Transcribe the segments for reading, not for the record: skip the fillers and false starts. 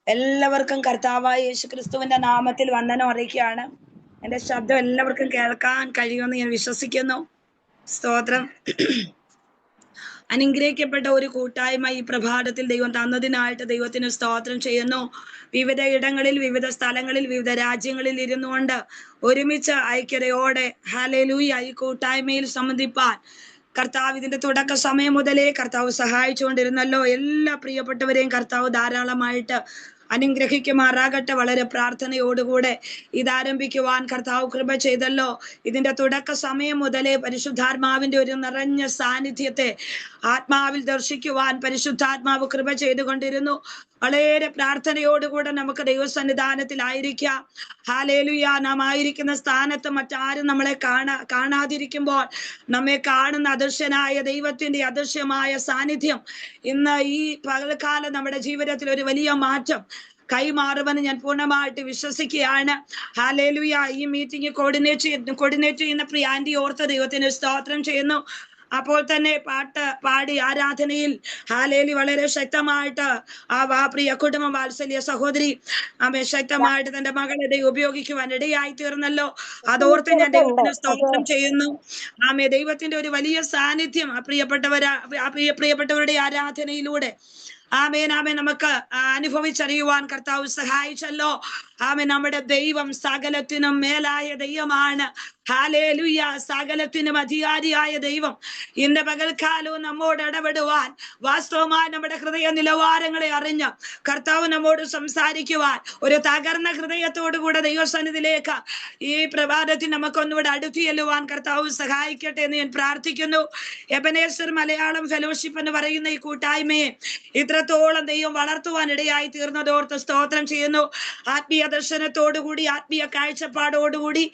എല്ലാവർക്കും കർത്താവായ യേശു ക്രിസ്തുവിന്റെ നാമത്തിൽ വന്ദനം അറിയിക്കുകയാണ്. എന്റെ ശബ്ദം എല്ലാവർക്കും കേൾക്കാൻ കഴിയുമെന്ന് ഞാൻ വിശ്വസിക്കുന്നു. സ്തോത്രം. അനുഗ്രഹിക്കപ്പെട്ട ഒരു കൂട്ടായ്മ ഈ പ്രഭാതത്തിൽ ദൈവം തന്നതിനായിട്ട് ദൈവത്തിന് സ്തോത്രം ചെയ്യുന്നു. വിവിധ ഇടങ്ങളിൽ, വിവിധ സ്ഥലങ്ങളിൽ, വിവിധ രാജ്യങ്ങളിൽ ഇരുന്നുകൊണ്ട് ഒരുമിച്ച് ഐക്യതയോടെ ഹല്ലേലൂയ ഈ കൂട്ടായ്മയിൽ സംബന്ധിപ്പാൻ കർത്താവ് ഇതിന്റെ തുടക്ക സമയം മുതലേ കർത്താവ് സഹായിച്ചുകൊണ്ടിരുന്നല്ലോ. എല്ലാ പ്രിയപ്പെട്ടവരെയും കർത്താവ് ധാരാളമായിട്ട് അനുഗ്രഹിക്കുമാറാകട്ടെ. വളരെ പ്രാർത്ഥനയോടുകൂടെ ഇതാരംഭിക്കുവാൻ കർത്താവ് കൃപ ചെയ്തല്ലോ. ഇതിന്റെ തുടക്ക സമയം മുതലേ പരിശുദ്ധാത്മാവിന്റെ ഒരു നിറഞ്ഞ സാന്നിധ്യത്തെ ആത്മാവിൽ ദർശിക്കുവാൻ പരിശുദ്ധാത്മാവ് കൃപ ചെയ്തുകൊണ്ടിരുന്നു. വളരെ പ്രാർത്ഥനയോടുകൂടെ നമുക്ക് ദൈവസന്നിധാനത്തിലായിരിക്കാം. ഹല്ലേലൂയ. നാം ആയിരിക്കുന്ന സ്ഥാനത്ത് മറ്റാരും നമ്മളെ കാണാതിരിക്കുമ്പോൾ നമ്മെ കാണുന്ന അദൃശ്യനായ ദൈവത്തിന്റെ അദൃശ്യമായ സാന്നിധ്യം ഇന്ന് ഈ പകൽക്കാലം നമ്മുടെ ജീവിതത്തിൽ ഒരു വലിയ മാറ്റം കൈമാറുമെന്ന് ഞാൻ പൂർണ്ണമായിട്ട് വിശ്വസിക്കുകയാണ്. ഹല്ലേലൂയ. ഈ മീറ്റിംഗ് കോർഡിനേറ്റ് ചെയ്യുന്ന പ്രിയ ആന്റി ഓർത്ത് ദൈവത്തിന് സ്തോത്രം ചെയ്യുന്നു. അപ്പോൾ തന്നെ പാട്ട് പാടി ആരാധനയിൽ ഹാലേലി വളരെ ശക്തമായിട്ട് ആ പ്രിയ കുടുംബ വാത്സല്യ സഹോദരി ശക്തമായിട്ട് തന്റെ മകളെ ദൈവം ഉപയോഗിക്കുവാൻ ഇടയായി തീർന്നല്ലോ. അതോർത്ത് ഞാൻ ദൈവത്തിന് സ്തോത്രം ചെയ്യുന്നു. ദൈവത്തിന്റെ ഒരു വലിയ സാന്നിധ്യം പ്രിയപ്പെട്ടവരുടെ ആരാധനയിലൂടെ നമുക്ക് അനുഭവിച്ചറിയുവാൻ കർത്താവ് സഹായിച്ചല്ലോ. നമ്മുടെ ദൈവം സകലത്തിനും മേലായ ദൈവമാണ്. ഹല്ലേലൂയ. സകലത്തിനും അധികാരിയായ ദൈവം ഇന്ന് പകൽക്കാലവും നമ്മോട് ഇടപെടുവാൻ, വാസ്തവമായി നമ്മുടെ ഹൃദയ നിലവാരങ്ങളെ അറിഞ്ഞ് കർത്താവ് നമ്മോട് സംസാരിക്കുവാൻ ഒരു തകർന്ന ഹൃദയത്തോടു കൂടെ ദൈവസന്നിധിയിലേക്ക് ഈ പ്രഭാതത്തിൽ നമുക്കൊന്നുകൂടെ അടുത്തു ചെല്ലുവാൻ കർത്താവ് സഹായിക്കട്ടെ എന്ന് ഞാൻ പ്രാർത്ഥിക്കുന്നു. എബനേസർ മലയാളം ഫെലോഷിപ്പ് എന്ന് പറയുന്ന ഈ കൂട്ടായ്മയെ ഇത്രത്തോളം ദൈവം വളർത്തുവാൻ ഇടയായി തീർന്നതോർത്ത് സ്തോത്രം ചെയ്യുന്നു. ആത്മീയ ദർശനത്തോടുകൂടി, ആത്മീയ കാഴ്ചപ്പാടോടുകൂടി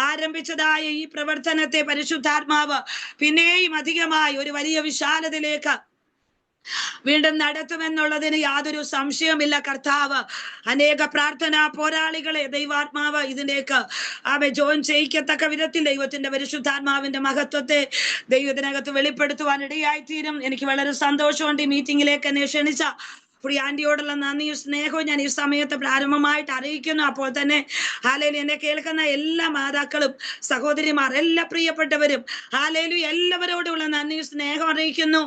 ആരംഭിച്ചതായ ഈ പ്രവർത്തനത്തെ പരിശുദ്ധാത്മാവ് പിന്നെയും അധികമായി ഒരു വലിയ വിശാലതയിലേക്ക് വീണ്ടും നടത്തുമെന്നുള്ളതിന് യാതൊരു സംശയമില്ല. കർത്താവ് അനേക പ്രാർത്ഥനാ പോരാളികളെ ദൈവാത്മാവ് ഇതിലേക്ക് ജോയിൻ ചെയ്യിക്കത്തക്ക വിധത്തിൽ ദൈവത്തിന്റെ പരിശുദ്ധാത്മാവിന്റെ മഹത്വത്തെ ദൈവത്തിനകത്ത് വെളിപ്പെടുത്തുവാൻ ഇടയായിത്തീരും. എനിക്ക് വളരെ സന്തോഷമുണ്ട്. ഈ മീറ്റിംഗിലേക്ക് എന്നെ ക്ഷണിച്ച പ്രിയ ആന്റിയോടുള്ള നന്ദിയും സ്നേഹവും ഞാൻ ഈ സമയത്ത് പ്രാരംഭമായിട്ട് അറിയിക്കുന്നു. അപ്പോൾ തന്നെ ഹല്ലേലൂയ എന്നെ കേൾക്കുന്ന എല്ലാ മാതാക്കളും സഹോദരിമാർ എല്ലാ പ്രിയപ്പെട്ടവരും ഹല്ലേലൂയ എല്ലാവരോടുള്ള നന്ദിയും സ്നേഹം അറിയിക്കുന്നു.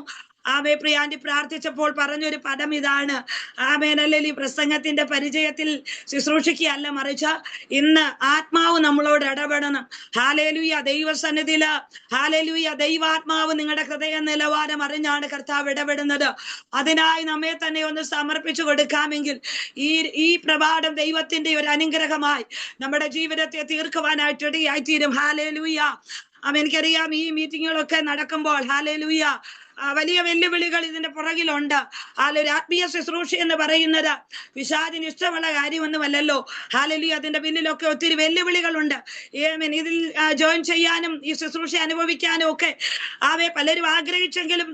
പ്രിയ ആന്റി പ്രാർത്ഥിച്ചപ്പോൾ പറഞ്ഞൊരു പദം ഇതാണ്. അല്ലെങ്കിൽ ഈ പ്രസംഗത്തിന്റെ പരിചയത്തിൽ ശുശ്രൂഷിക്കുകയല്ല, മറിച്ച് ഇന്ന് ആത്മാവ് നമ്മളോട് ഇടപെടണം. ഹല്ലേലൂയ. ദൈവസന്നിധിയില് ഹല്ലേലൂയ ദൈവാത്മാവ് നിങ്ങളുടെ ഹൃദയ നിലവാരം അറിഞ്ഞാണ് കർത്താവ് ഇടപെടുന്നത്. അതിനായി നമ്മെ തന്നെ ഒന്ന് സമർപ്പിച്ചു കൊടുക്കാമെങ്കിൽ ഈ പ്രഭാതം ദൈവത്തിന്റെ ഒരു അനുഗ്രഹമായി നമ്മുടെ ജീവിതത്തെ തീർക്കുവാനായിട്ട് ഇടയായിത്തീരും. ഹല്ലേലൂയ. എനിക്കറിയാം ഈ മീറ്റിങ്ങുകളൊക്കെ നടക്കുമ്പോൾ ഹല്ലേലൂയ വലിയ വെല്ലുവിളികൾ ഇതിന്റെ പുറകിലുണ്ട്. ഒരു ആത്മീയ ശുശ്രൂഷ എന്ന് പറയുന്നത് പിശാചിന് ഇഷ്ടമുള്ള കാര്യമൊന്നുമല്ലല്ലോ. ഹല്ലേലൂയ. അതിന്റെ പിന്നിലൊക്കെ ഒത്തിരി വെല്ലുവിളികളുണ്ട്. ഇതിൽ ജോയിൻ ചെയ്യാനും ഈ ശുശ്രൂഷ അനുഭവിക്കാനും ഒക്കെ പലരും ആഗ്രഹിച്ചെങ്കിലും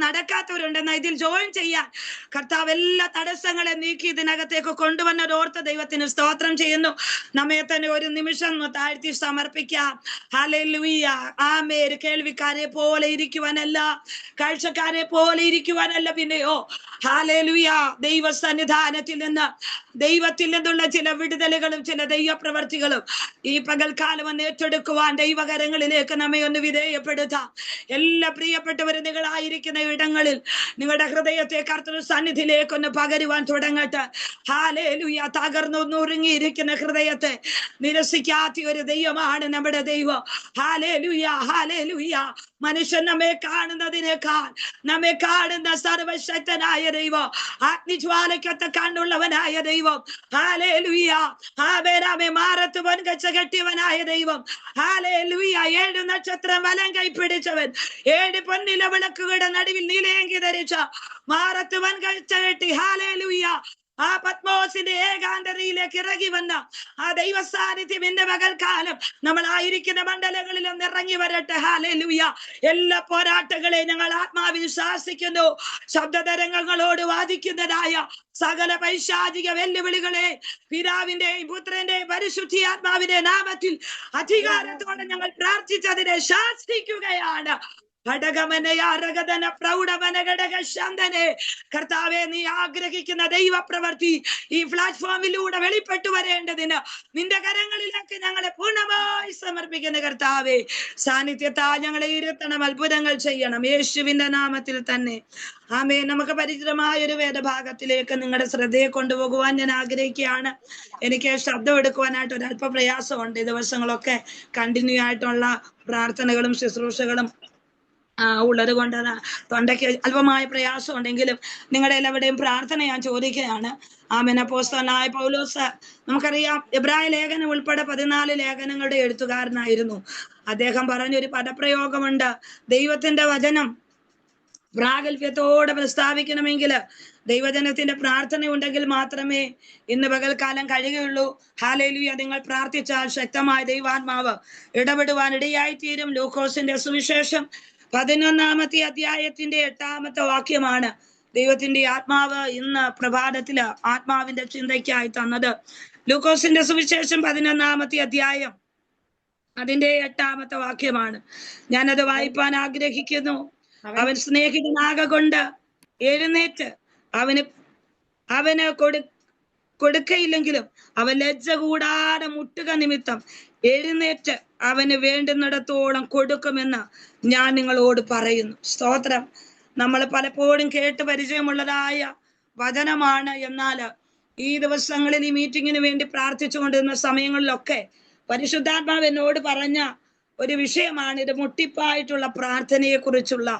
നടക്കാത്തവരുണ്ടെന്നാൽ ഇതിൽ ജോയിൻ ചെയ്യാൻ കർത്താവ് എല്ലാ തടസ്സങ്ങളെ നീക്കി ഇതിനകത്തേക്ക് കൊണ്ടുവന്നതോർത്ത് ദൈവത്തിന് സ്തോത്രം ചെയ്യുന്നു. നമ്മെ തന്നെ ഒരു നിമിഷം താഴ്ത്തി സമർപ്പിക്കാം. ഹല്ലേലൂയ. ആമേൻ. കേൾവിക്കാരെ പോലെ ഇരിക്കുവാനല്ല, കാഴ്ചക്കാരെ പോലെ ഇരിക്കുവാനല്ല, പിന്നെയോ ഹല്ലേലൂയ ദൈവ സന്നിധാനത്തിൽ നിന്ന് ദൈവത്തിൽ നിന്നുള്ള ചില വിടുതലുകളും ചില ദൈവപ്രവർത്തികളും ഈ പകൽക്കാലം ഒന്ന് ഏറ്റെടുക്കുവാൻ ദൈവകരങ്ങളിലേക്ക് നമ്മെ ഒന്ന് വിധേയപ്പെടുത്താം. എല്ലാ പ്രിയപ്പെട്ടവരും നിങ്ങളായിരിക്കുന്ന ഇടങ്ങളിൽ നിങ്ങളുടെ ഹൃദയത്തെ കർത്തൃ സന്നിധിയിലേക്ക് ഒന്ന് പകരുവാൻ തുടങ്ങട്ടെ. ഹല്ലേലൂയ. തകർന്നു നുറുങ്ങിയിരിക്കുന്ന ഹൃദയത്തെ നിരസിക്കാത്ത ഒരു ദൈവമാണ് നമ്മുടെ ദൈവം. ഹല്ലേലൂയ. ഹല്ലേലൂയ. മനുഷ്യൻ നമ്മെ കാണുന്നതിനേക്കാൾ നമ്മെ കാണുന്ന സർവശക്തനായ ദൈവം, അഗ്നിജ്വാലയ്ക്കൊത്ത കണ്ണുള്ളവനായ ദൈവം, ഹല്ലേലൂയ മാറത്ത് പൊൻകച്ച കെട്ടിയവനായ ദൈവം, ഹല്ലേലൂയ 7 നക്ഷത്രം വലം കൈ പിടിച്ചവൻ, 7 പൊന്നില വിളക്കുകളുടെ നടുവിൽ നീലയങ്കി ധരിച്ച മാറത്ത് പൊൻകച്ച കെട്ടി ഹല്ലേലൂയ പത്മോസിന്റെ ഏകാന്തതയിലേക്ക് ഇറങ്ങി വന്ന ദൈവ സാന്നിധ്യം ഇന്ന് പകൽക്കാലം നമ്മളായിരിക്കുന്ന മണ്ഡലങ്ങളിലും ഇറങ്ങി വരട്ടെ. ഹല്ലേലൂയ. എല്ലാ പോരാട്ടങ്ങളെയും ഞങ്ങൾ ആത്മാവിൽ ശാസിക്കുന്നു. ശബ്ദതരംഗങ്ങളോട് വാദിക്കുന്നതായ സകല പൈശാചിക വെല്ലുവിളികളെ പിതാവിന്റെയും പുത്രന്റെയും പരിശുദ്ധാത്മാവിന്റെ നാമത്തിൽ അധികാരത്തോടെ ഞങ്ങൾ പ്രാർത്ഥിച്ചതിനെ ശാസിക്കുകയാണ്. കർത്താവെ, നീ ആഗ്രഹിക്കുന്ന ദൈവപ്രവൃത്തി ഈ പ്ലാറ്റ്ഫോമിലൂടെ വെളിപ്പെട്ടു വരേണ്ടതിന് നിന്റെ കരങ്ങളിലേക്ക് ഞങ്ങളെ പൂർണ്ണമായി സമർപ്പിക്കുന്ന കർത്താവെ, സാന്നിധ്യത്താൽ ഞങ്ങളെ ഇരുത്തണം, അത്ഭുതങ്ങൾ ചെയ്യണം, യേശുവിന്റെ നാമത്തിൽ തന്നെ. ആമേൻ. നമുക്ക് പരിചിതമായ ഒരു വേദഭാഗത്തിലേക്ക് നിങ്ങളുടെ ശ്രദ്ധയെ കൊണ്ടുപോകുവാൻ ഞാൻ ആഗ്രഹിക്കുകയാണ്. എനിക്ക് ശബ്ദം എടുക്കുവാനായിട്ട് ഒരല്പ പ്രയാസമുണ്ട്. ഈ ദിവസങ്ങളൊക്കെ കണ്ടിന്യൂ ആയിട്ടുള്ള പ്രാർത്ഥനകളും ശുശ്രൂഷകളും ഉള്ളത് കൊണ്ട് തൊണ്ടയ്ക്ക് അല്പമായ പ്രയാസം ഉണ്ടെങ്കിലും നിങ്ങളുടെ എല്ലാവരുടെയും പ്രാർത്ഥന ഞാൻ ചോദിക്കുകയാണ്. ആമേൻ. അപ്പോസ്തലനായ പൗലോസ്, നമുക്കറിയാം, എബ്രായ ലേഖനം ഉൾപ്പെടെ 14 ലേഖനങ്ങളുടെ എഴുത്തുകാരനായിരുന്നു. അദ്ദേഹം പറഞ്ഞൊരു പദപ്രയോഗമുണ്ട്: ദൈവത്തിന്റെ വചനം പ്രാഗൽഭ്യത്തോടെ പ്രസ്താവിക്കണമെങ്കിൽ ദൈവജനത്തിന്റെ പ്രാർത്ഥന ഉണ്ടെങ്കിൽ മാത്രമേ ഇന്ന് പകൽക്കാലം കഴിയുകയുള്ളൂ. ഹല്ലേലൂയ. നിങ്ങൾ പ്രാർത്ഥിച്ചാൽ ശക്തമായ ദൈവാത്മാവ് ഇടപെടുവാൻ ഇടയായിത്തീരും. ലൂക്കോസിന്റെ സുവിശേഷം 11-ാമത്തെ അധ്യായത്തിന്റെ 8-ാമത്തെ വാക്യമാണ് ദൈവത്തിന്റെ ആത്മാവ് ഇന്ന് പ്രഭാതത്തില് ആത്മാവിന്റെ ചിന്തയ്ക്കായി തന്നത്. ലൂക്കോസിന്റെ സുവിശേഷം 11-ാമത്തെ അധ്യായം അതിന്റെ 8-ാമത്തെ വാക്യമാണ്. ഞാനത് വായിപ്പാൻ ആഗ്രഹിക്കുന്നു. അവൻ സ്നേഹിതനാകൊണ്ട് എഴുന്നേറ്റ് അവന് കൊടുക്കയില്ലെങ്കിലും അവൻ ലജ്ജ കൂടാതെ മുട്ടുക നിമിത്തം എഴുന്നേറ്റ് അവന് വേണ്ടുന്നിടത്തോളം കൊടുക്കുമെന്ന് ഞാൻ നിങ്ങളോട് പറയുന്നു. സ്തോത്രം. നമ്മൾ പലപ്പോഴും കേട്ട് പരിചയമുള്ളതായ വചനമാണ്. എന്നാൽ ഈ ദിവസങ്ങളിൽ ഈ മീറ്റിങ്ങിന് വേണ്ടി പ്രാർത്ഥിച്ചുകൊണ്ടിരുന്ന സമയങ്ങളിലൊക്കെ പരിശുദ്ധാത്മാവ് എന്നോട് പറഞ്ഞ ഒരു വിഷയമാണ് ഇത്. മുട്ടിപ്പായിട്ടുള്ള പ്രാർത്ഥനയെ കുറിച്ചുള്ള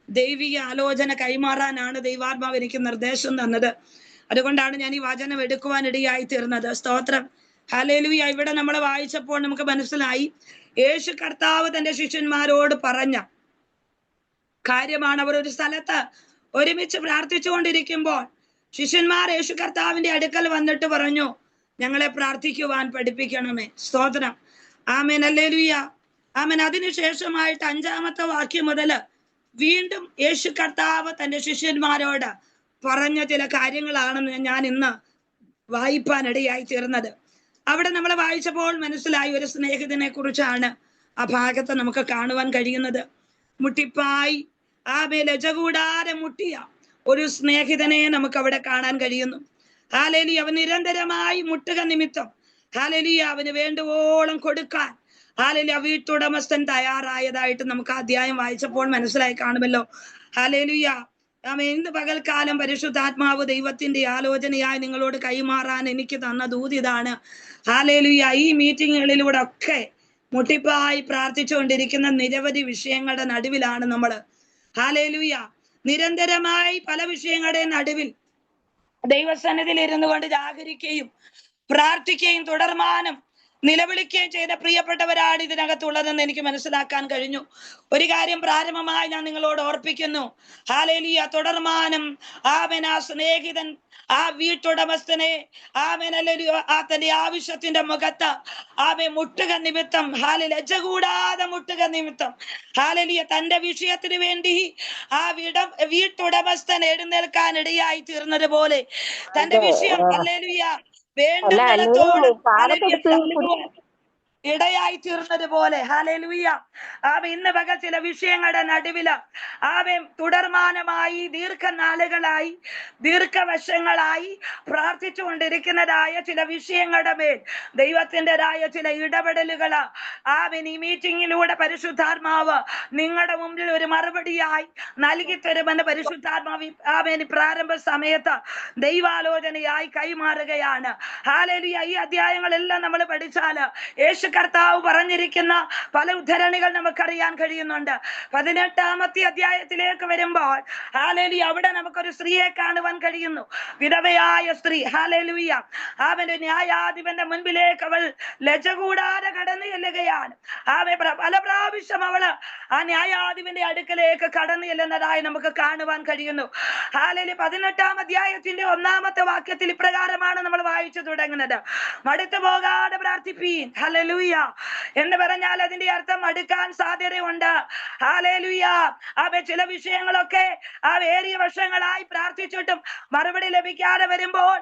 ദൈവിക ആലോചന കൈമാറാനാണ് ദൈവാത്മാവ് എനിക്ക് നിർദ്ദേശം തന്നത്. അതുകൊണ്ടാണ് ഞാൻ ഈ വചനം എടുക്കുവാൻ ഇടയായി തീർന്നത്. സ്തോത്രം. ഹല്ലേലൂയ. ഇവിടെ നമ്മൾ വായിച്ചപ്പോൾ നമുക്ക് മനസ്സിലായി, യേശു കർത്താവ് തന്റെ ശിഷ്യന്മാരോട് പറഞ്ഞ കാര്യമാണ്. അവർ ഒരു സ്ഥലത്ത് ഒരുമിച്ച് പ്രാർത്ഥിച്ചുകൊണ്ടിരിക്കുമ്പോൾ ശിഷ്യന്മാർ യേശു കർത്താവിന്റെ അടുക്കൽ വന്നിട്ട് പറഞ്ഞു, ഞങ്ങളെ പ്രാർത്ഥിക്കുവാൻ പഠിപ്പിക്കണമേ. സ്തോത്രം. ആമേൻ. ഹല്ലേലൂയ. ആമേൻ. അതിനുശേഷമായിട്ട് 5-ാമത്തെ വാക്യം മുതല് വീണ്ടും യേശു കർത്താവ് തന്റെ ശിഷ്യന്മാരോട് പറഞ്ഞ ചില കാര്യങ്ങളാണെന്ന് ഞാൻ ഇന്ന് വായിപ്പാനിടയായി തീർന്നത്. അവിടെ നമ്മൾ വായിച്ചപ്പോൾ മനസ്സിലായി, ഒരു സ്നേഹിതനെ കുറിച്ചാണ് ആ ഭാഗത്ത് നമുക്ക് കാണുവാൻ കഴിയുന്നത്. മുട്ടിപ്പായി ലജ്ജ കൂടാതെ മുട്ടിയ ഒരു സ്നേഹിതനെ നമുക്ക് അവിടെ കാണാൻ കഴിയുന്നു. ഹല്ലേലൂയ. അവൻ നിരന്തരമായി മുട്ടുക നിമിത്തം ഹല്ലേലൂയ അവന് വേണ്ടുവോളം കൊടുക്കാൻ ഹല്ലേലൂയ വീട്ടുടമസ്ഥൻ തയ്യാറായതായിട്ട് നമുക്ക് അധ്യായം വായിച്ചപ്പോൾ മനസ്സിലായി കാണുമല്ലോ. ഹല്ലേലൂയ. ഇന്ന് പകൽക്കാലം പരിശുദ്ധാത്മാവ് ദൈവത്തിന്റെ ആലോചനയായി നിങ്ങളോട് കൈമാറാൻ എനിക്ക് തന്ന ദൂത് ഇതാണ്. ഹല്ലേലൂയ. ഈ മീറ്റിങ്ങുകളിലൂടെ ഒക്കെ മുട്ടിപ്പായി പ്രാർത്ഥിച്ചുകൊണ്ടിരിക്കുന്ന നിരവധി വിഷയങ്ങളുടെ നടുവിലാണ് നമ്മൾ. ഹല്ലേലൂയ. നിരന്തരമായി പല വിഷയങ്ങളുടെ നടുവിൽ ദൈവസന്നിധിയിൽ ഇരുന്നു കൊണ്ട് ജാഗരിക്കുകയും പ്രാർത്ഥിക്കുകയും തുടർമാനം നിലവിളിക്കുകയും ചെയ്ത പ്രിയപ്പെട്ടവരാണ് ഇതിനകത്തുള്ളതെന്ന് എനിക്ക് മനസ്സിലാക്കാൻ കഴിഞ്ഞു. ഒരു കാര്യം പ്രാരംഭമായി ഞാൻ നിങ്ങളോട് ഓർപ്പിക്കുന്നു. ഹല്ലേലൂയ. തുടർമാനം ആമേൻ ആ സ്നേഹിതൻ ആ വീട്ടുടമസ്ഥനെ തന്റെ ആവശ്യത്തിന്റെ മുഖത്ത് മുട്ടുക നിമിത്തം ലജ്ജ കൂടാതെ മുട്ടുക നിമിത്തം തന്റെ വിഷയത്തിന് വേണ്ടി ആ വീട്ടുടമസ്ഥൻ എഴുന്നേൽക്കാൻ ഇടയായി തീർന്നത് പോലെ തന്റെ വിഷയം വേണ്ടുന്നിടത്തോളം ഇടയായി തീർന്നത് പോലെ ഹല്ലേലൂയ. ഇന്ന് പകൽ ചില വിഷയങ്ങളുടെ നടുവില് തുടർമാനമായി ദീർഘനാളുകളായി ദീർഘവർഷങ്ങളായി പ്രാർത്ഥിച്ചുകൊണ്ടിരിക്കുന്നതായ ചില വിഷയങ്ങളുടെ മേൽ ദൈവത്തിൻ്റെതായ ചില ഇടപെടലുകള് ഈ മീറ്റിങ്ങിലൂടെ പരിശുദ്ധാത്മാവ് നിങ്ങളുടെ മുമ്പിൽ ഒരു മറുപടിയായി നൽകി തരുമെന്ന് പരിശുദ്ധാത്മാവ് പ്രാരംഭ സമയത്ത് ദൈവാലോചനയായി കൈമാറുകയാണ്. ഹല്ലേലൂയ. ഈ അധ്യായങ്ങളെല്ലാം നമ്മൾ പഠിച്ചാല് യേശു കർത്താവ് പറഞ്ഞിരിക്കുന്ന പല ഉദ്ധരണികൾ നമുക്കറിയാൻ കഴിയുന്നുണ്ട്. 18-ാമത്തെ അധ്യായത്തിലേക്ക് വരുമ്പോൾ ഹല്ലേലൂയ അവിടെ നമുക്കൊരു സ്ത്രീയെ കാണുവാൻ കഴിയുന്നു. വിധവയായ സ്ത്രീ. ഹല്ലേലൂയ. അവന്റെ ന്യായാധിപന്റെ മുൻപിലേക്ക് അവൾ ലജ്ജ കൂടാതെ കടന്നു ചെല്ലുകയാണ്. പല പ്രാവശ്യം അവള് ആ ന്യായാധിപന്റെ അടുക്കലേക്ക് കടന്നു ചെല്ലുന്നതായി നമുക്ക് കാണുവാൻ കഴിയുന്നു. ഹല്ലേലൂയ. 18-ാം അധ്യായത്തിന്റെ 1-ാമത്തെ വാക്യത്തിൽ ഇപ്രകാരമാണ് നമ്മൾ വായിച്ചു തുടങ്ങുന്നത്: മടുത്തു പോകാതെ പ്രാർത്ഥിപ്പീൻ. ഹല്ലേലൂയ എന്ന് പറഞ്ഞാൽ അതിന്റെ അർത്ഥം അടുക്കാൻ സാധ്യതയുണ്ട്. ഹല്ലേലൂയ. ചില വിഷയങ്ങളൊക്കെ ഏറിയ വർഷങ്ങളായി പ്രാർത്ഥിച്ചിട്ടും മറുപടി ലഭിക്കാതെ വരുമ്പോൾ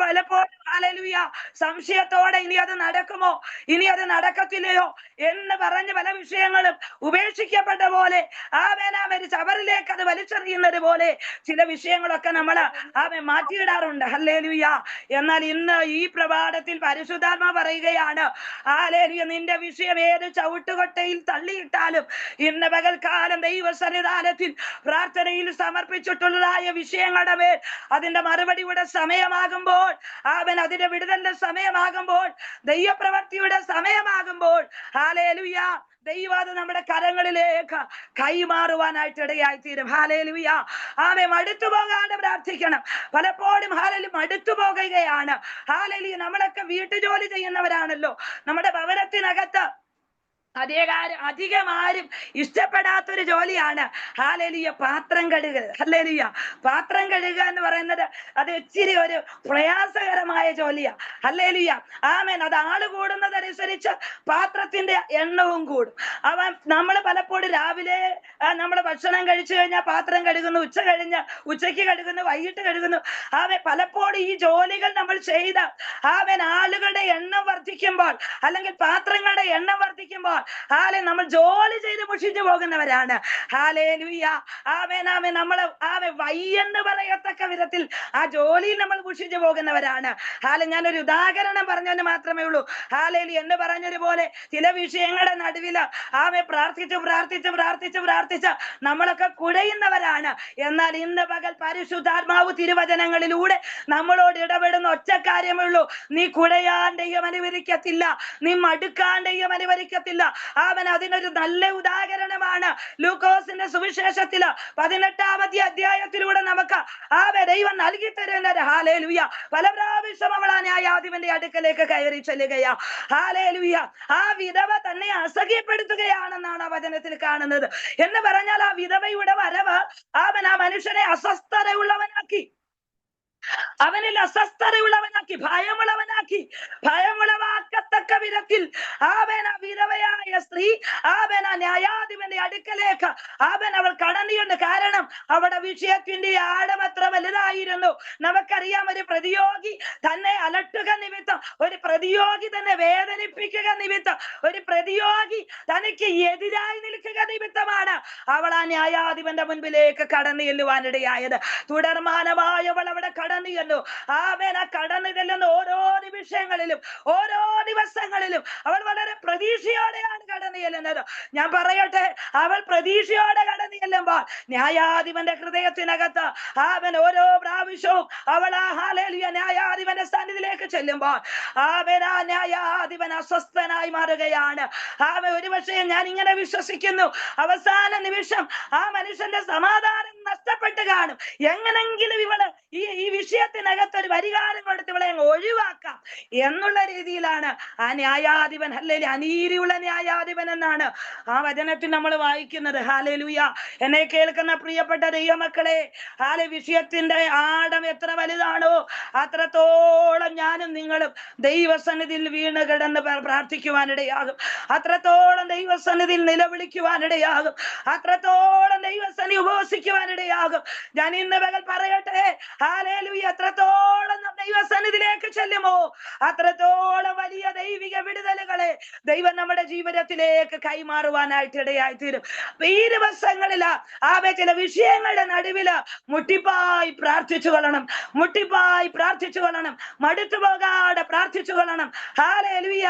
പലപ്പോഴും ഹല്ലേലൂയ സംശയത്തോടെ ഇനി അത് നടക്കുമോ, ഇനി അത് നടക്കത്തില്ലയോ എന്ന് പറഞ്ഞ് പല വിഷയങ്ങളും ഉപേക്ഷിക്കപ്പെട്ട പോലെ ആമേൻ ചവറിലേക്ക് അത് വലിച്ചെറിയുന്നത് പോലെ ചില വിഷയങ്ങളൊക്കെ നമ്മൾ മാറ്റിയിടാറുണ്ട്. ഹല്ലേലൂയ. എന്നാൽ ഇന്ന് ഈ പ്രഭാതത്തിൽ പരിശുദ്ധാത്മാ പറയുകയാണ്, ഹല്ലേലൂയ, നിന്റെ വിഷയം ഏത് ചവിട്ടുകൊട്ടയിൽ തള്ളിയിട്ടാലും ഇന്ന് പകൽക്കാലം ദൈവസന്നിധാനത്തിൽ പ്രാർത്ഥനയിൽ സമർപ്പിച്ചിട്ടുള്ളതായ വിഷയങ്ങളുടെ മേൽ അതിന്റെ മറുപടിയുടെ സമയമാകുമ്പോൾ, അതിന്റെ വിടുതലിന്റെ സമയമാകുമ്പോൾ, ദൈവപ്രവൃത്തിയുടെ സമയമാകുമ്പോൾ, ഹല്ലേലൂയ, ദൈവം അത് നമ്മുടെ കരങ്ങളിലേക്ക് കൈമാറുവാനായിട്ട് ഇടയായി തീരും. ഹല്ലേലൂയ. മടുത്തു പോകാതെ പ്രാർത്ഥിക്കണം. പലപ്പോഴും മടുത്തു പോകുകയാണ്. ഹല്ലേലൂയ. നമ്മളൊക്കെ വീട്ടുജോലി ചെയ്യുന്നവരാണല്ലോ. നമ്മുടെ ഭവനത്തിനകത്ത് അധികം ആരും ഇഷ്ടപ്പെടാത്തൊരു ജോലിയാണ് ഹല്ലേലൂയ പാത്രം കഴുകുക. ഹല്ലേലൂയ. പാത്രം കഴുകുക എന്ന് പറയുന്നത് അത് ഇച്ചിരി ഒരു പ്രയാസകരമായ ജോലിയാ. ഹല്ലേലൂയ. ആമേൻ. അത് ആള് കൂടുന്നതനുസരിച്ച് പാത്രത്തിന്റെ എണ്ണവും കൂടും. നമ്മൾ പലപ്പോഴും രാവിലെ നമ്മൾ ഭക്ഷണം കഴിച്ചു കഴിഞ്ഞാൽ പാത്രം കഴുകുന്നു, ഉച്ചയ്ക്ക് കഴുകുന്നു, വൈകിട്ട് കഴുകുന്നു. പലപ്പോഴും ഈ ജോലികൾ നമ്മൾ ചെയ്ത് ആളുകളുടെ എണ്ണം വർദ്ധിക്കുമ്പോൾ, അല്ലെങ്കിൽ പാത്രങ്ങളുടെ എണ്ണം വർദ്ധിക്കുമ്പോൾ നമ്മൾ ജോലി ചെയ്ത് മുഷിച്ചു പോകുന്നവരാണ്. ഹല്ലേലൂയ. നമ്മൾ വയ്യെന്ന് പറയത്തക്ക വിധത്തിൽ ആ ജോലിയിൽ നമ്മൾ മുഷിച്ചു പോകുന്നവരാണ്. ഞാനൊരു ഉദാഹരണം പറഞ്ഞതിന് മാത്രമേ ഉള്ളൂ. ഹല്ലേലൂയ എന്ന് പറഞ്ഞതുപോലെ ചില വിഷയങ്ങളുടെ നടുവില് പ്രാർത്ഥിച്ച് നമ്മളൊക്കെ കുഴയുന്നവരാണ്. എന്നാൽ ഇന്ന് പകൽ പരിശുദ്ധാത്മാവ് തിരുവചനങ്ങളിലൂടെ നമ്മളോട് ഇടപെടുന്ന ഒറ്റ കാര്യമേ ഉള്ളൂ, നീ കുഴയാൻ ദൈവം അനുവദിക്കത്തില്ല, നീ മടുക്കാൻ ദൈവം അനുവദിക്കത്തില്ല. അതിനൊരു നല്ല ഉദാഹരണമാണ് ലൂക്കോസിന്റെ സുവിശേഷത്തില് 18-ാമത്തെ അധ്യായത്തിലൂടെ നമുക്ക് ദൈവം നൽകി തരുന്നത്. ഹല്ലേലൂയ. പല പ്രാവശ്യം അവൾ ആ ന്യായാധിപന്റെ അടുക്കലേക്ക് കയറി ചെല്ലുകയാ. ഹല്ലേലൂയ. ആ വിധവ തന്നെ അസഹ്യപ്പെടുത്തുകയാണെന്നാണ് ആ വചനത്തിൽ കാണുന്നത്. എന്ന് പറഞ്ഞാൽ ആ വിധവയുടെ വരവ് ആ മനുഷ്യനെ അസ്വസ്ഥതയുള്ളവനാക്കി, അവനിൽ അസ്വസ്ഥതയുള്ളവനാക്കി, ഭയമുളവാക്കത്തക്ക വിധത്തിൽ വിധവയായ സ്ത്രീ ന്യായാധിപന്റെ അടുക്കലേക്ക് അവൾ കടന്നിയുണ്ട്. കാരണം അവിടെ വിഷയത്തിന്റെ ആഴം അത്ര വലുതായിരുന്നു. നമുക്കറിയാം, ഒരു പ്രതിയോഗി തന്നെ അലട്ടുക നിമിത്തം, ഒരു പ്രതിയോഗി തന്നെ വേദനിപ്പിക്കുക നിമിത്തം, ഒരു പ്രതിയോഗി തനിക്ക് എതിരായി നിൽക്കുക നിമിത്തമാണ് അവൾ ആ ന്യായാധിപന്റെ മുൻപിലേക്ക് കടന്നു ചെല്ലുവാനിടയായത്. തുടർമാനമായവൾ അവിടെ കടന്നു ചെല്ലുന്നു. കടന്നു ചെല്ലുന്ന ഓരോ നിമിഷങ്ങളിലും, ഓരോ ദിവസങ്ങളിലും അവൾ വളരെ പ്രതീക്ഷയോടെയാണ് കടന്നു ചെല്ലുന്നത്. ഞാൻ പറയട്ടെ, അവൾ പ്രതീക്ഷയോടെ കടന്നു ചെല്ലുമ്പോൾ ന്യായാധിപന്റെ ഹൃദയത്തിനകത്ത് ഓരോ പ്രാവശ്യവും അവൾ ഹല്ലേലൂയ ന്യായാധിപന്റെ സന്നിധിയിലേക്ക് ചെല്ലുമ്പോൾ ആ ന്യായാധിപൻ അസ്വസ്ഥനായി മാറുകയാണ്. ഒരുപക്ഷെ ഞാൻ ഇങ്ങനെ വിശ്വസിക്കുന്നു, അവസാന നിമിഷം ആ മനുഷ്യന്റെ സമാധാനം നഷ്ടപ്പെട്ട് കാണും. എങ്ങനെങ്കിലും ഇവള് ഈ വിഷയത്തിനകത്ത് ഒരു പരിഹാരം കൊടുത്ത് ഇവളെ ഒഴിവാക്കാം എന്നുള്ള രീതിയിലാണ് ആ ന്യായാധിപൻ, ഹല്ലേലൂയ, അനീതിയുള്ള ന്യായാധിപൻ എന്നാണ് ആ വചനത്തിൽ നമ്മൾ വായിക്കുന്നത്. ഹല്ലേലൂയ. എന്നെ കേൾക്കുന്ന പ്രിയപ്പെട്ട ദൈവമക്കളെ, വിഷയത്തിന്റെ ആഴം എത്ര വലുതാണോ അത്രത്തോളം ഞാനും നിങ്ങളും ദൈവസന്നിധിയിൽ വീണ് കിടന്ന് പ്രാർത്ഥിക്കുവാനിടയാകും, അത്രത്തോളം ദൈവസന്നിധിയിൽ നിലവിളിക്കുവാനിടയാകും, അത്രത്തോളം ദൈവസന്നിധി ഉപവസിക്കുവാനിടയാകും. ഞാൻ ഇന്ന് പകൽ പറയട്ടെ, ഹല്ലേലൂയ, എത്രത്തോളം ദൈവസന്നിധിയിലേക്ക് ചെല്ലുമോ അത്രത്തോളം വലിയ ദൈവിക വിടുതലുകളെ ദൈവം നമ്മുടെ ജീവിതത്തിലേക്ക് കൈമാറുവാനായിട്ട് ഇടയായി തീരും. ഈ ദിവസങ്ങളില് ചില വിഷയങ്ങളുടെ നടുവില് മുട്ടിപ്പായി പ്രാർത്ഥിച്ചു കൊള്ളണം, മടുത്തു പോകാതെ പ്രാർത്ഥിച്ചു കൊള്ളണം. ഹല്ലേലൂയ.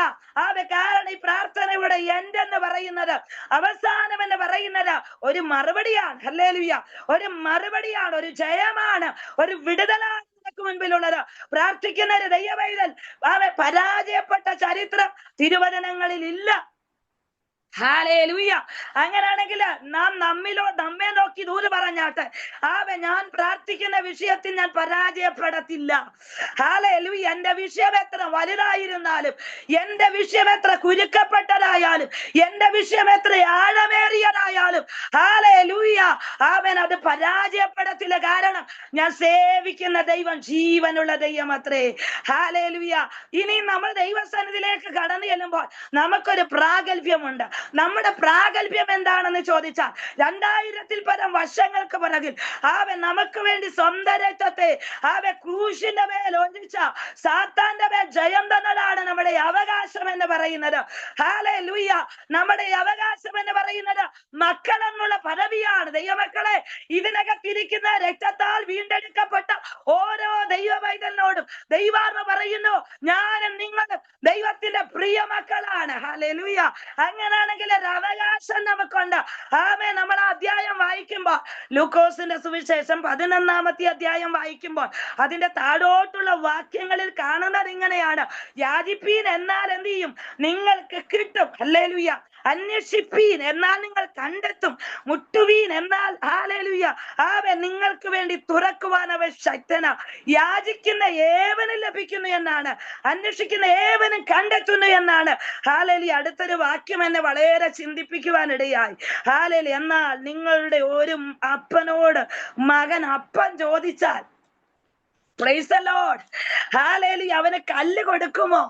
കാരണം ഈ പ്രാർത്ഥനയുടെ എന്തെന്ന് പറയുന്നത്, അവസാനം എന്ന് പറയുന്നത് ഒരു മറുപടിയാണ്. ഹല്ലേലൂയ. ഒരു മറുപടിയാണ്, ഒരു ജയമാണ്, ഒരു വിടുതലാണ് മുൻപിലുള്ളത്. പ്രാർത്ഥിക്കുന്ന ഒരു ദൈവവൈതൽ പരാജയപ്പെട്ട ചരിത്രം തിരുവചനങ്ങളിൽ ഇല്ല. ഹല്ലേലൂയ. അങ്ങനെയാണെങ്കിൽ നമ്മെ നോക്കി ദൂത് പറഞ്ഞാട്ടെ, ഞാൻ പ്രാർത്ഥിക്കുന്ന വിഷയത്തിൽ ഞാൻ പരാജയപ്പെടത്തില്ല. ഹല്ലേലൂയ. എന്റെ വിഷയം എത്ര വലുതായിരുന്നാലും, എന്റെ വിഷയം എത്ര കുരുക്കപ്പെട്ടതായാലും, എന്റെ വിഷയം എത്ര ആഴമേറിയതായാലും, ഹല്ലേലൂയ, അത് പരാജയപ്പെടത്തില്ല. കാരണം ഞാൻ സേവിക്കുന്ന ദൈവം ജീവനുള്ള ദൈവം അത്രേ. ഹല്ലേലൂയ. ഇനി നമ്മൾ ദൈവസന്നിധിയിലേക്ക് കടന്നു ചെല്ലുമ്പോൾ നമുക്കൊരു പ്രാഗൽഭ്യമുണ്ട്. നമ്മുടെ പ്രാഗൽഭ്യം എന്താണെന്ന് ചോദിച്ചാൽ 2000-ൽ പരം വർഷങ്ങൾക്ക് പിറകിൽ നമുക്ക് വേണ്ടി സ്വന്തം രക്തത്തെ ക്രൂശിന്റെ മേൽ ഒഴിച്ച സാത്താന്റെ മേൽ ജയം തന്നതാണ് നമ്മുടെ അവകാശം എന്ന് പറയുന്നത്. ഹല്ലേലൂയ. നമ്മുടെ അവകാശം എന്ന് പറയുന്നത് മക്കൾ എന്നുള്ള പദവിയാണ്. ദൈവമക്കളെ, ഇതിനകത്തിരിക്കുന്ന രക്തത്താൽ വീണ്ടെടുക്കപ്പെട്ട ഓരോ ദൈവവൈതലിനോടും ദൈവാത്മ പറയുന്നു, ഞാനും നിങ്ങളും ദൈവത്തിന്റെ പ്രിയ മക്കളാണ്. ഹല്ലേലൂയ. അങ്ങനാണെങ്കിൽ ഒരു അവകാശം നമുക്കുണ്ട്. നമ്മൾ അധ്യായം വായിക്കുമ്പോൾ, ലൂക്കോസിന്റെ സുവിശേഷം 11-ാമത്തെ അധ്യായം വായിക്കുമ്പോൾ അതിന്റെ താഴോട്ടുള്ള വാക്യങ്ങളിൽ കാണുന്നത് ഇങ്ങനെയാണ്: യാചിപ്പീൻ, എന്നാൽ എന്ത് ചെയ്യും? നിങ്ങൾക്ക് കിട്ടും. ഹല്ലേലൂയ. അന്വേഷിപ്പീൻ, എന്നാൽ നിങ്ങൾ കണ്ടെത്തും. മുട്ടുവീൻ, എന്നാൽ ഹല്ലേലൂയ നിങ്ങൾക്ക് വേണ്ടി തുറക്കുവാൻ അവൻ ശക്തനാ. യാചിക്കുന്ന ഏവനും ലഭിക്കുന്നു എന്നാണ്, അന്വേഷിക്കുന്ന ഏവനും കണ്ടെത്തുന്നു എന്നാണ്. ഹല്ലേലൂയ. അടുത്തൊരു വാക്യം എന്നെ വളരെ ചിന്തിപ്പിക്കുവാനിടയായി. ഹല്ലേലൂയ. എന്നാൽ നിങ്ങളുടെ ഒരു അപ്പനോട് മകൻ അപ്പം ചോദിച്ചാൽ, പ്രൈസ് ദി ലോർഡ്, ഹല്ലേലൂയ, അവന് കല്ല് കൊടുക്കുമോ?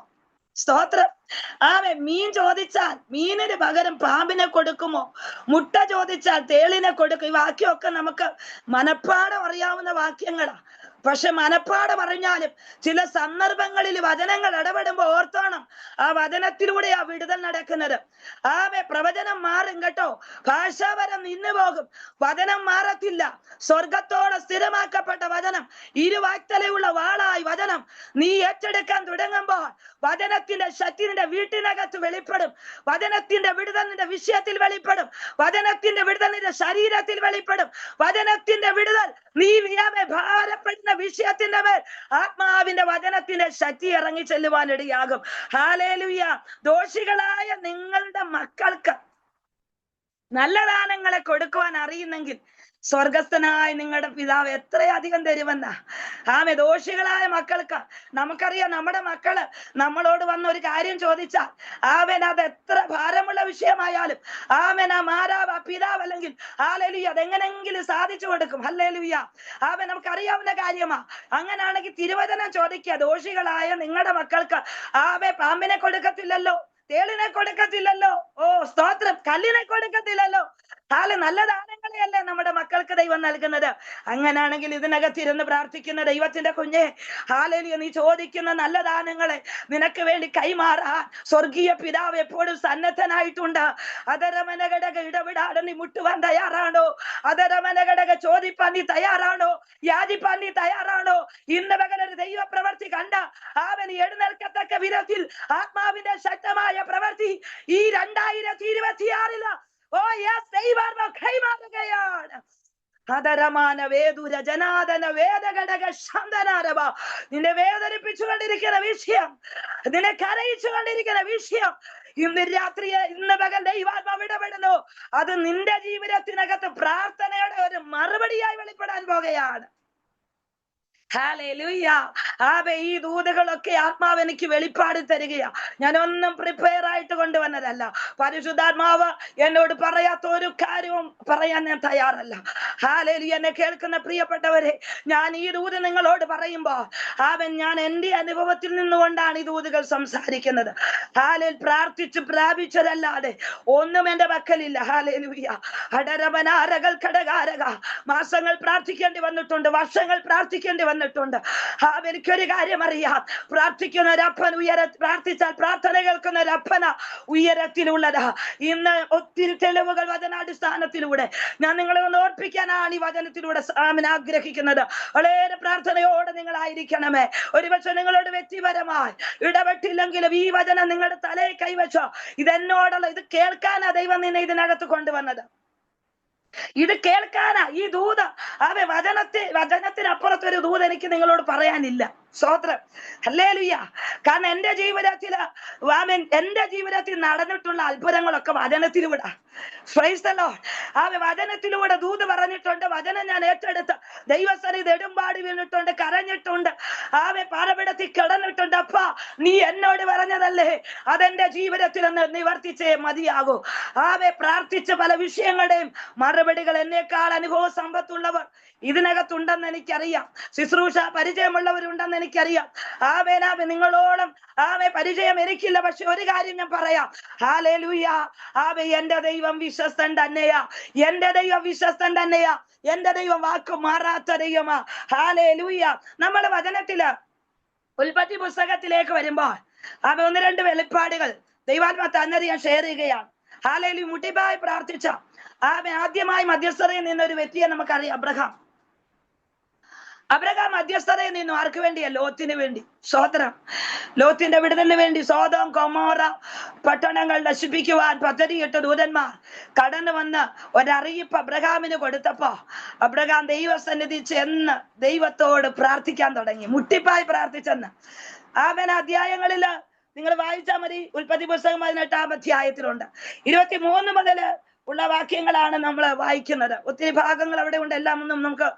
സ്തോത്രം. മീൻ ചോദിച്ചാൽ മീനിന് പകരം പാമ്പിനെ കൊടുക്കുമോ? മുട്ട ചോദിച്ചാൽ തേളിനെ കൊടുക്കും. ഈ വാക്യമൊക്കെ നമുക്ക് മനപ്പാഠം അറിയാവുന്ന വാക്യങ്ങളാ. പക്ഷെ മനപ്പാഠം അറിഞ്ഞാലും ചില സന്ദർഭങ്ങളിൽ വചനങ്ങൾ ഇടപെടുമ്പോ ഓർത്തോണം, ആ വചനത്തിലൂടെയാ വിടുതൽ നടക്കുന്നത്. പ്രവചനം മാറും കേട്ടോ, ഭാഷാപരം നിന്നു പോകും, വചനം മാറത്തില്ല. സ്വർഗത്തോടെ സ്ഥിരമാക്കപ്പെട്ട വചനം, ഇരുവാക്തലയുള്ള വാളായി വചനം നീ ഏറ്റെടുക്കാൻ തുടങ്ങുമ്പോൾ വചനത്തിന്റെ ശക്തി നിന്റെ വീട്ടിനകത്ത് വെളിപ്പെടും. വചനത്തിന്റെ വിടുതൽ നിന്റെ വിഷയത്തിൽ വെളിപ്പെടും. വചനത്തിന്റെ വിടുതൽ നിന്റെ ശരീരത്തിൽ വെളിപ്പെടും. വചനത്തിന്റെ വിടുതൽ നീ ഭാരപ്പെടുന്ന വിഷയത്തിന്റെ മേൽ ആത്മാവിന്റെ വചനത്തിന്റെ ശക്തി ഇറങ്ങി ചെല്ലുവാനിടയാകും. ഹല്ലേലൂയ. ദോഷികളായ നിങ്ങളുടെ മക്കൾക്ക് നല്ല ദാനങ്ങളെ കൊടുക്കുവാൻ അറിയുന്നെങ്കിൽ സ്വർഗസ്ഥനായ നിങ്ങളുടെ പിതാവ് എത്രയധികം തരുമെന്ന. ദോഷികളായ മക്കൾക്ക് നമുക്കറിയാം, നമ്മുടെ മക്കള് നമ്മളോട് വന്ന ഒരു കാര്യം ചോദിച്ചാൽ അത് എത്ര ഭാരമുള്ള വിഷയമായാലും ആ മാതാവ്, പിതാവ് അല്ലെങ്കിൽ ഹല്ലേലൂയ അതെങ്ങനെങ്കിലും സാധിച്ചു കൊടുക്കും. ഹല്ലേലൂയ. നമുക്കറിയാവുന്ന കാര്യമാ. അങ്ങനാണെങ്കിൽ തിരുവചനം ചോദിക്കുക, ദോഷികളായ നിങ്ങളുടെ മക്കൾക്ക് പാമ്പിനെ കൊടുക്കത്തില്ലല്ലോ, തേളിനെ കൊടുക്കത്തില്ലല്ലോ, സ്തോത്രം, കല്ലിനെ കൊടുക്കത്തില്ലല്ലോ. നല്ല ദാനങ്ങളെയല്ലേ നമ്മുടെ മക്കൾക്ക് ദൈവം നൽകുന്നത്. അങ്ങനാണെങ്കിൽ ഇതിനകത്തിരുന്ന് പ്രാർത്ഥിക്കുന്ന ദൈവത്തിന്റെ കുഞ്ഞെ, ഹല്ലേലൂയ, നീ ചോദിക്കുന്ന നല്ല ദാനങ്ങളെ നിനക്ക് വേണ്ടി കൈമാറാൻ സ്വർഗീയ പിതാവ് എപ്പോഴും സന്നദ്ധനായിട്ടുണ്ട്. അതരമനഘടക ഇടപെടാതെ നീ മുട്ടുവാൻ തയ്യാറാണോ? അതരമനഘടക ചോദിപ്പാൻ നീ തയ്യാറാണോ? യാചിപ്പാൻ നീ തയ്യാറാണോ? ഇന്ന് പകലൊരു ദൈവ പ്രവർത്തി കണ്ട എഴുന്നേൽക്കത്തക്ക വിധത്തിൽ ആത്മാവിന്റെ ശക്തമായ പ്രവർത്തി ഈ 2026 ദൈവാത്മാ കൈമാറുകയാണ്. അതരമാന വേദുര ജനാദന വേദഘടക ശാന്തനാരവ. നിന്നെ വേദനിപ്പിച്ചുകൊണ്ടിരിക്കുന്ന വിഷയം, നിന്നെ കരയിച്ചുകൊണ്ടിരിക്കുന്ന വിഷയം ഇന്ന് രാത്രി, ഇന്ന് പകൽ ദൈവാത്മാവ് ഇടപെടുന്നു. അത് നിന്റെ ജീവിതത്തിനകത്ത് പ്രാർത്ഥനയുടെ ഒരു മറുപടിയായി വെളിപ്പെടാൻ പോകുകയാണ്. ഹല്ലേലൂയ. ഈ ദൂതുകളൊക്കെ ആത്മാവ് എനിക്ക് വെളിപ്പാട് തരികയാ. ഞാനൊന്നും പ്രിപ്പയർ ആയിട്ട് കൊണ്ടുവന്നതല്ല. പരിശുദ്ധാത്മാവ് എന്നോട് പറയാത്ത ഒരു കാര്യവും പറയാൻ ഞാൻ തയ്യാറല്ല. ഹല്ലേലൂയ. എന്നെ കേൾക്കുന്ന പ്രിയപ്പെട്ടവരെ, ഞാൻ ഈ ദൂത് നിങ്ങളോട് പറയുമ്പോ ഞാൻ എന്റെ അനുഭവത്തിൽ നിന്നുകൊണ്ടാണ് ഈ ദൂതുകൾ സംസാരിക്കുന്നത്. പ്രാർത്ഥിച്ച് പ്രാപിച്ചതല്ലാതെ ഒന്നും എന്റെ പക്കലില്ല. ഹല്ലേലൂയ. അടരവനാരകൾ കടകാരക മാസങ്ങൾ പ്രാർത്ഥിക്കേണ്ടി വന്നിട്ടുണ്ട്, വർഷങ്ങൾ പ്രാർത്ഥിക്കേണ്ടി വന്നിട്ടുണ്ട്. എനിക്കൊരു കാര്യം അറിയാം, പ്രാർത്ഥിക്കുന്ന ഒരപ്പൻ പ്രാർത്ഥിച്ചാൽ പ്രാർത്ഥന കേൾക്കുന്ന ഒരപ്പന ഉയരത്തിലുള്ളതാ. ഇന്ന് ഒത്തിരി തെളിവുകൾ വചനാടിസ്ഥാനത്തിലൂടെ ഞാൻ നിങ്ങളെ ഒന്ന് ഓർപ്പിക്കാനാണ് ഈ വചനത്തിലൂടെ ആഗ്രഹിക്കുന്നത്. വളരെ പ്രാർത്ഥനയോടെ നിങ്ങളായിരിക്കണമേ. ഒരുപക്ഷെ നിങ്ങളോട് വ്യക്തിപരമായി ഇടപെട്ടില്ലെങ്കിലും ഈ വചനം നിങ്ങളുടെ തലയിൽ കൈവച്ചോ. ഇതെന്നോടുള്ള, ഇത് കേൾക്കാനാ ദൈവം നിന്നെ ഇതിനകത്ത് കൊണ്ടുവന്നത്. ഇത് കേൾക്കാനാ ഈ ദൂത്. വചനത്തിനപ്പുറത്തൊരു ദൂത് എനിക്ക് നിങ്ങളോട് പറയാനില്ല. സ്തോത്രം. ഹല്ലേലൂയ. കാരണം എന്റെ ജീവിതത്തിൽ നടന്നിട്ടുള്ള അത്ഭുതങ്ങളൊക്കെ വചനത്തിലൂടെ. Price the Lord. വചനത്തിലൂടെ ദൂത് പറഞ്ഞിട്ടുണ്ട്. വചനം ഞാൻ ഏറ്റെടുത്ത് ദൈവസന്നിധി നെടുമ്പാട് വീണിട്ടുണ്ട്, കരഞ്ഞിട്ടുണ്ട്. പാറപെട വചനത്തിൽ കിടന്നിട്ടുണ്ട്. അപ്പാ നീ എന്നോട് പറഞ്ഞതല്ലേ, അതെന്റെ ജീവിതത്തിൽ ഒന്ന് നിവർത്തിച്ചേ മതിയാകൂ. പ്രാർത്ഥിച്ച പല വിഷയങ്ങളുടെയും മറുപടികൾ എന്നേക്കാൾ അനുഭവ സമ്പത്തുള്ളവർ ഇതിനകത്തുണ്ടെന്ന് എനിക്കറിയാം. ശുശ്രൂഷ പരിചയമുള്ളവരുണ്ടെന്ന് എനിക്കറിയാം. നിങ്ങളോളം പരിചയം എനിക്കില്ല. പക്ഷെ ഒരു കാര്യം ഞാൻ പറയാം, ഹല്ലേലൂയ, എന്റെ ദൈവം വിശ്വസ്തൻ തന്നെയാ. എന്റെ ദൈവം വിശ്വസ്തൻ തന്നെയാ. എന്റെ ദൈവം വാക്ക് മാറാത്ത ദൈവമാ. ഹല്ലേലൂയ. നമ്മുടെ വചനത്തില് ഉൽപ്പത്തി പുസ്തകത്തിലേക്ക് വരുമ്പോൾ ഒന്ന് രണ്ട് വെളിപ്പാടുകൾ ദൈവാത്മാ തന്നത് ഞാൻ ഷെയർ ചെയ്യുകയാണ്. ഹല്ലേലൂയ. മുട്ടിപ്പായി പ്രാർത്ഥിച്ച ആദ്യമായി മധ്യസ്ഥതയിൽ നിന്ന ഒരു വ്യക്തിയെ നമുക്കറിയാം, അബ്രഹാം. മധ്യസ്ഥതയിൽ നിന്നു ആർക്ക് വേണ്ടിയാ? ലോത്തിന് വേണ്ടി. സ്തോത്രം. ലോത്തിന്റെ വിടുതലിന് വേണ്ടി സോദോം ഗൊമോറ പട്ടണങ്ങൾ നശിപ്പിക്കുവാൻ പദ്ധതിയിട്ട ദൂതന്മാർ കടന്നു വന്ന് ഒരറിയിപ്പ് അബ്രഹാമിന് കൊടുത്തപ്പോ അബ്രഹാം ദൈവസന്നിധി ചെന്ന് ദൈവത്തോട് പ്രാർത്ഥിക്കാൻ തുടങ്ങി. മുട്ടിപ്പായി പ്രാർത്ഥിച്ചെന്ന് അധ്യായങ്ങളില് നിങ്ങൾ വായിച്ചാൽ മതി. ഉൽപ്പത്തി പുസ്തകം 18-ാം അധ്യായത്തിലുണ്ട്. 23 മുതൽ ഉള്ള വാക്യങ്ങളാണ് നമ്മൾ വായിക്കുന്നത്. ഒത്തിരി ഭാഗങ്ങൾ അവിടെ ഉണ്ട്. എല്ലാം ഒന്നും നമുക്ക്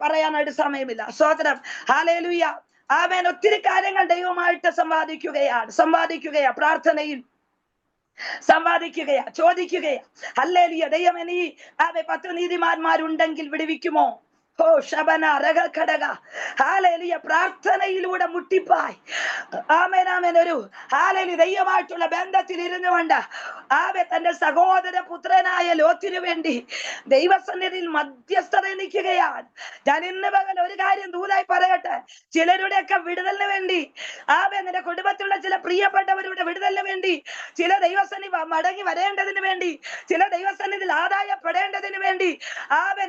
പറയാനായിട്ട് സമയമില്ല. സ്തോത്രം. ഹല്ലേലൂയ. ആമേൻ. ഒത്തിരി കാര്യങ്ങൾ ദൈവമായിട്ട് സംവാദിക്കുകയാ പ്രാർത്ഥനയിൽ സംവാദിക്കുകയാ, ചോദിക്കുകയാ. ഹല്ലേലൂയ. ദൈവം നീ 10 നീതിമാന്മാരുണ്ടെങ്കിൽ വിടുവിക്കുമോ? ഓ ശബന രഘടക. ഹല്ലേലൂയ. പ്രാർത്ഥനയിലൂടെ മുട്ടിപ്പായി ഒരു ഹല്ലേലൂയ ദൈവമായിട്ടുള്ള ബന്ധത്തിൽ ഇരുന്നുകൊണ്ട് തന്റെ സഹോദര പുത്രനായ ലോത്തിനു വേണ്ടി ദൈവസന്നിധിയിൽ മധ്യസ്ഥത നിൽക്കുകയാണ്. ഞാൻ ഇന്ന് പകൽ ഒരു കാര്യം ദൂതായി പറയട്ടെ. ചിലരുടെയൊക്കെ വിടുതലിന് വേണ്ടി നിന്റെ കുടുംബത്തിലുള്ള ചില പ്രിയപ്പെട്ടവരുടെ വിടുതലിന് വേണ്ടി, ചില ദൈവസന്നിധി മടങ്ങി വരേണ്ടതിന് വേണ്ടി, ചില ദൈവസന്നിധിയിൽ ആദായപ്പെടേണ്ടതിന് വേണ്ടി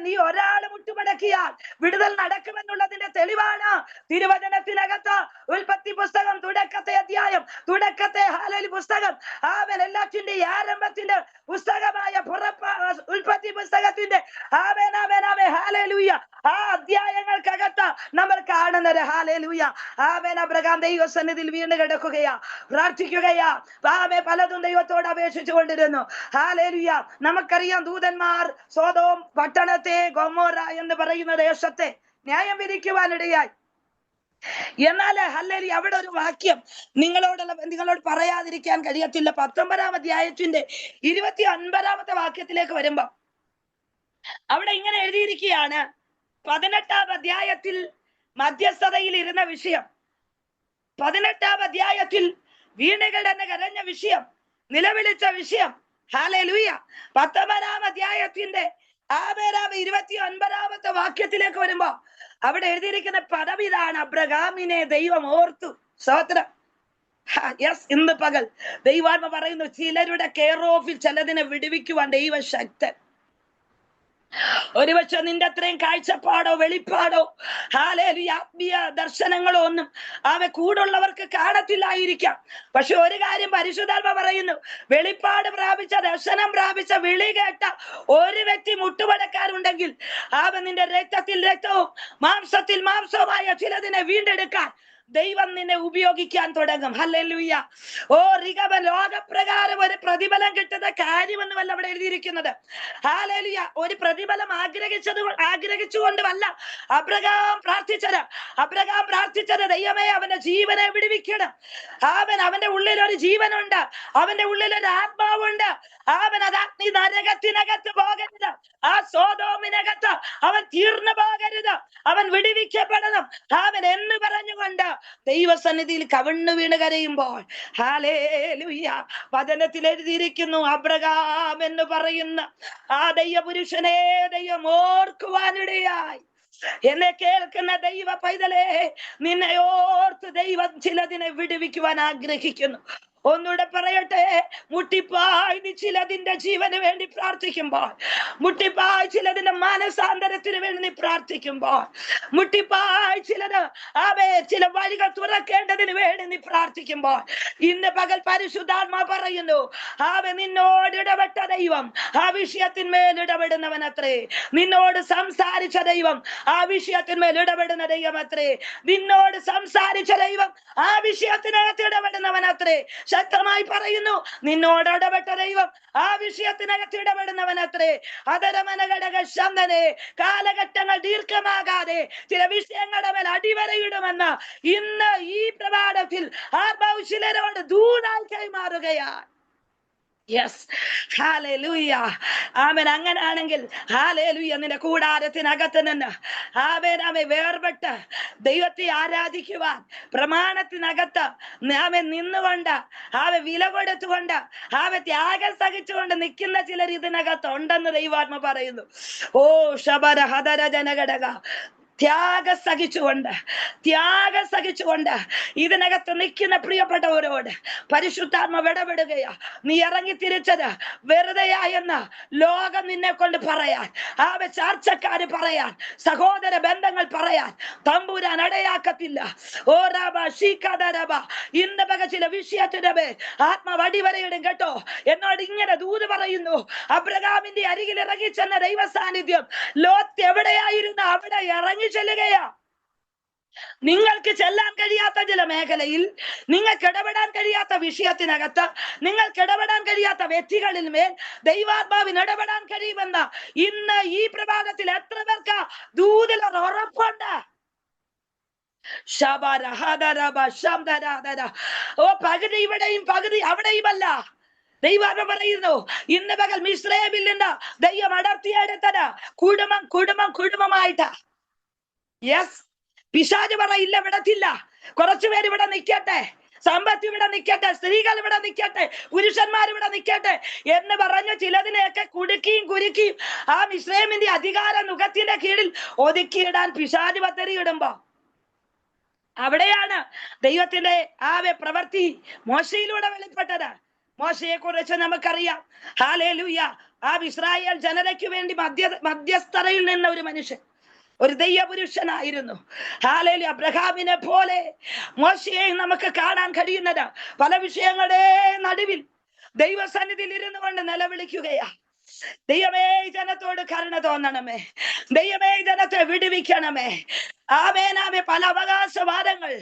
നീ ഒരാൾ മുട്ടുമടക്കിയ വിടുതൽ നടക്കുമെന്നുള്ളതിന്റെ തെളിവാണ് തിരുവചനത്തിനകത്ത് ഉൽപ്പത്തി പുസ്തകം തുടക്കത്തെ അധ്യായം, തുടക്കത്തെ ഹല്ലേലൂയ പുസ്തകം എല്ലാത്തിന്റെ ആരംഭത്തിന്റെ പുസ്തകമായ ഉൽപ്പത്തി പുസ്തകത്തിന്റെ ഹല്ലേലൂയ അധ്യായങ്ങൾക്കകത്ത് നമ്മൾ കാണുന്നത്. ഹല്ലേലൂയ. അബ്രഹാം ദൈവസന്നിധിയിൽ വീണ് കിടക്കുകയാ, പ്രാർത്ഥിക്കുകയാ. പലതും ദൈവത്തോട് അപേക്ഷിച്ചു കൊണ്ടിരുന്നു. ഹല്ലേലൂയ. നമുക്കറിയാം ദൂതന്മാർ സോദോം പട്ടണത്തെ ഗൊമോറ എന്ന് പറയുന്ന ദേശത്തെ ന്യായം വിധിക്കുവാനിടയായി. എന്നാൽ ഹല്ലേലൂയ അവിടെ ഒരു വാക്യം നിങ്ങളോട് പറയാതിരിക്കാൻ കഴിയത്തില്ല. 19-ാം അധ്യായത്തിന്റെ 29-ാമത്തെ വാക്യത്തിലേക്ക് വരുമ്പോ അവിടെ ഇങ്ങനെ എഴുതിയിരിക്കുകയാണ്. 18-ാം അധ്യായത്തിൽ മധ്യസ്ഥതയിൽ ഇരുന്ന വിഷയം, 18-ാം അധ്യായത്തിൽ വീണകൾ എന്ന് കരഞ്ഞ വിഷയം, നിലവിളിച്ച വിഷയം. ഹല്ലേലൂയ. 19-ാം അധ്യായത്തിന്റെ 29-ാമത്തെ വാക്യത്തിലേക്ക് വരുമ്പോ അവിടെ എഴുതിയിരിക്കുന്ന പദവി ഇതാണ്: അബ്രഹാമിനെ ദൈവം ഓർത്തു. സ്തോത്രം. യെസ്, ഇന്ന് പകൽ ദൈവാത്മ പറയുന്നു, ചിലരുടെ കെയർ ഓഫിൽ ചിലതിനെ വിടുവിക്കുവാൻ ദൈവശക്തൻ. ഒരുപക്ഷെ നിന്റെ അത്രയും കാഴ്ചപ്പാടോ വെളിപ്പാടോ ഹല്ലേലൂയ ആത്മീയ ദർശനങ്ങളോ ഒന്നും കൂടുള്ളവർക്ക് കാണത്തില്ലായിരിക്കാം. പക്ഷെ ഒരു കാര്യം പരിശുദ്ധാത്മ പറയുന്നു, വെളിപ്പാട് പ്രാപിച്ച, ദർശനം പ്രാപിച്ച, വിളി കേട്ട ഒരു വ്യക്തി മുട്ടുമടക്കാറുണ്ടെങ്കിൽ നിന്റെ രക്തത്തിൽ രക്തവും മാംസത്തിൽ മാംസവുമായ ചിലതിനെ വീണ്ടെടുക്കാൻ ദൈവം നിന്നെ ഉപയോഗിക്കാൻ തുടങ്ങും. ഹല്ലേലൂയ. ലോകപ്രകാരം ഒരു പ്രതിഫലം കിട്ടുന്ന കാര്യമൊന്നുമല്ല അവിടെ എഴുതിയിരിക്കുന്നത്. ഹല്ലേലൂയ. ഒരു പ്രതിഫലം ആഗ്രഹിച്ചുകൊണ്ടുമല്ല അബ്രഹാം പ്രാർത്ഥിച്ചത് ദൈവമേ അവന്റെ ജീവനെ വിടുവിക്കണം. അവന്റെ ഉള്ളിൽ ഒരു ജീവനുണ്ട്, അവന്റെ ഉള്ളിൽ ഒരു ആത്മാവുണ്ട്. അത് അഗ്നി നരകത്തിനകത്ത് പോകരുത്, ആ സോദോമിനകത്ത് അവൻ തീർന്നു പോകരുത്, അവൻ വിടുവിക്കപ്പെടണം എന്ന് പറഞ്ഞുകൊണ്ട് ദൈവസന്നിധിയിൽ കവിണ്ണു വീണ് കരയുമ്പോൾ ഹല്ലേലൂയ വചനത്തിൽ എഴുതിയിരിക്കുന്നു, അബ്രഹാം എന്ന് പറയുന്ന ആ ദൈവപുരുഷനെ ദൈവം ഓർക്കുവാനിടയായി. എന്നെ കേൾക്കുന്ന ദൈവ പൈതലേ, നിന്നെ ഓർത്ത് ദൈവം ചിലതിനെ വിടുവിക്കുവാൻ ആഗ്രഹിക്കുന്നു. ഒന്നുകൂടെ പറയട്ടെ, മുട്ടിപ്പായി നീ ചിലതിന്റെ ജീവന് വേണ്ടി പ്രാർത്ഥിക്കുമ്പോൾ, മുട്ടിപ്പായി ചിലതിന്റെ മാനസാന്തരത്തിന് വേണ്ടി നീ പ്രാർത്ഥിക്കുമ്പോൾ, മുട്ടിപ്പായി ചില വഴികൾ തുറക്കേണ്ടതിന് വേണ്ടി നീ പ്രാർത്ഥിക്കുമ്പോൾ, ഇന്ന് പകൽ പരിശുദ്ധാത്മാ പറയുന്നു, നിന്നോട് ഇടപെട്ട ദൈവം ആ വിഷയത്തിന്മേൽ ഇടപെടുന്നവൻ അത്രേ. നിന്നോട് സംസാരിച്ച ദൈവം ആ വിഷയത്തിന്മേൽ ഇടപെടുന്ന ദൈവം അത്രേ. നിന്നോട് സംസാരിച്ച ദൈവം ആ വിഷയത്തിനകത്ത് ഇടപെടുന്നവനത്രേ. ശക്തമായി പറയുന്നു, നിന്നോട് ഇടപെട്ട ദൈവം ആ വിഷയത്തിനകത്ത് ഇടപെടുന്നവനത്രേ. അതരമനഘടക ശബ്ദനെ കാലഘട്ടങ്ങൾ ദീർഘമാകാതെ ചില വിഷയങ്ങളുടെ മേൽ അടിവരയിടുമെന്ന് ഇന്ന് ഈ പ്രഭാതത്തിൽ ചിലരോട് ദൂതായി കൈമാറുകയാണ്. യെസ്, ഹല്ലേലൂയ, ആമേൻ. അങ്ങനാണെങ്കിൽ ഹല്ലേലൂയ, നിന്റെ കൂടാരത്തിനകത്ത് നിന്ന് ആമേൻ വേർപെട്ട് ദൈവത്തെ ആരാധിക്കുവാൻ പ്രമാണത്തിനകത്ത് ആമേൻ നിന്നുകൊണ്ട് വില കൊടുത്തുകൊണ്ട് ത്യാഗം സഹിച്ചുകൊണ്ട് നിൽക്കുന്ന ചിലർ ഇതിനകത്ത് ഉണ്ടെന്ന് ദൈവാത്മ പറയുന്നു. ഓ ശബര ഹദര ജനഘടക, ത്യാഗം സഹിച്ചുകൊണ്ട് ഇതിനകത്ത് നിൽക്കുന്ന പ്രിയപ്പെട്ടവരോട് പരിശുദ്ധാത്മ ഇടപെടുകയാ. നീ ഇറങ്ങി തിരിച്ചത് വെറുതെയായെന്ന് ലോകം നിന്നെ കൊണ്ട് പറയാൻ, ചാർച്ചക്കാര് പറയാൻ, സഹോദര ബന്ധങ്ങൾ പറയാൻ തമ്പുരാൻ ഇടയാക്കത്തില്ല. ഓ രാബ ശീഖദരബ, ഇന്ന് പക ചില വിഷയത്തിന്റെ മേൽ ആത്മവടിവരയിടും കേട്ടോ. എന്നോട് ഇങ്ങനെ ദൂത് പറയുന്നു, അബ്രഹാമിന്റെ അരികിൽ ഇറങ്ങി ചെന്ന ദൈവ സാന്നിധ്യം ലോത്ത് എവിടെയായിരുന്നു അവിടെ ഇറങ്ങി ചെല്ലുകയാ. നിങ്ങൾക്ക് ചെല്ലാൻ കഴിയാത്ത ചില മേഖലയിൽ, നിങ്ങൾക്ക് ഇടപെടാൻ കഴിയാത്ത വിഷയത്തിനകത്ത്, നിങ്ങൾക്ക് ഇടപെടാൻ കഴിയാത്ത വ്യക്തികളിൽ മേൽ ദൈവാത്മാവിന് ഇടപെടാൻ കഴിയുമെന്ന് ഇന്ന് ഈ പ്രഭാതത്തിൽ എത്ര പേർക്ക് ദൂതിലൊരു ഉറപ്പുണ്ട്? ഓ, പകുതി ഇവിടെയും പകുതി അവിടെയുമല്ല. ദൈവാത്മ പറയുന്നു, ഇന്ന് പകൽ മിസ്രയീമിൽ നിന്ന് ദൈവം അടർത്തിയെടുത്തത് കുടുംബമായിട്ടാ. യെസ്, പിശാച് പറയില്ല, വിടത്തില്ല. കുറച്ചുപേര് ഇവിടെ നിൽക്കട്ടെ, സമ്പത്ത് ഇവിടെ നിൽക്കട്ടെ, സ്ത്രീകൾ ഇവിടെ നിൽക്കട്ടെ, പുരുഷന്മാർ ഇവിടെ നിൽക്കട്ടെ എന്ന് പറഞ്ഞ് ചിലതിനെയൊക്കെ കുടുക്കിയും കുരുക്കിയും ആ മിസ്രയീമിന്റെ അധികാര നുഖത്തിന്റെ കീഴിൽ ഒതുക്കിയിടാൻ പിശാച് പദ്ധതി ഇടുമ്പോ അവിടെയാണ് ദൈവത്തിന്റെ പ്രവൃത്തി മോശയിലൂടെ വെളിപ്പെട്ടത്. മോശയെ കുറിച്ച് നമുക്കറിയാം. ഹല്ലേലൂയ, ഇസ്രായേൽ ജനതയ്ക്ക് വേണ്ടി മധ്യസ്ഥതയിൽ നിന്ന ഒരു മനുഷ്യൻ, ഒരു ദൈവപുരുഷനായിരുന്നു. ഹല്ലേലൂയ, അബ്രഹാമിനെ പോലെ മോശയെ നമുക്ക് കാണാൻ കഴിയുന്നത് പല വിഷയങ്ങളുടെ നടുവിൽ ദൈവസന്നിധിയിൽ ഇരുന്നു കൊണ്ട് നിലവിളിക്കുകയാ. ദൈവമേ, ജനത്തോട് കരുണ തോന്നണമേ, ദൈവമേ ജനത്തെ വിടുവിക്കണമേ. ആമേനാമേ, പല അവകാശവാദങ്ങൾ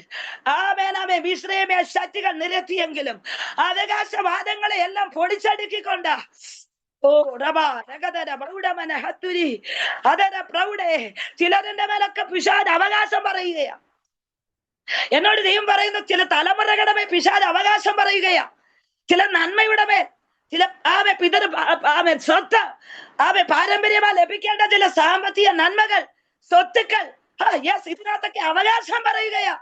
മിസ്രയീമിലെ ശക്തികൾ നിരത്തിയെങ്കിലും അവകാശവാദങ്ങളെ എല്ലാം പൊടിച്ചടുക്കിക്കൊണ്ട് ചിലതിന്റെ മേലൊക്കെ പിശാച് അവകാശം പറയുകയാ. എന്നോട് ദൈവം പറയുന്നു, ചില തലമുറകളുടെ മേൽ പിശാച് അവകാശം പറയുകയാ. ചില നന്മയുടെ മേൽ, ചില സ്വത്ത് പാരമ്പര്യമായി ലഭിക്കേണ്ട ചില സാമ്പത്തിക നന്മകൾ, സ്വത്തുക്കൾ, ഇതിനകത്തൊക്കെ അവകാശം പറയുകയാ.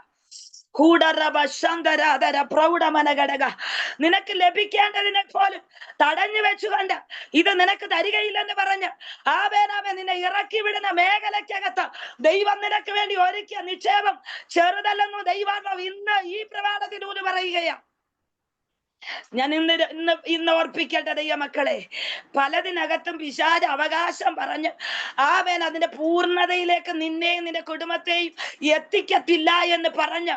നിനക്ക് ലഭിക്കേണ്ടതിനെ പോലും തടഞ്ഞു വെച്ചുകൊണ്ട് ഇത് നിനക്ക് തരികയില്ലെന്ന് പറഞ്ഞ് നിന്നെ ഇറക്കി വിടുന്ന മേഖലയ്ക്കകത്ത് ദൈവം നിനക്ക് വേണ്ടി ഒരുക്കിയ നിക്ഷേപം ചെറുതല്ലെന്നു ദൈവാത്മാവ് ഇന്ന് ഈ പ്രഭാതത്തിലൂടെ പറയുകയാ. ഞാൻ ഇന്ന് ഓർപ്പിക്കട്ടെ ദൈവമക്കളെ, പലതിനകത്തും പിശാച് അവകാശം പറഞ്ഞ് അതിന്റെ പൂർണ്ണതയിലേക്ക് നിന്നെയും നിന്റെ കുടുംബത്തെയും എത്തിക്കത്തില്ല എന്ന് പറഞ്ഞ്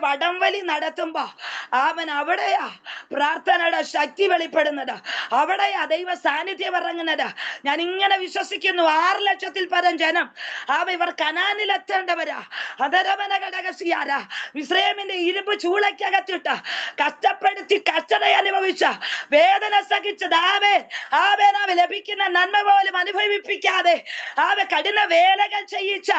വടംവലി നടത്തുമ്പോ അവിടെയാ പ്രാർത്ഥനയുടെ ശക്തി വെളിപ്പെടുന്നത്, അവിടെയാ ദൈവ സാന്നിധ്യം ഇറങ്ങുന്നത്. ഞാൻ ഇങ്ങനെ വിശ്വസിക്കുന്നു, 6 ലക്ഷത്തിൽ പരം ജനം ഇവർ കനാനിലെത്തേണ്ടവരാ. അതരമന ഘടകസിയാരാ മിസ്രയീമിന്റെ ഇരുമ്പ് ചൂളയ്ക്കകത്തിട്ട് കഷ്ടപ്പെടുത്തി കഷ്ടത അനുഭവിച്ച, വേദന സഹിച്ച ലഭിക്കുന്ന നന്മ പോലും അനുഭവിപ്പിക്കാതെ കഠിന വേലകൾ ചെയ്യിച്ച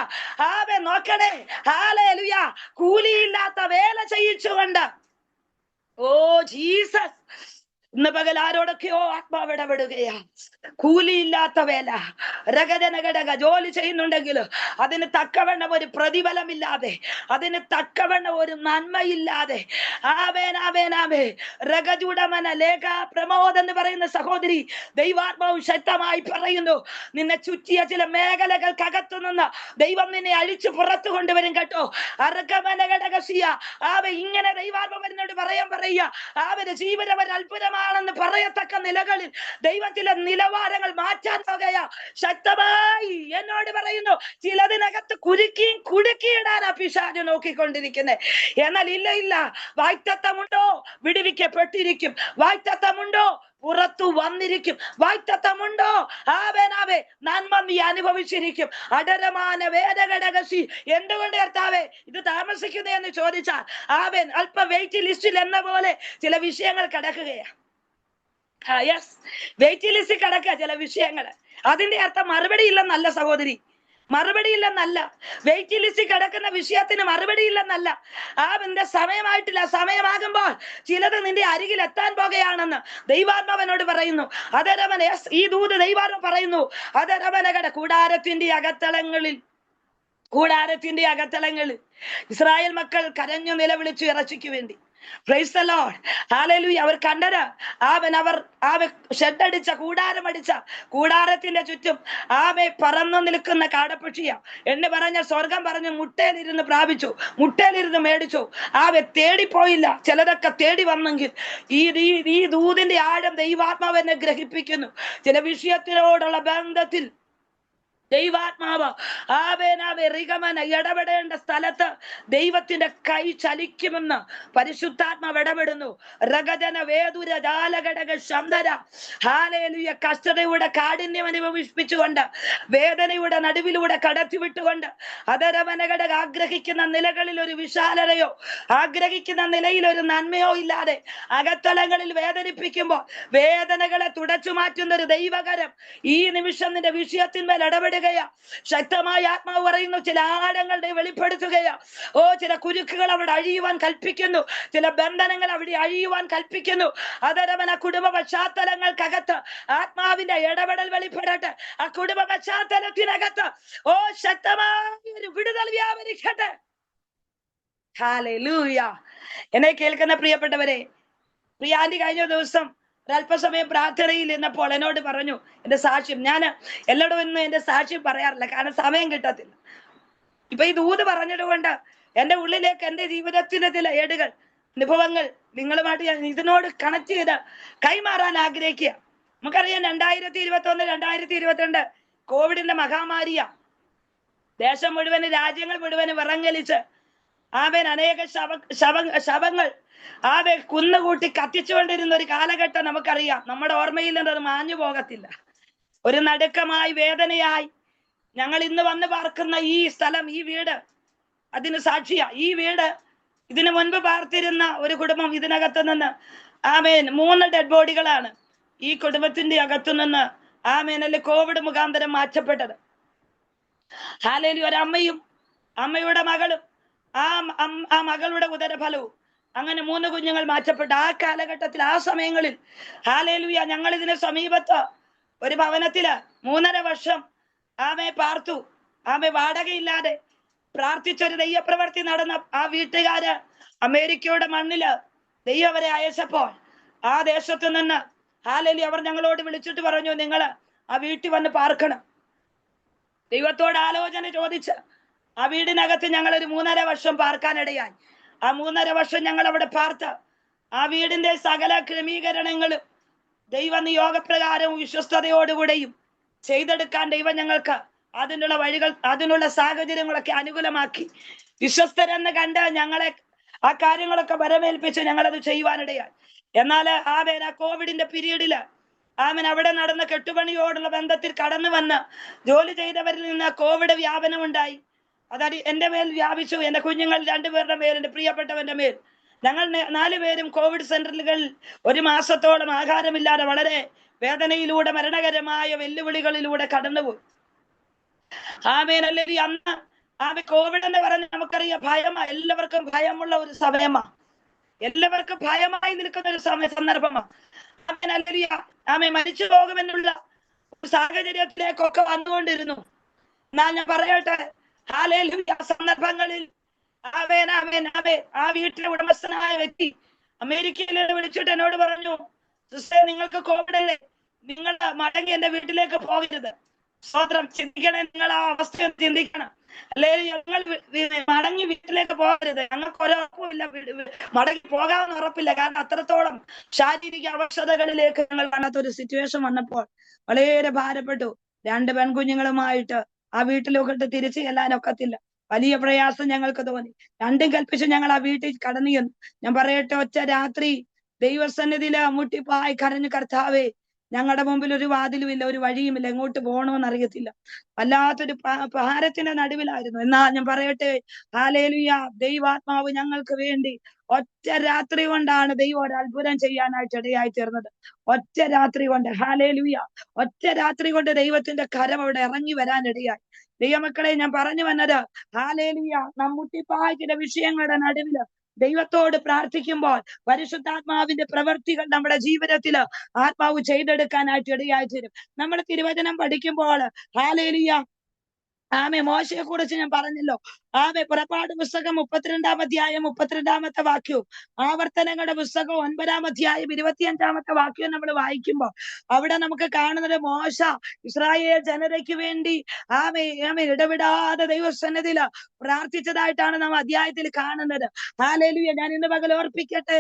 നോക്കണേ, ഹല്ലേലൂയ, കൂലിയില്ലാത്ത വേല ചെയ്യിച്ചുകൊണ്ട് ഓ ജീസസ്, ഇന്ന് പകൽ ആരോടൊക്കെയോ ആത്മാവ് ഇടപെടുകയാ. കൂലിയില്ലാത്ത വേല, രഗജനഘടക ജോലി ചെയ്യുന്നുണ്ടെങ്കിൽ അതിന് തക്കവണ്ണം ഒരു പ്രതിഫലമില്ലാതെ, അതിന് തക്കവണ്ണം ഒരു നന്മയില്ലാതെ രഗജുടമന ലേഖ പ്രമോദ് എന്ന് പറയുന്ന സഹോദരി, ദൈവാത്മാവ് ശക്തമായി പറയുന്നു, നിന്നെ ചുറ്റിയ ചില മേഖലകൾക്കകത്തു നിന്ന് ദൈവം നിന്നെ അഴിച്ചു പുറത്തു കൊണ്ടുവരും കേട്ടോ. അർഗമനഘടകസിയ ഇങ്ങനെ ദൈവാത്മാവ് എന്നോട് പറയുക, അവരുടെ ജീവിതം ഒരു അത്ഭുതമാണെന്ന് പറയത്തക്ക നിലകളിൽ ദൈവത്തിലെ നിലവാരങ്ങൾ മാറ്റാൻ പോകുകയാ. ശക്തമായി എന്നോട് പറയുന്നു, ചിലതിനകത്ത് കുടുക്കിയിടാനാ പിശാച് നോക്കിക്കൊണ്ടിരിക്കുന്നത്. എന്നാൽ ഇല്ല, വായ്ത്തത്വമുണ്ടോ വിടുവിക്കപ്പെട്ടിരിക്കും, വായ്ത്തത്വമുണ്ടോ പുറത്തു വന്നിരിക്കും. വായ്ത്തത്തമുണ്ടോ? ആവേ നന്മ നീ അനുഭവിച്ചിരിക്കും. അടരമാന വേദഘടകശി. എന്തുകൊണ്ട് കർത്താവേ ഇത് താമസിക്കുന്നേ എന്ന് ചോദിച്ചാൽ ആവൻ അല്പ വെയിറ്റ് ലിസ്റ്റിൽ എന്ന പോലെ ചില വിഷയങ്ങൾ കിടക്കുകയാണ്. യെസ്, വെയിറ്റ് ലിസ്റ്റിൽ കിടക്കുക ചില വിഷയങ്ങൾ. അതിന്റെ അർത്ഥം മറുപടി ഇല്ലെന്നല്ല സഹോദരി, മറുപടി ഇല്ലെന്നല്ല. വെയിറ്റ് ലിസ്റ്റിൽ കിടക്കുന്ന വിഷയത്തിന് മറുപടി ഇല്ലെന്നല്ല. നിന്റെ സമയമായിട്ടില്ല. സമയമാകുമ്പോൾ ചിലത് നിന്റെ അരികിൽ എത്താൻ പോകുകയാണെന്ന് ദൈവാത്മാവനോട് പറയുന്നു. അതരവൻ ഈ ദൂത് ദൈവാത്മ പറയുന്നു. അതരവനകട കൂടാരത്തിന്റെ അകത്തളങ്ങളിൽ ഇസ്രായേൽ മക്കൾ കരഞ്ഞു നിലവിളിച്ചു ഇറച്ചിക്ക് വേണ്ടി. Praise the Lord, hallelujah. അവർ കണ്ടത് അവർ ഷെഡടിച്ച കൂടാരത്തിന്റെ ചുറ്റും പറന്നു നിൽക്കുന്ന കാടപ്പക്ഷിയ എന്ന് പറഞ്ഞ സ്വർഗം പറഞ്ഞു മുട്ടയിലിരുന്ന് പ്രാപിച്ചു, മുട്ടയിലിരുന്ന് മേടിച്ചു. തേടിപ്പോയില്ല. ചിലതൊക്കെ തേടി വന്നെങ്കിൽ ഈ ദൂതിന്റെ ആഴം ദൈവാത്മാവെന്നെ ഗ്രഹിപ്പിക്കുന്നു. ചില വിഷയത്തിനോടുള്ള ബന്ധത്തിൽ ദൈവാത്മാവ് ഇടപെടേണ്ട സ്ഥലത്ത് ദൈവത്തിന്റെ കൈ ചലിക്കുമെന്ന് പരിശുദ്ധാത്മാവ് ഇടപെടുന്നു. രഗജന വേദുര ജാലഘടക ശബ്ദര ഹാലേലുയ. കഷ്ടതയുടെ കാഠിന്യം അനുഭവിപ്പിച്ചുകൊണ്ട് വേദനയുടെ നടുവിലൂടെ കടത്തിവിട്ടുകൊണ്ട് അതരവനഘടക ആഗ്രഹിക്കുന്ന നിലകളിൽ ഒരു വിശാലതയോ ആഗ്രഹിക്കുന്ന നിലയിൽ ഒരു നന്മയോ ഇല്ലാതെ അകത്തളങ്ങളിൽ വേദനിപ്പിക്കുമ്പോൾ വേദനകളെ തുടച്ചു മാറ്റുന്ന ഒരു ദൈവകരം ഈ നിമിഷം നിന്റെ വിഷയത്തിന്മേൽ ഇടപെടുക. ശക്തമായ ആത്മാവ് പറയുന്നു. ചില ആഴങ്ങളുടെ വെളിപ്പെടുത്തുകയാ. ചില കുരുക്കുകൾ അവിടെ അഴിയുവാൻ കൽപ്പിക്കുന്നു. ചില ബന്ധനങ്ങൾ അവിടെ അഴിയുവാൻ കൽപ്പിക്കുന്നു. അതരവൻ ആ കുടുംബ പശ്ചാത്തലങ്ങൾക്കകത്ത് ആത്മാവിന്റെ ഇടപെടൽ വെളിപ്പെടട്ടെ. ആ കുടുംബ പശ്ചാത്തലത്തിനകത്ത് ശക്തമായ ഒരു വിടുതൽ വ്യാപരിക്കട്ടെ. ഹല്ലേലൂയ. എന്നെ കേൾക്കുന്ന പ്രിയപ്പെട്ടവരെ, പ്രിയാന്റി കഴിഞ്ഞ ദിവസം ഒരല്പസമയം പ്രാർത്ഥനയിൽ ഇരുന്നപ്പോൾ എന്നോട് പറഞ്ഞു എന്റെ സാക്ഷ്യം. ഞാൻ എല്ലായിടും ഒന്നും എന്റെ സാക്ഷ്യം പറയാറില്ല, കാരണം സമയം കിട്ടത്തില്ല. ഇപ്പൊ ഈ ദൂത് പറഞ്ഞത് കൊണ്ട് എന്റെ ഉള്ളിലേക്ക് എന്റെ ജീവിതത്തിന്റെ ചില ഏടുകൾ, അനുഭവങ്ങൾ നിങ്ങളുമായിട്ട് ഞാൻ ഇതിനോട് കണക്ട് ചെയ്ത് കൈമാറാൻ ആഗ്രഹിക്കുക. നമുക്കറിയാം 2021, 2022 കോവിഡിന്റെ മഹാമാരിയാ. ദേശം മുഴുവന്, രാജ്യങ്ങൾ മുഴുവന് വിറങ്ങലിച്ച് അനേക ശവങ്ങൾ കുന്നുകൂട്ടി കത്തിച്ചുകൊണ്ടിരുന്ന ഒരു കാലഘട്ടം നമുക്കറിയാം. നമ്മുടെ ഓർമ്മയിൽ നിന്ന് അത് മാഞ്ഞു പോകത്തില്ല. ഒരു നടുക്കമായി, വേദനയായി ഞങ്ങൾ ഇന്ന് വന്ന് പാർക്കുന്ന ഈ സ്ഥലം, ഈ വീട് അതിന് സാക്ഷിയാ. ഈ വീട് ഇതിനു മുൻപ് പാർത്തിരുന്ന ഒരു കുടുംബം ഇതിനകത്ത് നിന്ന് 3 ഡെഡ് ബോഡികളാണ് ഈ കുടുംബത്തിന്റെ അകത്തു നിന്ന് അല്ലെ കോവിഡ് മുഖാന്തരം മാറ്റപ്പെട്ടത്. ഹല്ലേലൂയ. ഒരമ്മയും അമ്മയുടെ മകളും ആ മകളുടെ ഉദരഫലവും അങ്ങനെ 3 കുഞ്ഞുങ്ങൾ മാറ്റപ്പെട്ട ആ കാലഘട്ടത്തിൽ, ആ സമയങ്ങളിൽ ഹല്ലേലൂയ, ഞങ്ങൾ ഇതിന് സമീപത്ത് ഒരു ഭവനത്തില് 3.5 വർഷം പാർത്തു. വാടകയില്ലാതെ പ്രാർത്ഥിച്ചൊരു ദൈവപ്രവർത്തി നടന്ന ആ വീട്ടുകാര് അമേരിക്കയുടെ മണ്ണില് ദൈവം അവരെ അയച്ചപ്പോൾ ആ ദേശത്ത് നിന്ന് ഹല്ലേലൂയ അവർ ഞങ്ങളോട് വിളിച്ചിട്ട് പറഞ്ഞു, നിങ്ങൾ ആ വീട്ടിൽ വന്ന് പാർക്കണം. ദൈവത്തോട് ആലോചന ചോദിച്ച് ആ വീടിനകത്ത് ഞങ്ങൾ ഒരു 3.5 വർഷം പാർക്കാനിടയായി. ആ 3.5 വർഷം ഞങ്ങൾ അവിടെ പാർത്ത് ആ വീടിന്റെ സകല ക്രമീകരണങ്ങളും ദൈവ നിയോഗപ്രകാരവും വിശ്വസ്തയോടുകൂടെയും ചെയ്തെടുക്കാൻ ദൈവം ഞങ്ങൾക്ക് അതിനുള്ള വഴികൾ, അതിനുള്ള സാഹചര്യങ്ങളൊക്കെ അനുകൂലമാക്കി. വിശ്വസ്തരെന്ന് കണ്ട് ഞങ്ങളെ ആ കാര്യങ്ങളൊക്കെ വരവേൽപ്പിച്ച് ഞങ്ങളത് ചെയ്യുവാനിടയായി. എന്നാൽ ആ കോവിഡിന്റെ പീരീഡില് അവിടെ നടന്ന കെട്ടുപണിയോടുള്ള ബന്ധത്തിൽ കടന്നു വന്ന് ജോലി ചെയ്തവരിൽ നിന്ന് കോവിഡ് വ്യാപനം ഉണ്ടായി. അതായത് എന്റെ മേൽ വ്യാപിച്ചു. എന്റെ കുഞ്ഞുങ്ങൾ 2 പേരുടെ മേൽ, എന്റെ പ്രിയപ്പെട്ടവന്റെ മേൽ. ഞങ്ങൾ 4 പേരും കോവിഡ് സെന്ററുകളിൽ 1 മാസത്തോളം ആഹാരമില്ലാതെ വളരെ വേദനയിലൂടെ, മരണകരമായ വെല്ലുവിളികളിലൂടെ കടന്നുപോയി. അല്ലേ അന്ന് കോവിഡ് എന്ന് പറഞ്ഞ് നമുക്കറിയാം ഭയമാ, എല്ലാവർക്കും ഭയമുള്ള ഒരു സമയമാ, എല്ലാവർക്കും ഭയമായി നിൽക്കുന്ന ഒരു സന്ദർഭമാ. മരിച്ചു പോകുമെന്നുള്ള സാഹചര്യത്തിലേക്കൊക്കെ വന്നുകൊണ്ടിരുന്നു. എന്നാൽ ഞാൻ പറയട്ടെ, ഹല്ലേലൂയ, സന്ദർഭങ്ങളിൽ ആ വീട്ടിലെ ഉടമസ്ഥനായ വ്യക്തി അമേരിക്കയിൽ വിളിച്ചിട്ട് എന്നോട് പറഞ്ഞു, സിസ്റ്റർ നിങ്ങൾക്ക് കോവിഡ് അല്ലേ, നിങ്ങൾ മടങ്ങി എന്റെ വീട്ടിലേക്ക് പോകരുത്. സ്വതന്ത്രം ചിന്തിക്കണേ, നിങ്ങൾ ആ അവസ്ഥ ചിന്തിക്കണം. അല്ലെങ്കിൽ ഞങ്ങൾ മടങ്ങി വീട്ടിലേക്ക് പോകരുത്, ഞങ്ങൾക്ക് ഒരൊറപ്പുമില്ല, മടങ്ങി പോകാമെന്ന് ഉറപ്പില്ല. കാരണം അത്രത്തോളം ശാരീരിക അവശതകളിലേക്ക് ഞങ്ങൾ കാണാത്ത ഒരു സിറ്റുവേഷൻ വന്നപ്പോൾ വളരെ ഭാരപ്പെട്ടു. 2 പെൺകുഞ്ഞുങ്ങളുമായിട്ട് ആ വീട്ടിലൊക്കെ തിരിച്ചു ചെല്ലാനൊക്കത്തില്ല. വലിയ പ്രയാസം ഞങ്ങൾക്ക് തോന്നി. 2ഉം കൽപ്പിച്ച് ഞങ്ങൾ ആ വീട്ടിൽ കടന്നു ചെന്നു. ഞാൻ പറയട്ടെ, ഒറ്റ രാത്രി ദൈവസന്നിധിയില് മുട്ടിപ്പായി കരഞ്ഞു, കർത്താവേ ഞങ്ങളുടെ മുമ്പിൽ ഒരു വാതിലുമില്ല, ഒരു വഴിയുമില്ല, എങ്ങോട്ട് പോകണമെന്ന് അറിയത്തില്ല. വല്ലാത്തൊരു ഭാരത്തിന്റെ നടുവിലായിരുന്നു. എന്നാ ഞാൻ പറയട്ടെ, ഹല്ലേലൂയ, ദൈവാത്മാവ് ഞങ്ങൾക്ക് വേണ്ടി ഒറ്റ രാത്രി കൊണ്ടാണ് ദൈവം ഒരു അത്ഭുതം ചെയ്യാനായിട്ട് ഇടയായി തീർന്നത്. ഒറ്റ രാത്രി കൊണ്ട്, ഹല്ലേലൂയ, ഒറ്റ രാത്രി കൊണ്ട് ദൈവത്തിന്റെ കരം അവിടെ ഇറങ്ങി വരാനിടയായി. ദൈവമക്കളെ, ഞാൻ പറഞ്ഞു വന്നത്, ഹല്ലേലൂയ, മുട്ടിപ്പായ ചില വിഷയങ്ങളുടെ നടുവില് ദൈവത്തോട് പ്രാർത്ഥിക്കുമ്പോൾ പരിശുദ്ധാത്മാവിന്റെ പ്രവൃത്തികൾ നമ്മുടെ ജീവിതത്തില് ആത്മാവ് ചെയ്തെടുക്കാനായിട്ട് ഇടയായി തീരും. നമ്മൾ തിരുവചനം പഠിക്കുമ്പോൾ, ഹല്ലേലൂയ, മോശയെ കുറിച്ച് ഞാൻ പറഞ്ഞല്ലോ. പുറപ്പാട് പുസ്തകം 32-ാം അധ്യായം 32-ാമത്തെ വാക്യവും, ആവർത്തനങ്ങളുടെ പുസ്തകം 9-ാം അധ്യായം 25-ാമത്തെ വാക്യവും നമ്മൾ വായിക്കുമ്പോൾ അവിടെ നമുക്ക് കാണുന്നത് മോശ ഇസ്രായേൽ ജനതയ്ക്ക് വേണ്ടി ഇടപെടാതെ ദൈവസന്നിധിയില് പ്രാർത്ഥിച്ചതായിട്ടാണ് നാം അധ്യായത്തിൽ കാണുന്നത്. ഹല്ലേലൂയ, ഞാൻ ഇന്ന് പകൽ ഓർപ്പിക്കട്ടെ,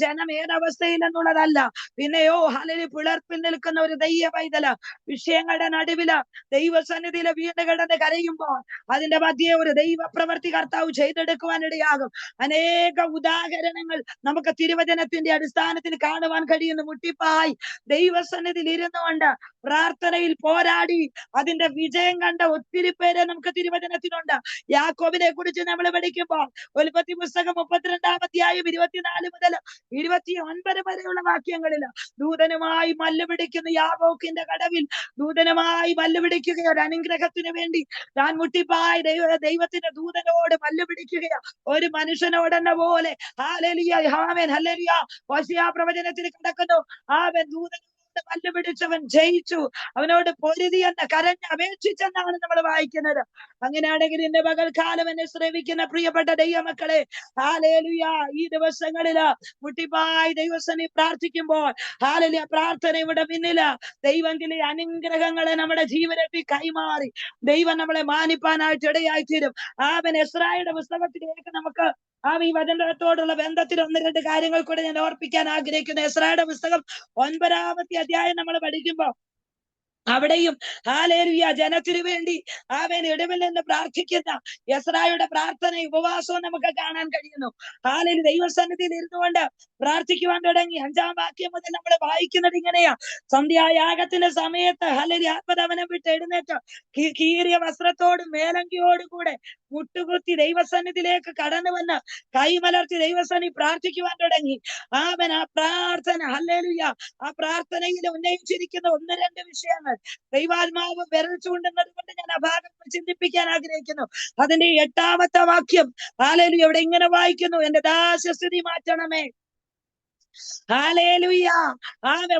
ജനം ഏതവസ്ഥയിൽ എന്നുള്ളതല്ല, പിന്നെയോ ഹല്ലേലൂയ, പിളർപ്പിൽ നിൽക്കുന്ന ഒരു ദൈവ പൈതല് വിഷയങ്ങളുടെ നടുവില് ദൈവസന്നിധിയില് വീണ്ടും കിടന്ന് കരയുമ്പോൾ അതിന്റെ മധ്യേ ഒരു ദൈവ പ്രവൃത്തി കർത്താവ് ചെയ്തെടുക്കുവാനിടയാകും. അനേക ഉദാഹരണങ്ങൾ നമുക്ക് തിരുവചനത്തിന്റെ അടിസ്ഥാനത്തിൽ കാണുവാൻ കഴിയുന്നു. മുട്ടിപ്പായി ദൈവസന്നിധിയിൽ ഇരുന്നുകൊണ്ട് പ്രാർത്ഥനയിൽ പോരാടി അതിന്റെ വിജയം കണ്ട ഒത്തിരി പേരെ നമുക്ക് തിരുവചനത്തിനുണ്ട്. യാക്കോബിനെ കുറിച്ച് നമ്മൾ പഠിക്കുമ്പോൾ ഉൽപ്പത്തി പുസ്തകം 32-ാം അധ്യായം 24 മുതൽ 29 വരെയുള്ള വാക്യങ്ങളിൽ ദൂതനുമായി മല്ലുപിടിക്കുന്ന യാബോക്കിന്റെ കടവിൽ ദൂതനുമായി മല്ലുപിടിക്കുക, ഒരു അനുഗ്രഹത്തിന് വേണ്ടി താൻ മുട്ടിപ്പായി ദൈവത്തിന്റെ ദൂതനോട് മല്ലുപിടിക്കുകയാ, ഒരു മനുഷ്യനോടെന്ന പോലെ. ഹല്ലേലൂയ, ആമേൻ, ഹല്ലേലൂയ. ഹോശേയ പ്രവചനത്തിൽ കിടക്കുന്നു, ദൂതനോട് മല്ലുപിടിച്ചവൻ ജയിച്ചു, അവനോട് പൊരുതി എന്ന് കരഞ്ഞ് അപേക്ഷിച്ചെന്നാണ് നമ്മൾ വായിക്കുന്നത്. അങ്ങനെയാണെങ്കിൽ ഇന്ന് പകൽക്കാലം എന്നെ ശ്രമിക്കുന്ന പ്രിയപ്പെട്ട ദൈവമക്കളെ, ഹല്ലേലൂയ, ഈ ദിവസങ്ങളില് മുട്ടിപ്പായി ദൈവസന്നിധിയിൽ പ്രാർത്ഥിക്കുമ്പോൾ, ഹല്ലേലൂയ, പ്രാർത്ഥനയുടെ പിന്നില് ദൈവത്തിന്റെ അനുഗ്രഹങ്ങളെ നമ്മുടെ ജീവിതത്തിൽ കൈമാറി ദൈവം നമ്മളെ മാനിപ്പാനായിട്ട് ഇടയായി തീരും. എസ്രായുടെ പുസ്തകത്തിലേക്ക് നമുക്ക് ഈ വചനത്തോടുള്ള ബന്ധത്തിൽ 1-2 കാര്യങ്ങൾ കൂടെ ഞാൻ ഓർപ്പിക്കാൻ ആഗ്രഹിക്കുന്നു. എസ്രായുടെ പുസ്തകം 9-ാമത്തെ അധ്യായം നമ്മൾ പഠിക്കുമ്പോൾ അവിടെയും ഹല്ലേലൂയ, ജനത്തിനു വേണ്ടി ഇടവിൽ നിന്ന് പ്രാർത്ഥിക്കുന്ന എസ്രായുടെ പ്രാർത്ഥനയും ഉപവാസവും നമുക്ക് കാണാൻ കഴിയുന്നു. ഹല്ലേലൂയ, ദൈവസന്നിധിയിൽ ഇരുന്നുകൊണ്ട് പ്രാർത്ഥിക്കുവാൻ തുടങ്ങി. 5-ാം വാക്യം മുതൽ നമ്മൾ വായിക്കുന്നത് ഇങ്ങനെയാ: സന്ധ്യായാഗത്തിന്റെ സമയത്ത് ഹല്ലേലൂയ, ആത്മതമനം വിട്ട് എഴുന്നേറ്റ് കീറിയ വസ്ത്രത്തോടും മേലങ്കിയോടും കൂടെ മുട്ടുകുത്തി ദൈവസന്നിധിയിലേക്ക് കടന്നു വന്ന് കൈമലർത്തി ദൈവസന്നിധി പ്രാർത്ഥിക്കുവാൻ തുടങ്ങി. ആ പ്രാർത്ഥന, ഹല്ലേലൂയ, ആ പ്രാർത്ഥനയിൽ ഉന്നയിച്ചിരിക്കുന്ന 1-2 വിഷയങ്ങൾ ദൈവാത്മാവ് വിരൽ ചൂണ്ടുന്നത് കൊണ്ട് ഞാൻ ആ ഭാഗം ചിന്തിപ്പിക്കാൻ ആഗ്രഹിക്കുന്നു. അതിന്റെ 8-ാമത്തെ വാക്യം, ഹല്ലേലൂയ, ഇവിടെ ഇങ്ങനെ വായിക്കുന്നു: എന്റെ ദാസ്യസ്ഥിതി മാറ്റണമേ. ഹല്ലേലൂയ,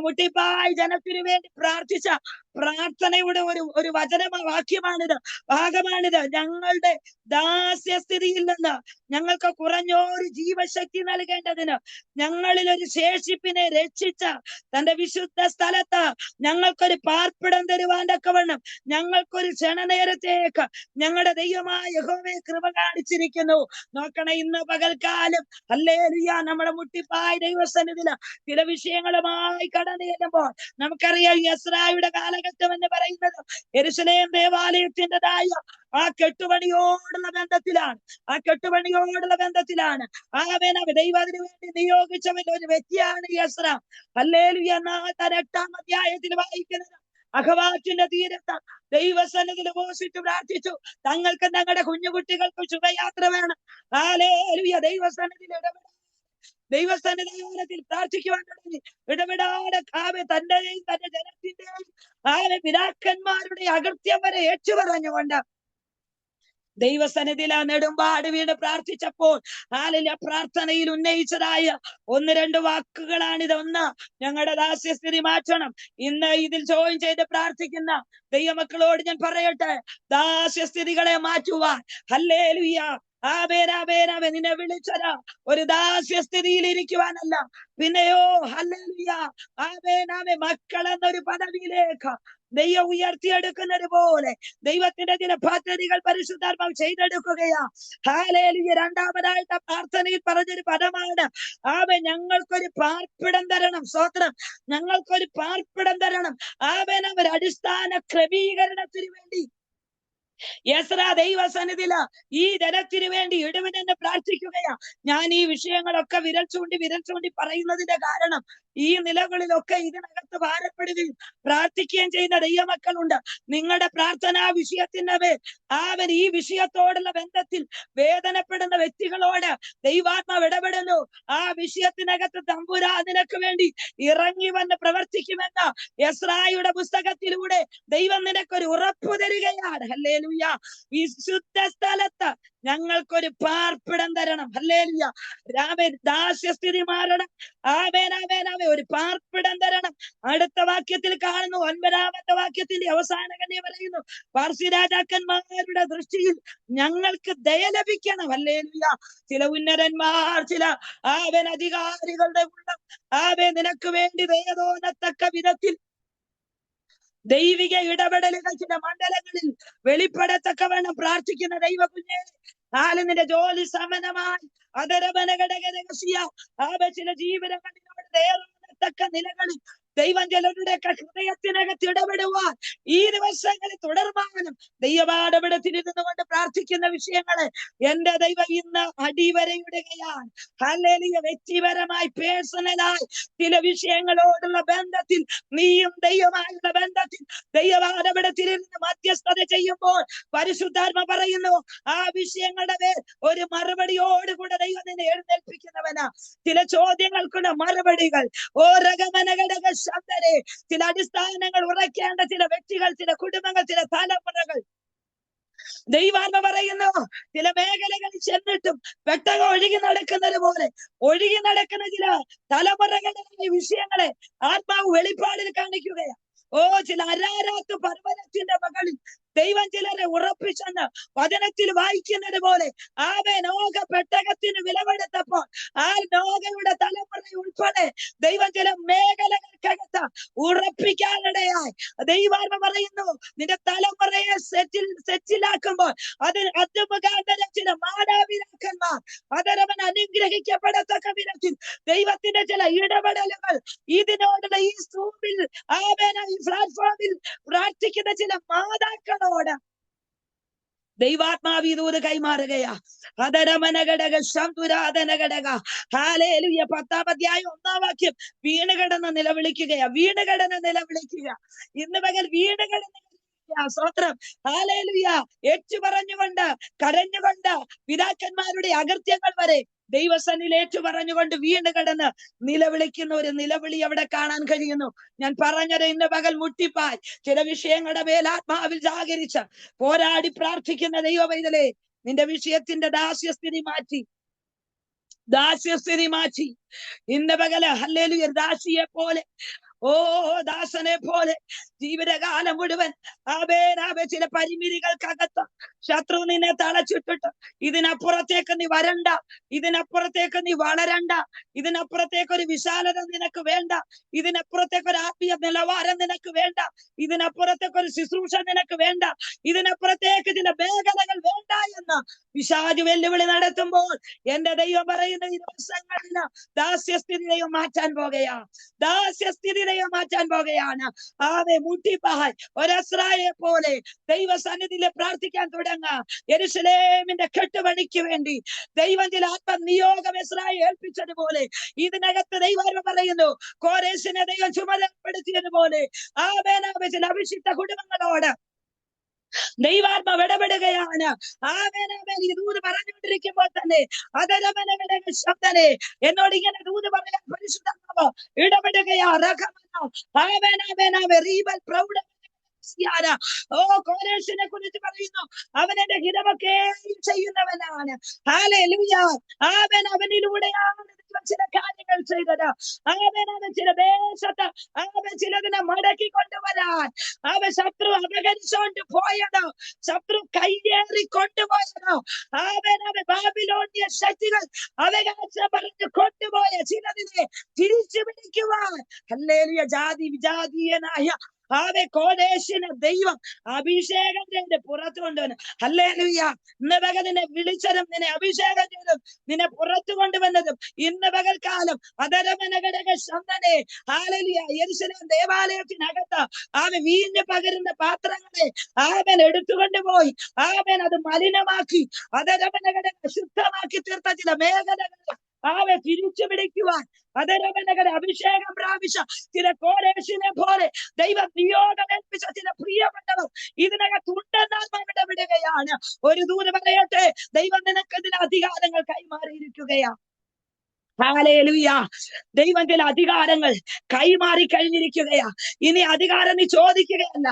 മുട്ടിപ്പായി ജനത്തിനു വേണ്ടി പ്രാർത്ഥിച്ച പ്രാർത്ഥനയുടെ ഒരു വാക്യമാണിത്, ഭാഗമാണിത്. ഞങ്ങളുടെ ദാസ്യസ്ഥിതിയിൽ നിന്ന് ഞങ്ങൾക്ക് കുറഞ്ഞൊരു ജീവശക്തി നൽകേണ്ടതിന് ഞങ്ങളിൽ ഒരു ശേഷിപ്പിനെ രക്ഷിച്ച തന്റെ വിശുദ്ധ സ്ഥലത്ത് ഞങ്ങൾക്കൊരു പാർപ്പിടം തരുവാൻ തക്കവണ്ണം ഞങ്ങൾക്കൊരു ക്ഷണനേരത്തേക്ക് ഞങ്ങളുടെ ദൈവമായ യഹോവയെ കൃപ കാണിച്ചിരിക്കുന്നു. നോക്കണേ, ഇന്ന് പകൽക്കാലം ഹല്ലേലൂയ, നമ്മുടെ മുട്ടിപ്പായ ദൈവസന്നിധിയില് ചില വിഷയങ്ങളുമായി കടന്നു ചെല്ലുമ്പോൾ നമുക്കറിയാം, എസ്രായുടെ കാലഘട്ടം എന്ന് പറയുന്നത് യെരൂശലേം ദേവാലയത്തിൻ്റെതായ ആ കെട്ടുപണിയോടുള്ള ബന്ധത്തിലാണ്. ദൈവത്തിന് വേണ്ടി നിയോഗിച്ചവൻ ഒരു വ്യക്തിയാണ് എസ്ര. ഹല്ലേലൂയ, 8-ാം അധ്യായത്തിൽ വായിക്കുന്നത് അഹവാറ്റിന്റെ തീരത്ത് ദൈവസന്നിധിയിൽ ഉപവസിച്ച് പ്രാർത്ഥിച്ചു. തങ്ങൾക്ക് തങ്ങളുടെ കുഞ്ഞുകുട്ടികൾക്ക് ശുഭയാത്ര വേണം. ഹല്ലേലൂയ, ദൈവസന്നിധിയിൽ പ്രാർത്ഥിക്കുവാൻ തുടങ്ങി. ഇടപെടാതെ തന്റെയും തന്റെ ജനത്തിന്റെയും പിതാക്കന്മാരുടെ അകൃത്യം വരെ ഏറ്റുപറഞ്ഞുകൊണ്ട് ദൈവസന്നിധിയിൽ നെടുമ്പാട് വീട് പ്രാർത്ഥിച്ചപ്പോൾ പ്രാർത്ഥനയിൽ ഉന്നയിച്ചതായ 1-2 വാക്കുകളാണിത്. ഒന്ന്, ഞങ്ങളുടെ ദാസ്യസ്ഥിതി മാറ്റണം. ഇന്ന് ഇതിൽ ജോയിൻ ചെയ്ത് പ്രാർത്ഥിക്കുന്ന ദൈവമക്കളോട് ഞാൻ പറയട്ടെ, ദാസ്യസ്ഥിതികളെ മാറ്റുവാൻ ഹല്ലേലൂയ, നിന്നെ വിളിച്ചത് ഒരു ദാസ്യസ്ഥിതിയിൽ ഇരിക്കുവാനല്ല, പിന്നെയോ ഹല്ലേലൂയ, മക്കൾ എന്നൊരു പദവിയിലേക്ക് ദൈവം ഉയർത്തിയെടുക്കുന്നത് പോലെ ദൈവത്തിന്റെ ചില പദ്ധതികൾ പരിശുദ്ധാത്മാവ് ചെയ്തെടുക്കുകയാ. ഹല്ലേലൂയ, 2-ാമതായിട്ട് പ്രാർത്ഥനയിൽ പറഞ്ഞൊരു പദമാണ്, ഞങ്ങൾക്കൊരു പാർപ്പിടം തരണം. സ്തോത്രം, ഞങ്ങൾക്കൊരു പാർപ്പിടം തരണം. അവർ അടിസ്ഥാന ക്രമീകരണത്തിന് വേണ്ടി യെസ്രാ ദൈവസന്നിധിയില് ഈ ജനത്തിനു വേണ്ടി ഇടുവിനെന്ന് പ്രാർത്ഥിക്കുകയാ. ഞാൻ ഈ വിഷയങ്ങളൊക്കെ വിരൽ ചൂണ്ടി പറയുന്നതിന്റെ കാരണം ഈ നിലകളിലൊക്കെ ഇതിനകത്ത് ഭാരപ്പെടുകയും പ്രാർത്ഥിക്കുകയും ചെയ്യുന്ന ദൈവമക്കളുണ്ട്. നിങ്ങളുടെ പ്രാർത്ഥനാ വിഷയത്തിന്റെ മേൽ ഈ വിഷയത്തോടുള്ള ബന്ധത്തിൽ വേദനപ്പെടുന്ന വ്യക്തികളോട് ദൈവാത്മാവ് ഇടപെടുന്നു. ആ വിഷയത്തിനകത്ത് തമ്പുരാ നിനക്ക് വേണ്ടി ഇറങ്ങി വന്ന് പ്രവർത്തിക്കുമെന്ന് യെസ്രായുടെ പുസ്തകത്തിലൂടെ ദൈവം നിനക്കൊരു ഉറപ്പ് തരികയാണ്. ഹല്ലേലൂയ. വിശുദ്ധ സ്ഥലത്ത് ഞങ്ങൾക്കൊരു പാർപ്പിടം തരണം. ഹല്ലേലൂയ. ദാസ്യസ്ഥിതി മാറണം. ആമേൻ ആമേൻ ആമേൻ. ഒരു പാർപ്പിടം തരണം. അടുത്ത വാക്യത്തിൽ കാണുന്നു, 9-ാമത്തെ വാക്യത്തിന്റെ അവസാന കന്യ പറയുന്നു, പാർസി രാജാക്കന്മാരുടെ ദൃഷ്ടിയിൽ ഞങ്ങൾക്ക് ദയ ലഭിക്കണം. ഹല്ലേലൂയ. ചില ഉന്നതന്മാർ, ചില അധികാരികളുടെ ഉള്ളം നിനക്ക് വേണ്ടി ദയ തോന്നത്തക്ക വിധത്തിൽ ദൈവിക ഇടപെടലുകൾ ചില മണ്ഡലങ്ങളിൽ വെളിപ്പെടത്തക്കവണ്ണം പ്രാർത്ഥിക്കുന്ന ദൈവ കുഞ്ഞേ, നിന്റെ ജോലി സമനമായി ചില ജീവിതങ്ങളിൽ ദയതക്ക നിലകളിൽ ദൈവം ചിലരുടെ ഹൃദയത്തിനകത്ത് ഇടപെടുവാൻ ഈ ദിവസങ്ങളിൽ തുടർമാനം ദൈവപാഠപീഠത്തിലിരുന്നു കൊണ്ട് പ്രാർത്ഥിക്കുന്ന വിഷയങ്ങളെ എന്റെ ദൈവം ഇന്ന് അടിവരയിടുകയാണ്. ഹല്ലേലൂയ. വ്യക്തിപരമായി പേഴ്സണലായി ചില വിഷയങ്ങളോടുള്ള ബന്ധത്തിൽ നീയും ദൈവമായുള്ള ബന്ധത്തിൽ ദൈവപാഠപീഠത്തിലിരുന്ന് മധ്യസ്ഥത ചെയ്യുമ്പോൾ പരിശുദ്ധാത്മ പറയുന്നു, ആ വിഷയങ്ങളുടെ മേൽ ഒരു മറുപടിയോടുകൂടെ ദൈവം നിന്നെ എഴുന്നേൽപ്പിക്കുന്നവനാ. ചില ചോദ്യങ്ങൾക്കുള്ള മറുപടികൾ ചില അടിസ്ഥാനങ്ങൾ ഉറയ്ക്കേണ്ട ചില വ്യക്തികൾ, ചില കുടുംബങ്ങൾ, ചില തലമുറകൾ ദൈവാത്മ പറയുന്നു, ചില മേഖലകളിൽ ചെന്നിട്ടും പെട്ടകം ഒഴുകി നടക്കുന്നത് പോലെ ഒഴുകി നടക്കുന്ന ചില തലമുറകളുടെ വിഷയങ്ങളെ ആത്മാവ് വെളിപ്പാടിൽ കാണിക്കുകയാണ്. ചില അരാരാത്ത് പർവ്വതത്തിന്റെ മകളിൽ ദൈവം ചിലരെ ഉറപ്പിച്ചെന്ന് വചനത്തിൽ വായിക്കുന്നത് പോലെ നോക പെട്ടകത്തിന് വിലവെടുത്തപ്പോൾ ആ നോകയുടെ തലമുറ ഉൾപ്പെടെ ദൈവം ചില മേഖലകൾക്കകത്ത് ഉറപ്പിക്കാനിടയായി. ദൈവാത്മ പറയുന്നു, നിന്റെ തലമുറയെ സെറ്റിലാക്കുമ്പോൾ അത് മുഖാന്തരം ചില മാതാപിതാക്കന്മാർ അതരവൻ അനുഗ്രഹിക്കപ്പെടത്തക്ക വിധത്തിൽ ദൈവത്തിന്റെ ചില ഇടപെടലുകൾ ഇതിനോടുള്ള ഈ സൂമിൽ ഈ പ്ലാറ്റ്ഫോമിൽ പ്രാർത്ഥിക്കുന്ന ചില മാതാക്കളോട് ദൈവാത്മാവി ദൂത് കൈമാറുകയാ. അതരമനഘടക ശംതുരാധനഘടക. ഹല്ലേലൂയ. 10-ാം അധ്യായം 1-ാം വാക്യം, വീണുകിടന്ന് നിലവിളിക്കുകയാ. വീണുകിടന്ന് നിലവിളിക്കുക. ഇന്ന് പകൽ വീണുകിടന്ന് സ്തോത്രം. ഹല്ലേലൂയ. ഏറ്റു പറഞ്ഞുകൊണ്ട് കരഞ്ഞുകൊണ്ട് പിതാക്കന്മാരുടെ അകൃത്യങ്ങൾ വരെ ദൈവസന്നിധിയിൽ ഏറ്റു പറഞ്ഞുകൊണ്ട് വീണ് കിടന്ന് നിലവിളിക്കുന്ന ഒരു നിലവിളി അവിടെ കാണാൻ കഴിയുന്നു. ഞാൻ പറഞ്ഞത് ഇന്ന് പകൽ മുട്ടിപ്പായി ചില വിഷയങ്ങളുടെ മേൽ ആത്മാവിൽ ജാഗരിച്ച് പോരാടി പ്രാർത്ഥിക്കുന്ന ദൈവ പൈതലേ, നിന്റെ വിഷയത്തിന്റെ ദാസ്യസ്ഥിതി മാറ്റി ഇന്ന് പകല് ഹല്ലേലൂയ ദാസിയെ പോലെ ദാസനെ പോലെ ജീവിതകാലം മുഴുവൻ ചില പരിമിതികൾക്കകത്ത് ശത്രു നിന്നെ തളച്ചിട്ടിട്ട് ഇതിനപ്പുറത്തേക്ക് നീ വരണ്ട, ഇതിനപ്പുറത്തേക്ക് നീ വളരണ്ട, ഇതിനപ്പുറത്തേക്ക് ഒരു വിശാലത നിനക്ക് വേണ്ട, ഇതിനപ്പുറത്തേക്ക് ഒരു ആത്മീയ നിലവാരം നിനക്ക് വേണ്ട, ഇതിനപ്പുറത്തേക്ക് ഒരു ശുശ്രൂഷ നിനക്ക് വേണ്ട, ഇതിനപ്പുറത്തേക്ക് ചില മേഖലകൾ വേണ്ട എന്ന് പിശാച് വെല്ലുവിളി നടത്തുമ്പോൾ എന്റെ ദൈവം പറയുന്ന ഈ ദിവസങ്ങളില് ദാസ്യസ്ഥിതി ദൈവം മാറ്റാൻ പോകുകയാണ്. മുട്ടിപ്പായി ഒരസ്രായെ പോലെ ദൈവസന്നിധിയിൽ പ്രാർത്ഥിക്കാൻ തുടങ്ങാം. യെരൂശലേമിന്റെ കെട്ടുപണിക്ക് വേണ്ടി ദൈവം ചില ആത്മനിയോഗം എസ്രായെ ഏൽപ്പിച്ചതുപോലെ ഇതിനകത്ത് ദൈവം പറയുന്നു, കോരേശിനെ ദൈവം ചുമതലപ്പെടുത്തിയതുപോലെ ചില അഭിഷിക്ത കുടുംബങ്ങളോട് ദൈവാത്മാവ് ഇടപെടുകയാണ്. ഈ ദൂത് പറഞ്ഞുകൊണ്ടിരിക്കുമ്പോൾ തന്നെ അതരമനകളുടെ ശബ്ദനെ എന്നോട് ഇങ്ങനെ ദൂത് പറയാൻ പരിശുദ്ധാത്മാവ് ഇടപെടുകയാ. കോരേശിനെ കുറിച്ച് പറയുന്നു, അവൻ എന്റെ ഹിതമൊക്കെ ചെയ്യുന്നവനാണ്. ഹല്ലേലൂയ. അവനിലൂടെയാണ് ചില കാര്യങ്ങൾ ചെയ്തത്. ചില ദേശത്ത് ചിലതിനെ മടക്കി കൊണ്ടുവരാൻ ശത്രു അപകരിച്ചോണ്ട് പോയത്, ശത്രു കയ്യേറി കൊണ്ടുപോയത്, ബാബിലോണിയ ശക്തികൾ അവകാശം പറഞ്ഞു കൊണ്ടുപോയ ചിലതിനെ തിരിച്ചു പിടിക്കുവാൻ ഹല്ലേലൂയ ജാതി വിജാതീയനായ കോദേശിനെ ദൈവം അഭിഷേകത്തിന്റെ പുറത്തു കൊണ്ടുവന്നു. ഹല്ലേലൂയ. ഇന്ന് പകൽ നിന്നെ വിളിച്ചതും നിന്നെ അഭിഷേകം ചെയ്തതും നിന്നെ പുറത്തു കൊണ്ടുവന്നതും ഇന്ന് പകൽക്കാലം അതരമനഘടക ശബ്ദനെ ഹല്ലേലൂയ യെരൂശലേം ദേവാലയത്തിനകത്ത് വീഞ്ഞ് പകരുന്ന പാത്രങ്ങളെ എടുത്തുകൊണ്ടുപോയി അത് മലിനമാക്കി അതരമനഘടക ശുദ്ധമാക്കി തീർത്ത ചില മേഖലകൾ തിരിച്ചു പിടിക്കുവാൻ അതരമനഘട അഭിഷേകം പ്രാപിച്ച ചില കോരേശിനെ പോലെ ദൈവം നിയോഗം ഏൽപ്പിച്ച ചില പ്രിയപ്പെട്ടവർ ഇതിനകത്തുണ്ടെന്നാൽ മകളുടെ വിടുകയാണ്. ഒരു ദൂത് പറയട്ടെ, ദൈവം നിനക്ക് ഇതിന് അധികാരങ്ങൾ കൈമാറിയിരിക്കുകയാണ്. ഹല്ലേലൂയ. ദൈവം ചില അധികാരങ്ങൾ കൈമാറി കഴിഞ്ഞിരിക്കുകയാ. ഇനി അധികാരം നീ ചോദിക്കുകയല്ല.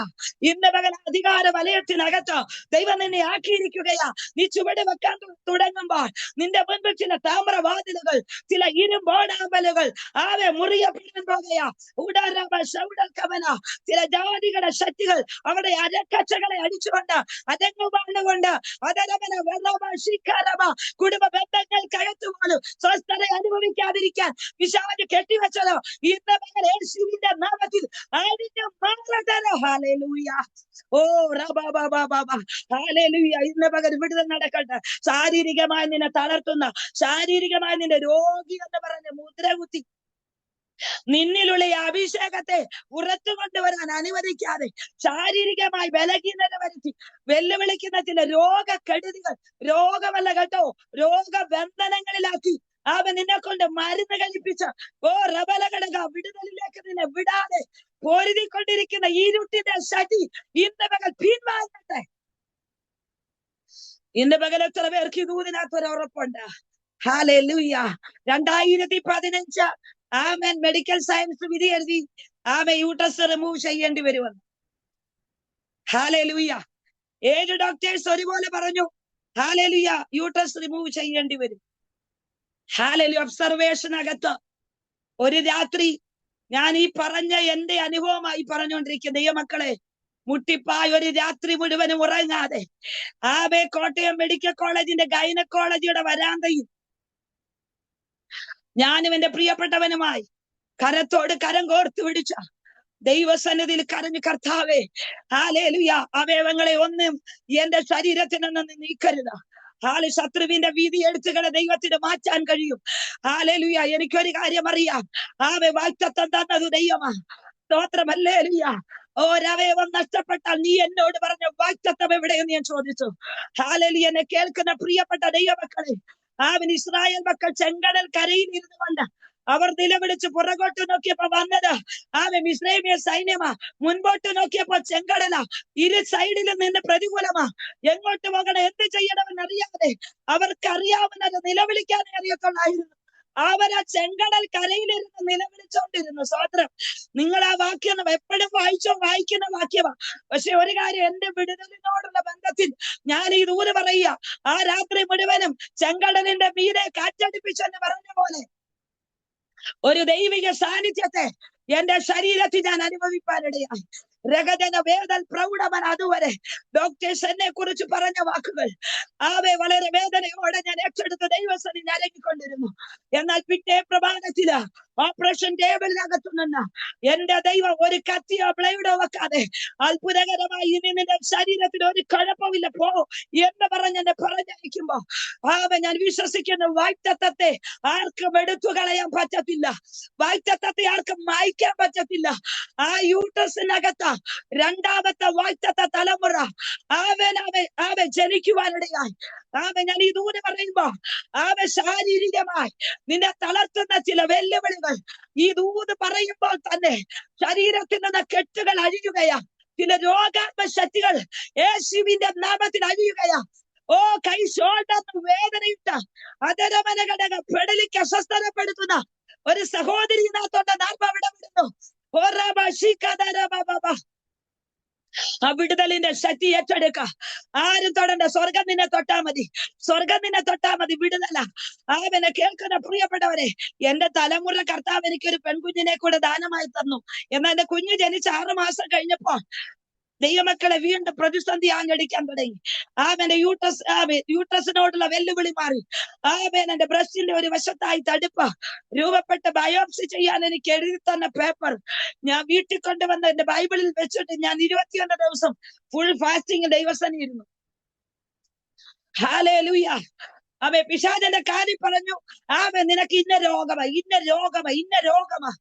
ഇന്ന് പകൽ അധികാര വലയത്തിനകത്ത് ദൈവം നിന്നെ ആക്കിയിരിക്കുകയാ. നീ ചുവട് വെക്കാൻ തുടങ്ങുമ്പോൾ നിന്റെ മുൻപിൽ ചില താമ്രവാതിലുകൾ, ചില ഇരുമ്പോടാമ്പലുകൾ മുറിയപ്പെടാൻ പോകുകയാ. ചില ജാതികളുടെ ശക്തികൾ അവിടെ അരക്കച്ചകളെ അടിച്ചുകൊണ്ട് അരങ്ങുകൊണ്ട് കുടുംബ ബന്ധങ്ങൾ കയറ്റുവാനും സ്വസ്ഥത അനുഭവിക്കാതിരിക്കാൻ പിശാച് കെട്ടിവെച്ചതോ ഇന്ന് പകൽ യേശുവിന്റെ നാമത്തിൽ ഹല്ലേലൂയ. ഹല്ലേലൂയ. ഇന്ന് പകൽ വിടുതൽ നടക്കട്ടെ. ശാരീരികമായി നിന്നെ തളർത്തുന്ന, ശാരീരികമായി നിന്റെ രോഗി എന്ന് പറഞ്ഞ മുദ്രകുത്തി നിന്നിലുള്ള ഈ അഭിഷേകത്തെ പുറത്തു കൊണ്ടുവരാൻ അനുവദിക്കാതെ ശാരീരികമായി ബലഹീനത വരുത്തി വെല്ലുവിളിക്കുന്ന ചില രോഗക്കെടുതികൾ, രോഗമല്ല കേട്ടോ, രോഗബന്ധനങ്ങളിലാക്കി നിന്നെ കൊണ്ട് മരുന്ന് കഴിപ്പിച്ച റബലഘടക വിടുതലിലേക്ക് നിന്നെ വിടാതെ പൊരുതിക്കൊണ്ടിരിക്കുന്ന ഇരുട്ടിന്റെ ശക്തി ഇന്ന് പകൽ പിൻവാങ്ങട്ടെ. ഇന്ന് പകൽ എത്ര പേർക്ക് ഇതിനകത്തൊരു ഉറപ്പുണ്ട്? ഹല്ലേലൂയ. 2015 മെഡിക്കൽ സയൻസ് വിധി എഴുതി യൂട്രസ് റിമൂവ് ചെയ്യേണ്ടി വരുമെന്ന്. ഹല്ലേലൂയ. 7 ഡോക്ടേഴ്സ് ഒരുപോലെ പറഞ്ഞു, ഹല്ലേലൂയ, യൂട്രസ് റിമൂവ് ചെയ്യേണ്ടി വരും. ഹല്ലേലൂയ. ഒബ്സർവേഷനകത്ത് ഒരു രാത്രി ഞാൻ ഈ പറഞ്ഞ എന്റെ അനുഭവമായി പറഞ്ഞുകൊണ്ടിരിക്കുന്ന ദൈവമക്കളെ, മുട്ടിപ്പായ ഒരു രാത്രി മുഴുവനും ഉറങ്ങാതെ കോട്ടയം മെഡിക്കൽ കോളേജിന്റെ ഗൈനക്കോളജിയുടെ വരാന്തയിൽ ഞാനും എന്റെ പ്രിയപ്പെട്ടവനുമായി കരത്തോട് കരം കോർത്തു പിടിച്ച ദൈവസന്നിധിയിൽ കരഞ്ഞു, കർത്താവേ, ഹല്ലേലൂയ, അവയവങ്ങളെ ഒന്നും എന്റെ ശരീരത്തിൽ നിന്ന് നീക്കരുത്. ശത്രുവിന്റെ വീതി എഴുത്തുകളെ ദൈവത്തിന് മാറ്റാൻ കഴിയും. ഹല്ലേലൂയ. എനിക്കൊരു കാര്യം അറിയാം, വാഗ്ദത്തം തന്നത് ദൈവമാ. സ്തോത്രം. ഹല്ലേലൂയ. ഒരവയവം നഷ്ടപ്പെട്ടാൽ നീ എന്നോട് പറഞ്ഞ വാഗ്ദത്തം എവിടെയെന്ന് ഞാൻ ചോദിച്ചു. ഹല്ലേലൂയ. എന്നെ കേൾക്കുന്ന പ്രിയപ്പെട്ട ദൈവമക്കളെ, ഇസ്രായേൽ മക്കൾ ചെങ്കടൽ കരയിൽ ഇരുന്നു കൊണ്ട് അവർ നിലവിളിച്ച് പുറകോട്ട് നോക്കിയപ്പോ വന്നത് മിസ്രൈമിയ സൈന്യമാ. മുൻപോട്ട് നോക്കിയപ്പോ ചെങ്കടല. ഇരു സൈഡിലും നിന്ന് പ്രതികൂലമാ. എങ്ങോട്ട് പോകണം, എന്ത് ചെയ്യണമെന്ന് അറിയാതെ അവർക്ക് അറിയാവുന്നത് നിലവിളിക്കാനേ അറിയത്തുള്ളായിരുന്നു. അവരാ ചെങ്കടൽ കരയിലിരുന്ന് നിലവിളിച്ചോണ്ടിരുന്നു. സ്തോത്രം. നിങ്ങൾ ആ വാക്യം എപ്പോഴും വായിക്കുന്ന വാക്യമാ. പക്ഷെ ഒരു കാര്യം, എന്റെ വിടുതലിനോടുള്ള ബന്ധത്തിൽ ഞാൻ ഈ ദൂത് പറയുക, ആ രാത്രി മുഴുവനും ചെങ്കടലിന്റെ മീതെ കാറ്റടിപ്പിച്ചെന്ന് പറഞ്ഞ പോലെ ഒരു ദൈവിക സാന്നിധ്യത്തെ എന്റെ ശരീരത്തിൽ ഞാൻ അനുഭവിക്കാനിടയായി. രഗജന വേദൽ പ്രൗഢമൻ. അതുവരെ ഡോക്ടേഴ്സ് എന്നെ കുറിച്ച് പറഞ്ഞ വാക്കുകൾ വളരെ വേദനയോടെ ഞാൻ ഏറ്റെടുത്ത് ദൈവസന്നിധി ഞരങ്ങിക്കൊണ്ടിരുന്നു. എന്നാൽ പിറ്റേ പ്രഭാതത്തില് ഓപ്പറേഷൻ ടേബിളിനകത്തു നിന്ന് എന്റെ ദൈവം ഒരു കത്തിയോ ബ്ലേഡോ വെക്കാതെ അത്ഭുതകരമായി ഇനി നിന്റെ ശരീരത്തിൽ ഒരു കുഴപ്പമില്ല പോ എന്ന് പറഞ്ഞ് എന്നെ പറഞ്ഞയക്കുമ്പോ ഞാൻ വിശ്വസിക്കുന്ന വാഗ്ദത്തത്തെ ആർക്കും എടുത്തു കളയാൻ പറ്റത്തില്ല. വാഗ്ദത്തത്തെ ആർക്കും മായ്ക്കാൻ പറ്റത്തില്ല. ആ യൂട്രസിനകത്ത് രണ്ടാമത്തെ വാഗ്ദത്ത തലമുറ ജനിക്കുവാനിടയായി. ഞാൻ ഈ ദൂത് പറയുമ്പോ ശാരീരികമായി നിന്നെ തളർത്തുന്ന ചില വെല്ലുവിളികൾ ഈ ദൂത് പറയുമ്പോൾ തന്നെ ശരീരത്തിൽ നിന്ന് കെട്ടുകൾ അഴിയുകയാ. ചില രോഗാത്മ ശക്തികൾ യേശുവിന്റെ നാമത്തിൽ അഴിയുകയാ. കൈ ഷോൾഡർ വേദനയിട്ട് അതരമനഘടക പെടലിക്ക് അസ്വസ്ഥതപ്പെടുത്തുന്ന ഒരു സഹോദരി ഇതിനകത്തോട്ട് നാൽപ്പവിടെ വിടുന്നു. ആ വിടുതലിന്റെ ശക്തി ഏറ്റെടുക്ക. ആരും തൊടണ്ട. സ്വർഗം നിന്നെ തൊട്ടാ മതി. സ്വർഗം നിന്നെ തൊട്ടാ മതി. വിടുതല. അവനെ കേൾക്കുന്ന പ്രിയപ്പെട്ടവരെ, എന്റെ തലമുറ കർത്താവ് എനിക്കൊരു പെൺകുഞ്ഞിനെ കൂടെ ദാനമായി തന്നു. എന്നാൽ എന്റെ കുഞ്ഞ് ജനിച്ച് 6 മാസം കഴിഞ്ഞപ്പോ ദൈവമക്കളെ വീണ്ടും പ്രതിസന്ധി ആഞ്ഞടിക്കാൻ തുടങ്ങി. ആമേന്റെ യൂട്രസിനോടുള്ള വെല്ലുവിളി മാറി. ആമേൻ എന്റെ ബ്രസ്റ്റിന്റെ ഒരു വശത്തായി തടുപ്പ് രൂപപ്പെട്ട ബയോപ്സി ചെയ്യാൻ എനിക്ക് എഴുതി തന്ന പേപ്പർ ഞാൻ വീട്ടിൽ കൊണ്ടുവന്ന് എന്റെ ബൈബിളിൽ വെച്ചിട്ട് ഞാൻ 21 ദിവസം ഫുൾ ഫാസ്റ്റിംഗ് ദൈവസന്നിധിയിൽ ഇരുന്നു. ഹല്ലേലൂയ. അവൻ പിശാചന്റെ കാര്യം പറഞ്ഞു, ആമേൻ നിനക്ക് ഇന്ന രോഗമാ.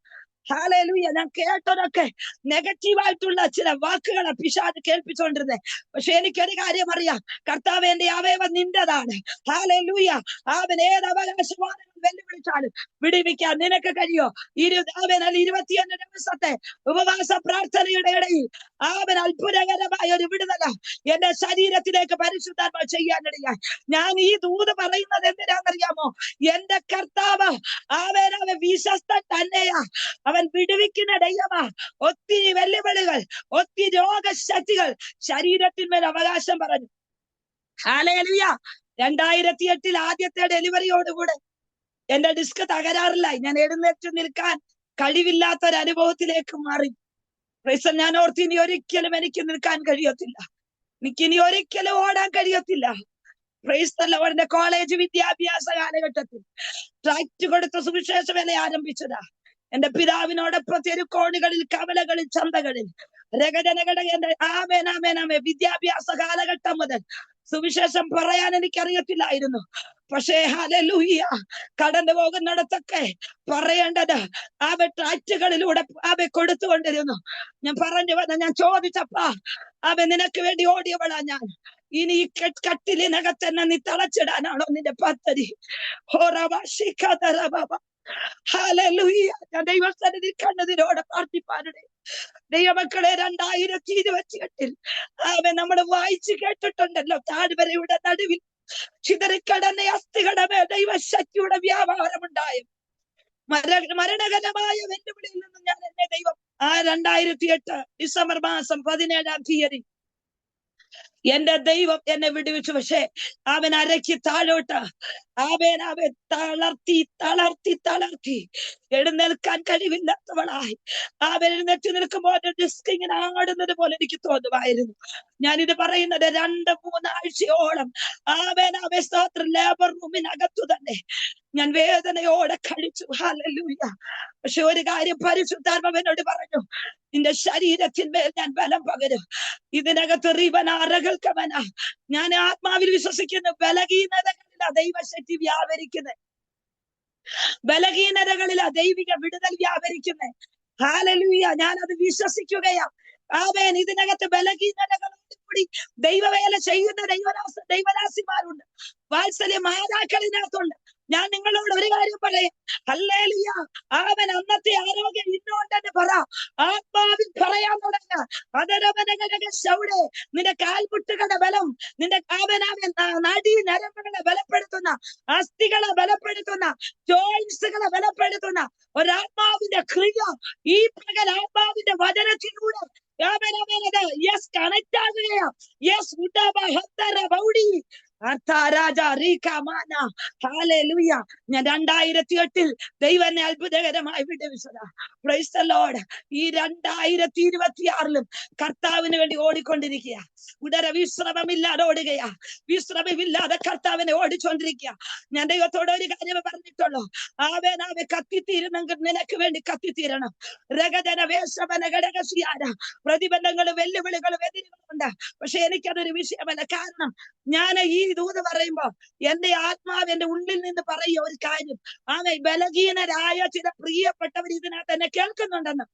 ഹല്ലേലൂയ. ഞാൻ കേട്ടതൊക്കെ നെഗറ്റീവായിട്ടുള്ള ചില വാക്കുകളെ പിശാച് കേൾപ്പിച്ചുകൊണ്ടിരുന്നത്. പക്ഷെ എനിക്കൊരു കാര്യം അറിയാം, കർത്താവ് എന്റെ അവയവം നിന്റേതാണ്. ഹല്ലേലൂയ. അവൻ ഏത് അവകാശവാദങ്ങൾ വെല്ലുവിളിച്ചാലും വിടിവിക്കാൻ നിനക്ക് കഴിയോ? 21 ദിവസത്തെ ഉപവാസ പ്രാർത്ഥനയുടെ ഇടയിൽ അവൻ അത്ഭുതകരമായ ഒരു വിടുതല എന്റെ ശരീരത്തിലേക്ക് പരിശുദ്ധാത്മ ചെയ്യാനിടയായി. ഞാൻ ഈ ദൂത് പറയുന്നത് എന്തിനാണെന്നറിയാമോ? എന്റെ കർത്താവ് അവൻ വിശ്വസ്തൻ തന്നെയാ. അവൻ വിടുവിക്കുന്ന ദൈവമാ. ഒത്തിരി വെല്ലുവിളികൾ, ഒത്തിരി രോഗശക്തികൾ ശരീരത്തിന്മേൽ അവകാശം പറഞ്ഞു. ഹല്ലേലൂയ. 2008 ആദ്യത്തെ ഡെലിവറിയോടുകൂടെ എന്റെ ഡിസ്ക് തകരാറിലായി. ഞാൻ എഴുന്നേറ്റ് നിൽക്കാൻ കഴിവില്ലാത്ത ഒരു അനുഭവത്തിലേക്ക് മാറി. ഞാൻ ഓർത്ത് ഇനി ഒരിക്കലും എനിക്ക് നിൽക്കാൻ കഴിയത്തില്ല, എനിക്കിനി ഒരിക്കലും ഓടാൻ കഴിയത്തില്ല. എന്റെ കോളേജ് വിദ്യാഭ്യാസ കാലഘട്ടത്തിൽ ട്രാക്ട് കൊടുത്ത സുവിശേഷ വേല ആരംഭിച്ചതാ. എന്റെ പിതാവിനോടൊപ്പം തെരുക്കോണുകളിൽ, കവലകളിൽ, ചന്തകളിൽ വിദ്യാഭ്യാസ കാലഘട്ടം മുതൽ സുവിശേഷം പറയാൻ എനിക്കറിയത്തില്ലായിരുന്നു. പക്ഷേ ഹല്ലേലൂയ, കടന്നു പോകുന്നിടത്തൊക്കെ പറയേണ്ടത് ട്രാക്റ്റുകളിലൂടെ കൊടുത്തുകൊണ്ടിരുന്നു. ഞാൻ ചോദിച്ചപ്പാ, നിനക്ക് വേണ്ടി ഓടിയവളാ ഞാൻ. ഇനി ഈ കട്ടിലിനകത്തന്നെ നീ തളച്ചിടാനാണോ നിന്റെ പദ്ധതി? ഹല്ലേലൂയ. ഞാൻ ദൈവസന്നിധിയിൽ കണ്ണതിനോടെ പ്രാർത്ഥിപ്പാനുണ്ട്. ദൈവമക്കളെ, 2028 നമ്മൾ വായിച്ചു കേട്ടിട്ടുണ്ടല്ലോ, താഴ്വരയുടെ നടുവിൽ ചിതറിക്കടന്ന അസ്ഥികളുടെ ദൈവശക്തിയുടെ വ്യാപാരമുണ്ടായി. മരണകരമായ വെല്ലുവിളിയിൽ നിന്നും ഞാൻ എന്നെ ദൈവം 2008 ഡിസംബർ മാസം 17-ാം തീയതി എന്റെ ദൈവം എന്നെ വിടുവിച്ചു. പക്ഷെ അവൻ അരക്കി താഴോട്ട് അവൻ തളർത്തി എഴുന്നേൽക്കാൻ കഴിവില്ലാത്തവളായി. അവൻ എഴുന്നേറ്റ് നിൽക്കുമ്പോൾ ഡിസ്ക് ഇങ്ങനെ ആടുന്നത് പോലെ എനിക്ക് തോന്നുമായിരുന്നു. ഞാനിത് പറയുന്നത് 2-3 ആഴ്ചയോളം സ്തോത്രം ലേബർ റൂമിനകത്തു തന്നെ ഞാൻ വേദനയോടെ കഴിച്ചു. ഹല്ലേലൂയ. പക്ഷെ ഒരു കാര്യം പരിശുദ്ധാത്മാവനോട് പറഞ്ഞു, നിന്റെ ശരീരത്തിന്മേൽ ഞാൻ ബലം പകരും. ഇതിനകത്ത് റിവനാറകൾക്കവന ഞാൻ ആത്മാവിൽ വിശ്വസിക്കുന്നു. ബലഹീനതകളിലാ ദൈവശക്തി വ്യാപരിക്കുന്നത്, ബലഹീനതകളിലാ ദൈവിക വിടുതൽ വ്യാപരിക്കുന്നത്. ഹല്ലേലൂയ. ഞാനത് വിശ്വസിക്കുകയാ. ആമേൻ. ഇതിനകത്ത് ബലഹീനതകളോടുകൂടി ദൈവവേല ചെയ്യുന്ന ദൈവദാസിമാരുണ്ട്, വാത്സല്യ മാതാക്കളിനകത്തുണ്ട്. ഞാൻ നിങ്ങളോട് ഒരു കാര്യം പറയാം. ഹല്ലേലൂയ. അവൻ അന്നത്തെ ആരോഗ്യം ഇന്നോണ്ടെന്ന് പറ. ആത്മാവിൽ പറയാൻ തുടങ്ങ. അതരവനകരകശൗടെ നിന്റെ കാൽമുട്ടുകളുടെ ബലം, നിന്റെ നാഡീ നരമ്പുകളെ ബലപ്പെടുത്തുന്ന, അസ്ഥികളെ ബലപ്പെടുത്തുന്ന, ജോയിന്റ്സുകളെ ബലപ്പെടുത്തുന്ന ഒരാത്മാവിന്റെ ക്രിയ ഈ പകൽ ആത്മാവിന്റെ വചനത്തിലൂടെ കണക്ട് ആകുകയാ. ഞാൻ 2008 ദൈവം എന്നെ അത്ഭുതകരമായി വിടുവിച്ചതാ. Price the Lord. ഈ 2026 കർത്താവിന് വേണ്ടി ഓടിക്കൊണ്ടിരിക്കുക. വിശ്രമമില്ലാതെ ഓടുകയാ. വിശ്രമമില്ലാതെ കർത്താവിനെ ഓടിച്ചോണ്ടിരിക്കുക. ഞാൻ ദൈവത്തോട് ഒരു കാര്യം പറഞ്ഞിട്ടുള്ളൂ, അവൻ കത്തിത്തീരുന്നെങ്കിൽ നിനക്ക് വേണ്ടി കത്തിത്തീരണം. പ്രതിബന്ധങ്ങളും വെല്ലുവിളികളും എതിരുകളുണ്ട്. പക്ഷെ എനിക്കതൊരു വിഷയമല്ല. കാരണം ഞാൻ ഈ ദൂത് പറയുമ്പോ എന്റെ ആത്മാവ് എന്റെ ഉള്ളിൽ നിന്ന് പറയുക ഒരു കാര്യം, ബലഹീനരായ ചില പ്രിയപ്പെട്ടവർ ഇതിനകത്ത് എന്നെ കേൾക്കുന്നുണ്ടെന്ന്.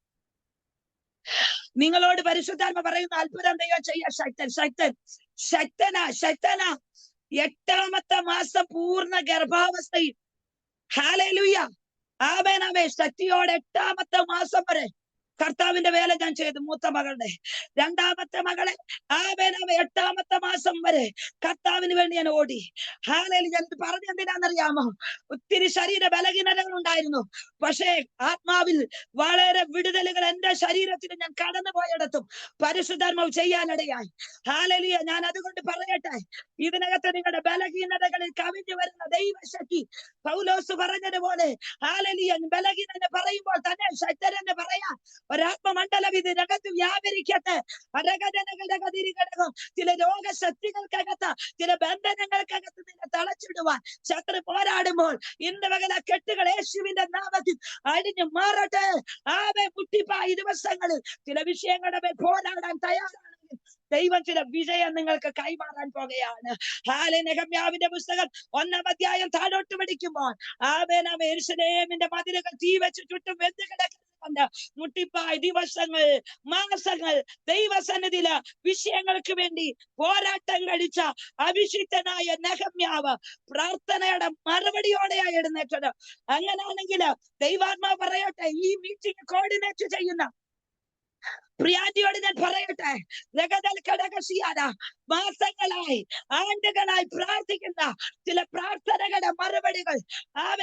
നിങ്ങളോട് പരിശുദ്ധാത്മ പറയുന്ന അത്ഭുതം ദൈവം ചെയ്യാ. ശക്തനാ 8-ാമത്തെ മാസം പൂർണ്ണ ഗർഭാവസ്ഥയിൽ. ഹല്ലേലൂയ. ആമേൻ. ശക്തിയോടെ 8-ാമത്തെ മാസം വരെ കർത്താവിന്റെ വേല ഞാൻ ചെയ്തു. മൂത്ത മകളുടെ 2ാമത്തെ മകളെ 8-ാമത്തെ മാസം വരെ കർത്താവിന് വേണ്ടി ഞാൻ ഓടി. ഹാലയിൽ ഞാൻ പറഞ്ഞെന്തിനാണെന്നറിയാമോ? ഒത്തിരി ശരീര ബലഹീനതകൾ ഉണ്ടായിരുന്നു. പക്ഷേ ആത്മാവിൽ വളരെ വിടുതലുകൾ എന്റെ ശരീരത്തിൽ ഞാൻ കടന്നുപോയിടത്തും പരിശുദ്ധാത്മാവ് ചെയ്യാനിടയായി. ഹാലലിയ. ഞാൻ അതുകൊണ്ട് പറയട്ടെ, ഇതിനകത്ത് നിങ്ങളുടെ ബലഹീനതകളിൽ കവിഞ്ഞു വരുന്ന ദൈവശക്തി പൗലോസ് പറഞ്ഞതുപോലെ ഹല്ലേലൂയ, ബലഹീനനെ പറയുമ്പോൾ തന്നെ ശക്തരെന്ന് പറയാൻ ഒരാത്മമണ്ഡലം ഇതിനകത്ത് വ്യാപരിക്കട്ടെ. ചില രോഗശക്തികൾക്കകത്ത്, ചില ബന്ധനങ്ങൾക്കകത്ത് നിന്നെ തളച്ചിടുവാൻ ശത്രു പോരാടുമ്പോൾ ഇന്ന് പകൽ ആ കെട്ടുകൾ യേശുവിന്റെ നാമത്തിൽ അടിഞ്ഞു മാറട്ടെ. മുട്ടിപ്പായ ദിവസങ്ങളിൽ ചില വിഷയങ്ങളുടെ മേൽ പോരാടാൻ തയ്യാറാണെങ്കിൽ ദൈവം ചില വിജയം നിങ്ങൾക്ക് കൈമാറാൻ പോകുകയാണ്. നെഹമ്യാവിന്റെ പുസ്തകം 1-ാം അധ്യായം താഴോട്ട് പഠിക്കുമ്പോൾ യെരൂശലേമിന്റെ മതിലുകൾ തീ വെച്ച് ചുറ്റും വെന്ത് കിടക്കുന്നുണ്ട്. മുട്ടിപ്പായ ദിവസങ്ങൾ, മാസങ്ങൾ ദൈവസന്നിധിയില് വിഷയങ്ങൾക്ക് വേണ്ടി പോരാട്ടം കഴിച്ച അഭിഷിക്തനായ നെഹമ്യാവ് പ്രാർത്ഥനയുടെ മറുപടിയോടെയാണ് എഴുന്നേറ്റത്. അങ്ങനാണെങ്കിൽ ദൈവാത്മാവ് പറയട്ടെ, ഈ മീറ്റിംഗ് കോർഡിനേറ്റ് ചെയ്യുന്ന പ്രിയാന്റിയോട് ഞാൻ പറയട്ടെ, മാസങ്ങളായി, ആണ്ടുകളായി പ്രാർത്ഥിക്കുന്ന ചില പ്രാർത്ഥനകളുടെ മറുപടികൾ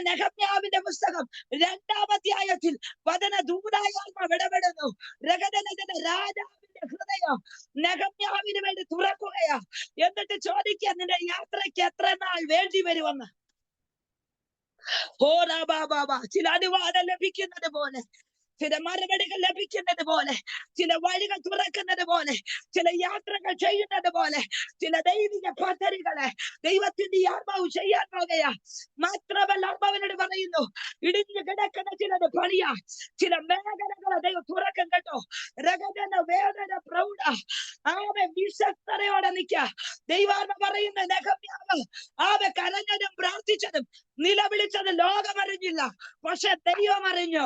നെഹമ്യാവിന്റെ പുസ്തകം 2-ാം അധ്യായത്തിൽ വചന ദൂതാത്മാവ് ഇടപെടുന്നു. രാജാവിന്റെ ഹൃദയം നെഹമ്യാവിന് വേണ്ടി തുറക്കുകയാ. എന്നിട്ട് ചോദിക്കുക, നിന്റെ യാത്രയ്ക്ക് എത്ര നാൾ വേണ്ടി വരുമെന്ന്. ചില അനുവാദം ലഭിക്കുന്നത് പോലെ, ചില മറുപടികൾ ലഭിക്കുന്നത് പോലെ, ചില വഴികൾ തുറക്കുന്നത് പോലെ, ചില യാത്രകൾ ചെയ്യുന്നത് പോലെ, ചില ദൈവിക പദ്ധതികളെ ദൈവത്തിന്റെ ആത്മാവ് ചെയ്യാൻ പോകുകയാ. മാത്രമല്ല ആത്മാവിനോട് പറയുന്നു, ഇടിഞ്ഞു കിടക്കുന്ന ചിലത് പണിയാ, ചില മേഖലകളെ ദൈവം തുറക്കും കേട്ടോ. വേദന പ്രൗഢ വിശ്വസ്തയോടെ നിൽക്ക. ദൈവാത്മ പറയുന്ന നെഹമ്യാവ് കരഞ്ഞതും പ്രാർത്ഥിച്ചതും നിലവിളിച്ചത് ലോകമറിഞ്ഞില്ല, പക്ഷെ ദൈവം അറിഞ്ഞു.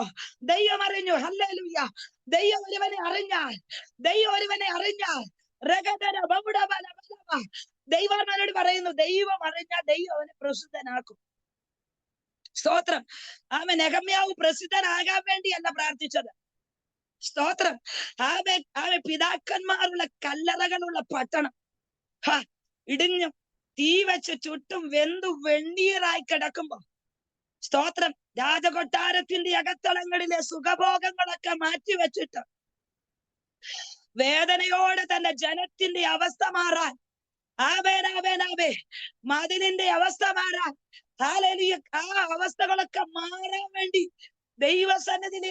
ദൈവം അറിഞ്ഞു. ഹല്ലേലൂയ. ദൈവം ഒരുവനെ അറിഞ്ഞാൽ, ദൈവം ഒരുവനെ അറിഞ്ഞാൽ ദൈവാത്മാവോട് പറയുന്നു, ദൈവം അറിഞ്ഞാൽ ദൈവം അവനെ പ്രസിദ്ധനാക്കും. സ്തോത്രം. നെഹമ്യാവ് പ്രസിദ്ധനാകാൻ വേണ്ടിയല്ല പ്രാർത്ഥിച്ചത്. സ്തോത്രം. പിതാക്കന്മാരുള്ള കല്ലറകളുള്ള പട്ടണം ഇടിഞ്ഞു തീ വെച്ച് ചുറ്റും വെന്തു വെണ്ണീറായി കിടക്കുമ്പോ, സ്തോത്രം, രാജകൊട്ടാരത്തിന്റെ അകത്തളങ്ങളിലെ സുഖഭോഗങ്ങളൊക്കെ മാറ്റിവെച്ചിട്ട് വേദനയോടെ തന്റെ ജനത്തിന്റെ അവസ്ഥ മാറാൻ, മതിലിന്റെ അവസ്ഥ മാറാൻ, ആ അവസ്ഥകളൊക്കെ മാറാൻ വേണ്ടി ദൈവസന്നിധിയിൽ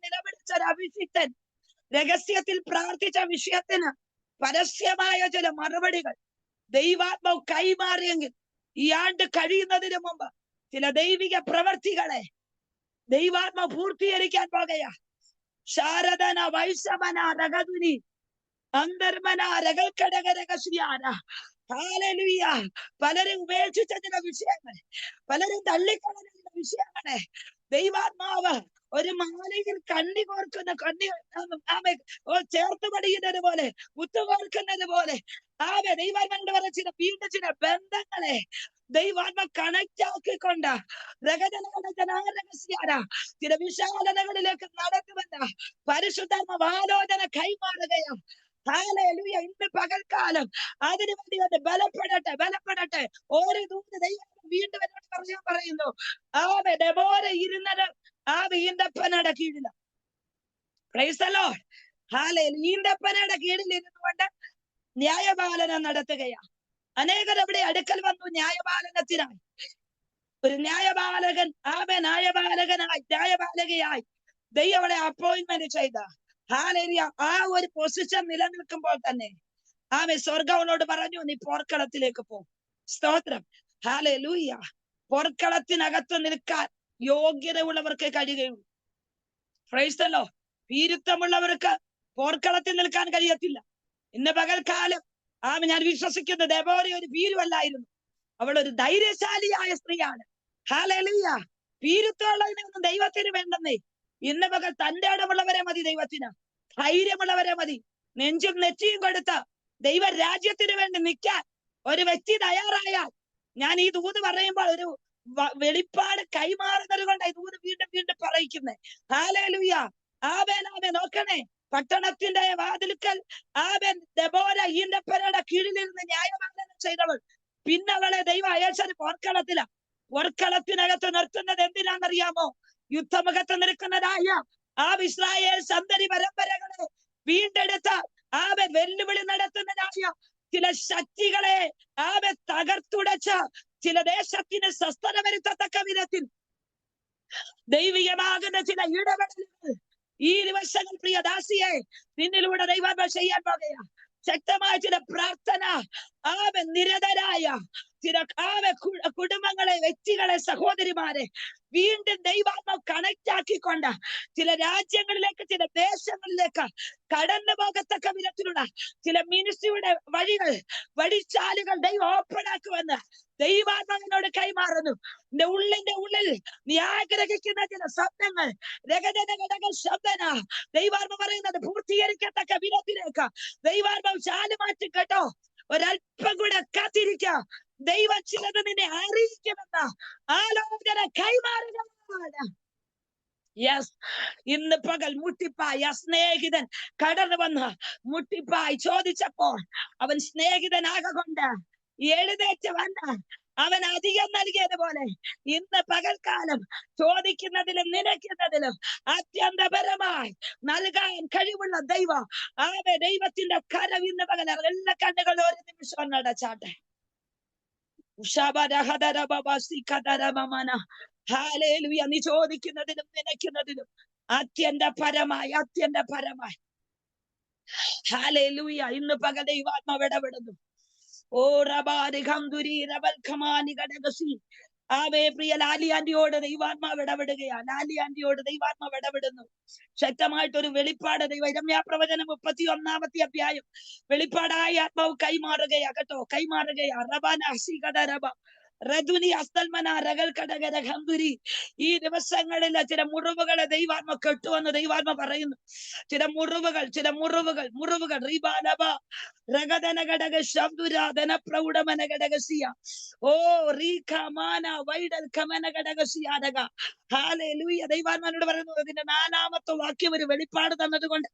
നിലവിളിച്ച ഒരു അഭിഷിക്തൻ രഹസ്യത്തിൽ പ്രാർത്ഥിച്ച വിഷയത്തിന് പരസ്യമായ ചില മറുപടികൾ ദൈവാത്മാവ് കൈമാറിയെങ്കിൽ ഈ ആണ്ട് കഴിയുന്നതിന് മുമ്പ് ചില ദൈവിക പ്രവർത്തികളെ ദൈവാത്മാവ് പൂർത്തീകരിക്കാൻ പോകുകയാ. ശാരദന വൈശമന രഗതുനി അന്തർമന രകൽക്കടകരകശ്യാന. ഹല്ലേലൂയ. പലരും ഉപേക്ഷിച്ച ചില വിഷയങ്ങൾ, പലരും തള്ളിക്കളഞ്ഞ ചില വിഷയങ്ങളെ ദൈവാത്മാവ് ഒരു മാലയിൽ കണ്ണി കോർക്കുന്ന ചേർത്ത് പടിയുന്നത് പോലെ, മുത്തുകോർക്കുന്നത് പോലെ ദൈവാത്മാവിനോട് പറഞ്ഞ ചില വീണ്ടും ചില ബന്ധങ്ങളെ ദൈവാത്മ കണക്ട് ആക്കിക്കൊണ്ട് ചില വിശാലതകളിലേക്ക് നടക്കുമെന്ന് പരിശുദ്ധാത്മാവ് ആലോചന കൈമാറുകയാണ്. ഹല്ലേലൂയ. ഇന്ന് പകൽക്കാലം അതിനു വേണ്ടി അത് ബലപ്പെടട്ടെ. ഒരു ദൂത് ദൈവം വീണ്ടും എന്നോട് പറയാൻ പറയുന്നു, ദെബോര ഇരുന്നത് ഈന്തപ്പനയുടെ കീഴില്. Price the Lord. ഹല്ലേലൂയ. ഈന്തപ്പനയുടെ കീഴിൽ ഇരുന്നുകൊണ്ട് ന്യായപാലനം നടത്തുകയാ. അനേകർ അവിടെ അടുക്കൽ വന്നു ന്യായപാലനത്തിനായി. ഒരു ന്യായപാലകൻ ന്യായപാലകയായി ദൈവം അവിടെ അപ്പോയിന്റ്മെന്റ് ചെയ്ത ഹല്ലേലൂയ. ആ ഒരു പൊസിഷൻ നിലനിൽക്കുമ്പോൾ തന്നെ സ്വർഗവനോട് പറഞ്ഞു, നീ പോർക്കളത്തിലേക്ക് പോ. സ്തോത്രം. ഹല്ലേലൂയ. പോർക്കളത്തിനകത്ത് നിൽക്കാൻ യോഗ്യത ഉള്ളവർക്ക് കഴിയുകയുള്ളൂ. Praise the Lord. ഭീരുത്വമുള്ളവർക്ക് പോർക്കളത്തിൽ നിൽക്കാൻ കഴിയത്തില്ല. ഇന്ന് പകൽക്കാലം ഞാൻ വിശ്വസിക്കുന്ന ദെബോര ഒരു ഭീരുവല്ലായിരുന്നു. അവൾ ഒരു ധൈര്യശാലിയായ സ്ത്രീയാണ്. ഹല്ലേലൂയ. ഭീരുത്വമുള്ളതിനൊന്നും ദൈവത്തിന് വേണ്ടെന്നേ. ഇന്ന് പകൽ തന്റെ ഇടമുള്ളവരെ മതി ദൈവത്തിന്, ധൈര്യമുള്ളവരെ മതി. നെഞ്ചും നെറ്റിയും കൊടുത്ത് ദൈവ രാജ്യത്തിന് വേണ്ടി നിൽക്കാൻ ഒരു വ്യക്തി തയ്യാറായാൽ, ഞാൻ ഈ ദൂത് പറയുമ്പോൾ ഒരു വെളിപ്പാട് കൈമാറുന്നത് കൊണ്ട് ഈ ദൂത് വീണ്ടും വീണ്ടും പറയിക്കുന്നേ. ഹല്ലേലൂയ. നോക്കണേ, പട്ടണത്തിന്റെ വാതിൽക്കൽ ദെബോര ഈന്തപ്പനയുടെ കീഴിലിരുന്ന് ന്യായപാലനം ചെയ്തവൾ പിന്നെ അവളെ ദൈവം അയച്ചത് പോർക്കളത്തിനകത്ത് നിർത്തുന്നത് എന്തിനാണെന്നറിയാമോ? യുദ്ധമുഖത്ത് നിൽക്കുന്നതായ ഇസ്രായേൽ സന്തതി പരമ്പരകളെ വീണ്ടെടുത്ത വെല്ലുവിളി നടത്തുന്നതായ ചില ശക്തികളെ തകർത്തുടച്ച് ചില ദേശത്തിന് സ്വസ്ഥത വരുത്തത്തക്ക വിധത്തിൽ ദൈവികമാകുന്ന ചില ഇടപെടലുകൾ ഈ ദിവസങ്ങൾ പ്രിയ ദാസിയെ നിന്നിലൂടെ ദൈവാത്മ ചെയ്യാൻ പോകുക. ശക്തമായ ചില പ്രാർത്ഥന നിരതരായ ചില കുടുംബങ്ങളെ, വ്യക്തികളെ, സഹോദരിമാരെ വീണ്ടും ദൈവാത്മാവ് കണക്ട് ആക്കിക്കൊണ്ട് ചില രാജ്യങ്ങളിലേക്ക്, ചില ദേശങ്ങളിലേക്ക് കടന്നു പോകത്തക്ക വിധത്തിലുള്ള ചില മിനിസ്ട്രിയുടെ വഴിച്ചാലുകൾ ദൈവം ഓപ്പൺ ആക്കുമെന്ന് ദൈവാത്മാവിനോട് കൈമാറുന്നു. നിന്റെ ഉള്ളിന്റെ ഉള്ളിൽ നീ ആഗ്രഹിക്കുന്ന ചില സ്വപ്നങ്ങൾ ശബ്ദന ദൈവാത്മ പറയുന്നത് പൂർത്തീകരിക്കത്തക്ക വിധത്തിലേക്ക് ദൈവാത്മാവ് ചാലുമാറ്റും കേട്ടോ. ഒരല്പം കൂടെ കാത്തിരിക്ക. ദൈവം ചിലത് നിന്നെ അറിയിക്കുമെന്ന ആലോചന കൈമാറുകയാണ്. യെസ്, ഇന്ന് പകൽ മുട്ടിപ്പായി ആ സ്നേഹിതൻ കടന്നു വന്ന് മുട്ടിപ്പായി ചോദിച്ചപ്പോൾ അവൻ സ്നേഹിതനാകൊണ്ട് എഴുന്നേറ്റ് വന്ന് അവൻ അധികം നൽകിയതുപോലെ ഇന്ന് പകൽക്കാലം ചോദിക്കുന്നതിലും നിലയ്ക്കുന്നതിലും അത്യന്തപരമായി നൽകാൻ കഴിവുള്ള ദൈവം ദൈവത്തിന്റെ കരം ഇന്ന് പകൽ എല്ലാ കണ്ണുകളും ഒരു നിമിഷം നടച്ചാട്ടെ. ഹല്ലേലൂയ. നീ ചോദിക്കുന്നതിലും നിലയ്ക്കുന്നതിലും അത്യന്തപരമായി ഹല്ലേലൂയ. ഇന്ന് പകൽ ദൈവാത്മാവ് ഇടപെടുന്നു. ഓ റബാരി ഖംദുരി റബൽ ഖമാനി ഗഡഗസി പ്രിയ ലാലി ആന്റിയോട് ദൈവാത്മാവ് ഇടപെടുകയാണ്. ലാലി ആന്റിയോട് ദൈവാത്മാവ് ഇടപെടുന്നു. ശക്തമായിട്ടൊരു വെളിപ്പാട് ദൈവ പ്രവചനം 31-ാമത്തെ അധ്യായം വെളിപ്പാടായി ആത്മാവ് കൈമാറുകയാ കേട്ടോ, കൈമാറുകയാ. റബാന ഹസികദ റബ റദുനി അസ്തൽമന റഗൽ കടഗര ഖംദുരി. ഈ ദിവസങ്ങളിലെ ചില മുറിവുകളെ ദൈവാത്മ കെട്ടുവെന്ന് ദൈവാത്മ പറയുന്നു. ചില മുറിവുകൾ റീബാലബ രഗദന ഘടക ശബ്ദുരാധന പ്രൗഢമന ഘടകസിയ ഓ റീഖമാന വൈഡൽ കമന ഘടകസിയാടക. ഹല്ലേലൂയ. ദൈവാത്മാവിനോട് പറയുന്നു. അതിന്റെ 4-ാമത്തെ വാക്യം ഒരു വെളിപ്പാട് തന്നതുകൊണ്ട്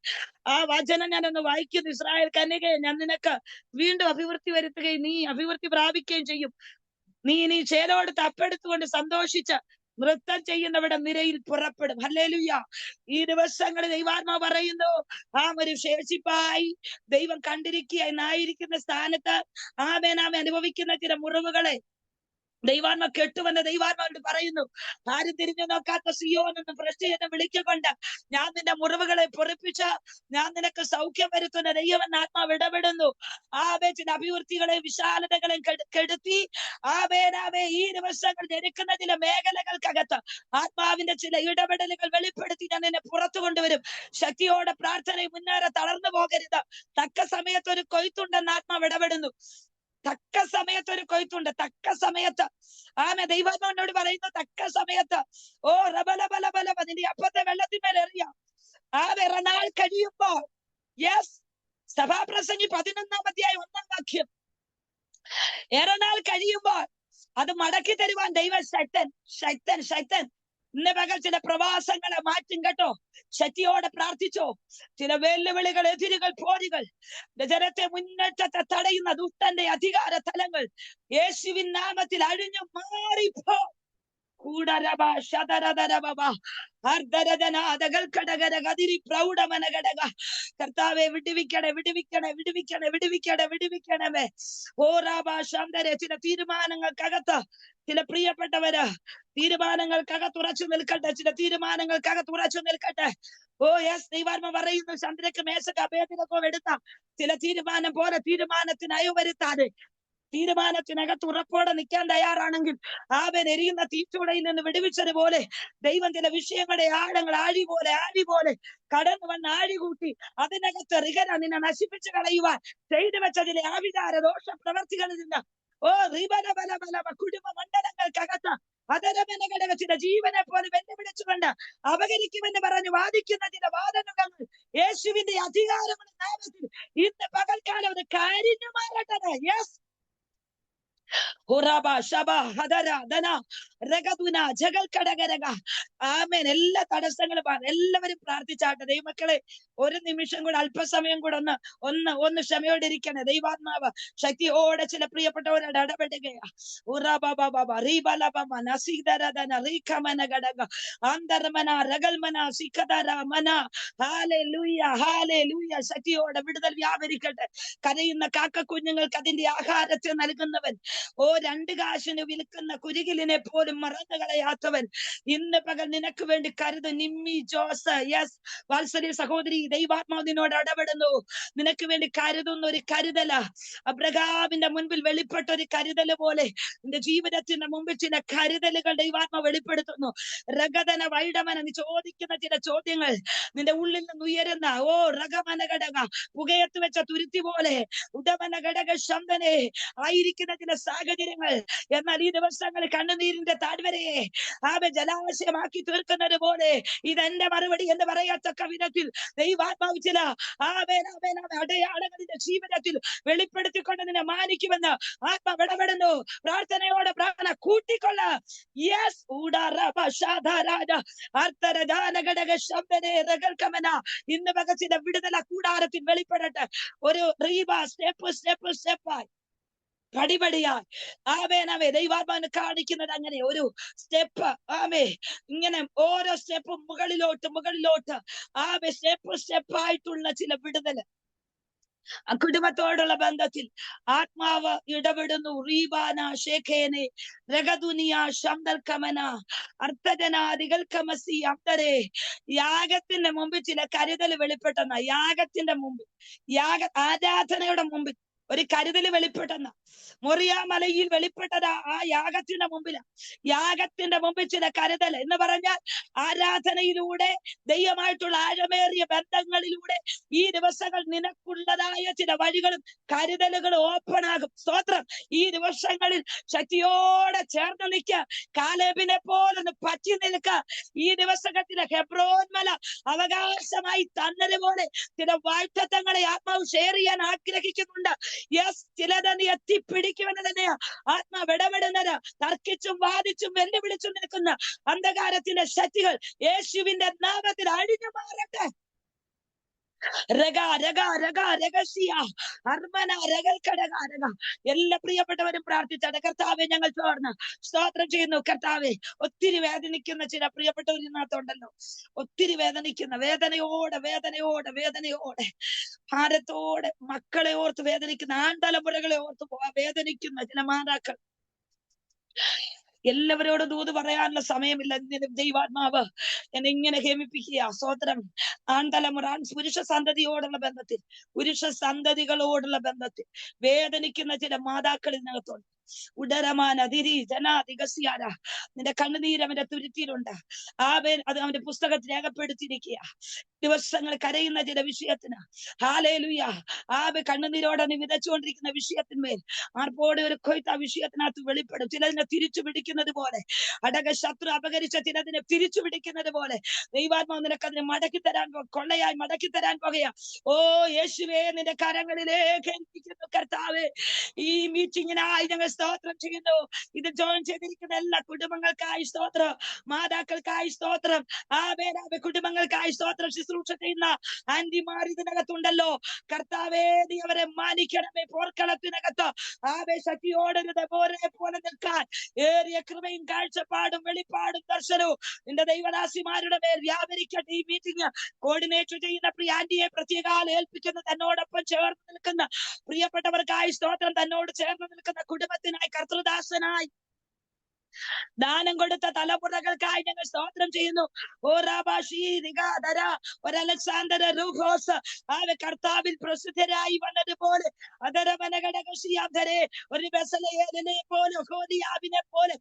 ആ വചനം ഞാനൊന്ന് വായിക്കുന്നു. ഇസ്രായേൽ കന്യകയെ ഞാൻ നിനക്ക് വീണ്ടും അഭിവൃദ്ധി വരുത്തുകയും നീ അഭിവൃദ്ധി പ്രാപിക്കുകയും ചെയ്യും. നീ ചേലോട് തപ്പെടുത്തുകൊണ്ട് സന്തോഷിച്ച് നൃത്തം ചെയ്യുന്നവിടെ നിരയിൽ പുറപ്പെടും. ഹല്ലേലൂയ. ഈ ദിവസങ്ങളിൽ ദൈവാത്മാവ് പറയുന്നു, ഒരു ശേഷിപ്പായി ദൈവം കണ്ടിരിക്കുക എന്നായിരിക്കുന്ന സ്ഥാനത്ത് അനുഭവിക്കുന്ന ചില മുറിവുകളെ ദൈവാത്മ കെട്ടുവെന്ന് ദൈവാത്മാവോട് പറയുന്നു. ആരും തിരിഞ്ഞു നോക്കാത്ത സിയോനെന്ന് ഭ്രഷ്ടിയെന്ന് വിളിക്കൊണ്ട് ഞാൻ നിന്റെ മുറിവുകളെ പൊറിപ്പിച്ച് ഞാൻ നിനക്ക് സൗഖ്യം വരുത്തുന്ന ദൈവമെന്ന് ആത്മാവ് ഇടപെടുന്നു. ചില അഭിവൃദ്ധികളെ വിശാലതകളെ കെടുത്തി ഈ ദിവസങ്ങൾ ഞെരുക്കുന്ന ചില മേഖലകൾക്കകത്ത് ആത്മാവിന്റെ ചില ഇടപെടലുകൾ വെളിപ്പെടുത്തി ഞാൻ നിന്നെ പുറത്തു കൊണ്ടുവരും. ശക്തിയോടെ പ്രാർത്ഥന മുന്നേറെ തളർന്നു പോകരുത്. തക്ക സമയത്ത് ഒരു കൊയ്ത്തുണ്ടെന്ന് ആത്മാവ് ഇടപെടുന്നു. തക്ക സമയത്ത് ഒരു കൊയ്ത്തുണ്ട്. തക്ക സമയത്ത് ദൈവാത്മാവിനോട് പറയുന്നു, തക്ക സമയത്ത് ഓ റബലബലബലബ നിന്റെ അപ്പത്തെ വെള്ളത്തിന്മേൽ എറിയാം. നാൾ കഴിയുമ്പോൾ യെസ്, സഭാപ്രസംഗി 11-ാം അധ്യായം 1-ാം വാക്യം, ഏറെ നാൾ കഴിയുമ്പോൾ അത് മടക്കി തരുവാൻ ദൈവം ശക്തൻ. ഇന്ന് പകൽ ചില പ്രവാസങ്ങളെ മാറ്റും കേട്ടോ. ശക്തിയോടെ പ്രാർത്ഥിച്ചോ. ചില വെല്ലുവിളികൾ, എതിരുകൾ, പോരുകൾ, ജനത്തെ മുന്നേറ്റത്തെ തടയുന്ന ദുഷ്ടന്റെ അധികാര തലങ്ങൾ യേശുവിൻ നാമത്തിൽ അഴിഞ്ഞു മാറിപ്പോ. കർത്താവെ വിടുവിക്കണമേ. ചില തീരുമാനങ്ങൾക്കകത്ത് ചില പ്രിയപ്പെട്ടവര് തീരുമാനങ്ങൾക്കകത്തുറച്ചു നിൽക്കട്ടെ. ഓ യെസ്, ദൈവാത്മ പറയുന്നു, ചന്ദ്രക്ക് മേശക്ക് അഭേദനക്കോ എടുത്ത ചില തീരുമാനം പോലെ തീരുമാനത്തിന് അയവരുത്താതെ തീരുമാനത്തിനകത്ത് ഉറപ്പോടെ നിൽക്കാൻ തയ്യാറാണെങ്കിൽ എരിയുന്ന തീച്ചൂടയിൽ നിന്ന് വിടുവിച്ചതുപോലെ ദൈവം ചില വിഷയങ്ങളുടെ ആഴങ്ങൾ ആഴി പോലെ കടന്നു വന്ന് ആഴി കൂട്ടി അതിനകത്ത് നിന്നെ നശിപ്പിച്ചു കളയുവാൻ ചെയ്തു വെച്ച ചില ആവിചാര ദോഷ പ്രവർത്തികളിൽ നിന്ന് കുടുംബ മണ്ഡലങ്ങൾക്കകത്ത് ചില ജീവനെ പോലെ വെല്ലുവിളിച്ചുകൊണ്ട് അപകരിക്കുമെന്ന് പറഞ്ഞ് വാദിക്കുന്ന ചില വാദനുകൾ യേശുവിന്റെ അധികാരമുള്ള നാമത്തിൽ ഇന്ന് പകൽക്കാലം അത് കരിഞ്ഞു മാറട്ടെ. യെസ്, എല്ലാ തടസ്സങ്ങളും എല്ലാവരും പ്രാർത്ഥിച്ചാട്ടെ. ദൈവമക്കളെ, ഒരു നിമിഷം കൂടെ അല്പസമയം കൂടെ ഒന്ന് ക്ഷമയോടിരിക്കണേ. ദൈവാത്മാവ് ശക്തിയോടെ ചില പ്രിയപ്പെട്ടവരോട് ഇടപെടുകയാ. ശക്തിയോടെ വിടുതൽ വ്യാപരിക്കട്ടെ. കരയുന്ന കാക്ക കുഞ്ഞുങ്ങൾക്ക് അതിന്റെ ആഹാരത്തെ നൽകുന്നവൻ ഓ 2 കാശിന് വിൽക്കുന്ന കുരുകിലിനെ പോലും മറന്നു കളയാത്തവൻ ഇന്ന് പകൽ നിനക്ക് വേണ്ടി കരുത്. നിമ്മി ജോസ്, യെസ് വാത്സല്യ സഹോദരി, ദൈവാത്മാവ് നിന്നോട് ഇടപെടുന്നു. നിനക്ക് വേണ്ടി കരുതുന്ന ഒരു കരുതല, അബ്രഹാമിന്റെ മുൻപിൽ വെളിപ്പെട്ട ഒരു കരുതല് പോലെ നിന്റെ ജീവിതത്തിന്റെ മുമ്പിൽ ചില കരുതലുകൾ ദൈവാത്മാവ് വെളിപ്പെടുത്തുന്നു. രഗതന വൈഡമന, നീ ചോദിക്കുന്ന ചില ചോദ്യങ്ങൾ നിന്റെ ഉള്ളിൽ നിന്ന് ഉയരുന്ന രഗമന ഘടക, പുകയത്ത് വെച്ച തുരുത്തി പോലെ ഉടമന ഘടക ശബ്ദനെ ആയിരിക്കുന്ന ചില സാഹചര്യങ്ങൾ, എന്നാൽ ഈ ദിവസങ്ങൾ കണ്ണുനീരിന്റെ താഴ്വരയെ ജലാശയമാക്കി തീർക്കുന്നത് പോലെ ഇതെന്റെ മറുപടി എന്ന് പറയത്തക്ക വിധത്തിൽ ദൈവാത്മാവ് ചില അടയാളങ്ങളുടെ ജീവിതത്തിൽ വെളിപ്പെടുത്തിക്കൊണ്ട് നിന്നെ മാനിക്കുമെന്ന് ആത്മാവ് ഇടപെടുന്നു. പ്രാർത്ഥനയോടെ പ്രാർത്ഥന കൂട്ടിക്കൊള്ള. യെസ് ഇന്ന് പകച്ചിന്റെ വിടുതല കൂടാരത്തിൽ വെളിപ്പെടട്ടെ. ഒരു സ്റ്റെപ്പായി പടിപടിയായി ദൈവാത്മാവിനെ കാണിക്കുന്നത് അങ്ങനെ ഒരു സ്റ്റെപ്പ്. ഇങ്ങനെ ഓരോ സ്റ്റെപ്പും മുകളിലോട്ട് സ്റ്റെപ്പായിട്ടുള്ള ചില വിടുതല് കുടുംബത്തോടുള്ള ബന്ധത്തിൽ ആത്മാവ് ഇടപെടുന്നു. റീബാന ഷേഖേനെ രഗദുനിയ ശംദൽക്കമന അർത്ഥജനാദികൾ കമസി അന്തരെ. യാഗത്തിന്റെ മുമ്പിൽ ചില കരുതൽ വെളിപ്പെട്ടെന്ന, യാഗത്തിന്റെ മുമ്പിൽ, ആരാധനയുടെ മുമ്പിൽ ഒരു കരുതൽ വെളിപ്പെട്ടെന്ന, മൊറിയാ മലയിൽ വെളിപ്പെട്ടത് ആ യാഗത്തിന്റെ മുമ്പിൽ ചില കരുതൽ എന്ന് പറഞ്ഞാൽ ആരാധനയിലൂടെ ദൈവമായിട്ടുള്ള ആഴമേറിയ ബന്ധങ്ങളിലൂടെ ഈ ദിവസങ്ങൾ നിനക്കുള്ളതായ ചില വഴികളും കരുതലുകളും ഓപ്പൺ ആകും. സ്തോത്രം. ഈ ദിവസങ്ങളിൽ ശക്തിയോടെ ചേർന്ന് നിൽക്കുക. കാലേബിനെ പോലെ പറ്റി നിൽക്കുക. ഈ ദിവസത്തിലെ ഹെബ്രോൻ മല അവകാശമായി തന്നതുപോലെ ചില വാഗ്ദത്തങ്ങളെ ആത്മാവ് ഷെയർ ചെയ്യാൻ ആഗ്രഹിക്കുന്നുണ്ട്. യെസ്, ചിലത് നീ എത്തിപ്പിടിക്കുമെന്ന് തന്നെയാ ആത്മാവ് ഇടപെടുന്നത്. തർക്കിച്ചും വാദിച്ചും വെല്ലുവിളിച്ചും നിൽക്കുന്ന അന്ധകാരത്തിന്റെ ശക്തികൾ യേശുവിന്റെ നാമത്തിൽ അഴിഞ്ഞു മാറട്ടെ. എല്ലാ പ്രിയപ്പെട്ടവരും പ്രാർത്ഥിച്ചാണ്. കർത്താവെ, ഞങ്ങൾ ചോർന്ന് സ്തോത്രം ചെയ്യുന്നു. കർത്താവെ, ഒത്തിരി വേദനിക്കുന്ന ചില പ്രിയപ്പെട്ടവരിനകത്തുണ്ടല്ലോ, ഒത്തിരി വേദനിക്കുന്ന വേദനയോടെ ഭാരത്തോടെ മക്കളെ ഓർത്ത് വേദനിക്കുന്ന, ആൺതലമുറകളെ ഓർത്ത് വേദനിക്കുന്ന ചില മാതാക്കൾ. എല്ലാവരോടും ദൂത് പറയാനുള്ള സമയമില്ല. ദൈവാത്മാവ് എന്നെ ഇങ്ങനെ ഹേമിപ്പിക്കുക. സ്തോത്രം. ആൺതലമുറ, പുരുഷ സന്തതികളോടുള്ള ബന്ധത്തിൽ വേദനിക്കുന്ന ചില മാതാക്കൾ ഇതിനകത്തുണ്ട്. നിന്റെ കണ്ണുനീര് അവന്റെ തുരുത്തിയിലുണ്ട്. അത് അവന്റെ പുസ്തകത്തിൽ രേഖപ്പെടുത്തിയിരിക്കുക. ദിവസങ്ങൾ കരയുന്ന ചില വിഷയത്തിന് ഹല്ലേലൂയ കണ്ണുനീരോടെ നീ വിതച്ചുകൊണ്ടിരിക്കുന്ന വിഷയത്തിന്മേൽ ആർപ്പോടെ ഒരു കൊയ്ത്ത് ആ വിഷയത്തിനകത്ത് വെളിപ്പെടും. ചിലതിനെ തിരിച്ചു പിടിക്കുന്നത് പോലെ, ശത്രു അപകരിച്ച ചിലതിനെ തിരിച്ചു പിടിക്കുന്നത് പോലെ ദൈവാത്മാവ് നിനക്കതിനെ കൊള്ളയായി മടക്കി തരാൻ പോകുകയാ. യേശുവേ, നിന്റെ കരങ്ങളിലേക്ക് ഏൽപ്പിക്കുന്നു. കർത്താവേ, ഈ മീറ്റിങ്ങിനായി ഞങ്ങൾ സ്തോത്രം ചെയ്യുന്നു. ഇത് ജോയിൻ ചെയ്തിരിക്കുന്ന എല്ലാ കുടുംബങ്ങൾക്കായി സ്തോത്രം, മാതാക്കൾക്കായി സ്തോത്രം, കുടുംബങ്ങൾക്കായി സ്തോത്രം. ശുശ്രൂഷ ചെയ്യുന്ന ആന്റിമാർ ഇതിനകത്തുണ്ടല്ലോ. കർത്താവേ, നീ അവരെ മാനിക്കണമേ. പോർക്കളത്തിനകത്ത് ശക്തിയോടരുത് പോലെ നിൽക്കാൻ ഏറിയ കൃപയും കാഴ്ചപ്പാടും വെളിപ്പാടും ദർശനവും നിന്റെ ദൈവദാസിമാരുടെ മേൽ വ്യാപരിക്കട്ടെ. ഈ മീറ്റിംഗ് കോർഡിനേറ്റ് ചെയ്യുന്ന പ്രിയ ആന്റിയെ പ്രത്യേകം ഏൽപ്പിക്കുന്ന, തന്നോടൊപ്പം ചേർന്ന് നിൽക്കുന്ന പ്രിയപ്പെട്ടവർക്കായി സ്തോത്രം, തന്നോട് ചേർന്ന് നിൽക്കുന്ന കുടുംബത്തിനായി, കർത്തൃദാസനായി ദാനം കൊടുത്ത തലമുറകൾക്കായി ഞങ്ങൾ സ്തോത്രം ചെയ്യുന്നു. ഒരു അലക്സാണ്ടർ റൂഹോസ് കർത്താവിൽ പ്രസിദ്ധരായി വന്നതുപോലെ ഒരു ബെസലേലിനെ പോലെ, ഹോദിയാവിനെ പോലെ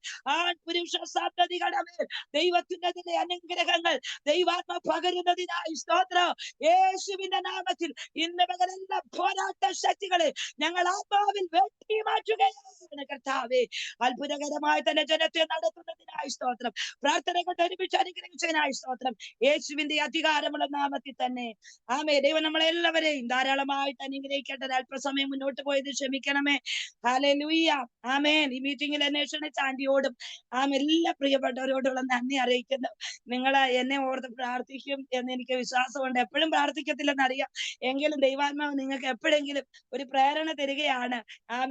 പുരുഷ സന്തതികളുടെ മേൽ ദൈവത്തിന്റെ അനുഗ്രഹങ്ങൾ ദൈവാത്മ പകരുന്നതിനായി സ്തോത്രം. യേശുവിന്റെ നാമത്തിൽ ഇന്ന് പകരെല്ലാം പോരാട്ട ശക്തികളെ ഞങ്ങൾ ആത്മാവിൽ വെട്ടി മാറ്റുകയാണ്. കർത്താവേ, അത്ഭുതകരമായി തന്നെ ജനത്തെ നടത്തുന്നതിനായി സ്തോത്രം. പ്രാർത്ഥന കൊണ്ട് ഒരുമിച്ച് അനുഗ്രഹിച്ചതിനായി സ്തോത്രം. യേശുവിന്റെ അധികാരമുള്ള നാമത്തിൽ തന്നെ ആമേൻ. ദൈവം നമ്മളെല്ലാവരെയും ധാരാളമായിട്ട് അനുഗ്രഹിക്കട്ടെ. അല്പസമയം മുന്നോട്ട് പോയത് ക്ഷമിക്കണമേ. ഹല്ലേലൂയ. ആമേൻ. ഈ മീറ്റിംഗിൽ എന്നെ ക്ഷണിച്ച ആന്റിയോടും എല്ലാ പ്രിയപ്പെട്ടവരോടുള്ള നന്ദി അറിയിക്കുന്നു. നിങ്ങൾ എന്നെ ഓർത്ത് പ്രാർത്ഥിക്കും എന്ന് എനിക്ക് വിശ്വാസമുണ്ട്. എപ്പോഴും പ്രാർത്ഥിക്കത്തില്ലെന്നറിയാം, എങ്കിലും ദൈവാത്മാവ് നിങ്ങൾക്ക് എപ്പോഴെങ്കിലും ഒരു പ്രേരണ തരികയാണ്.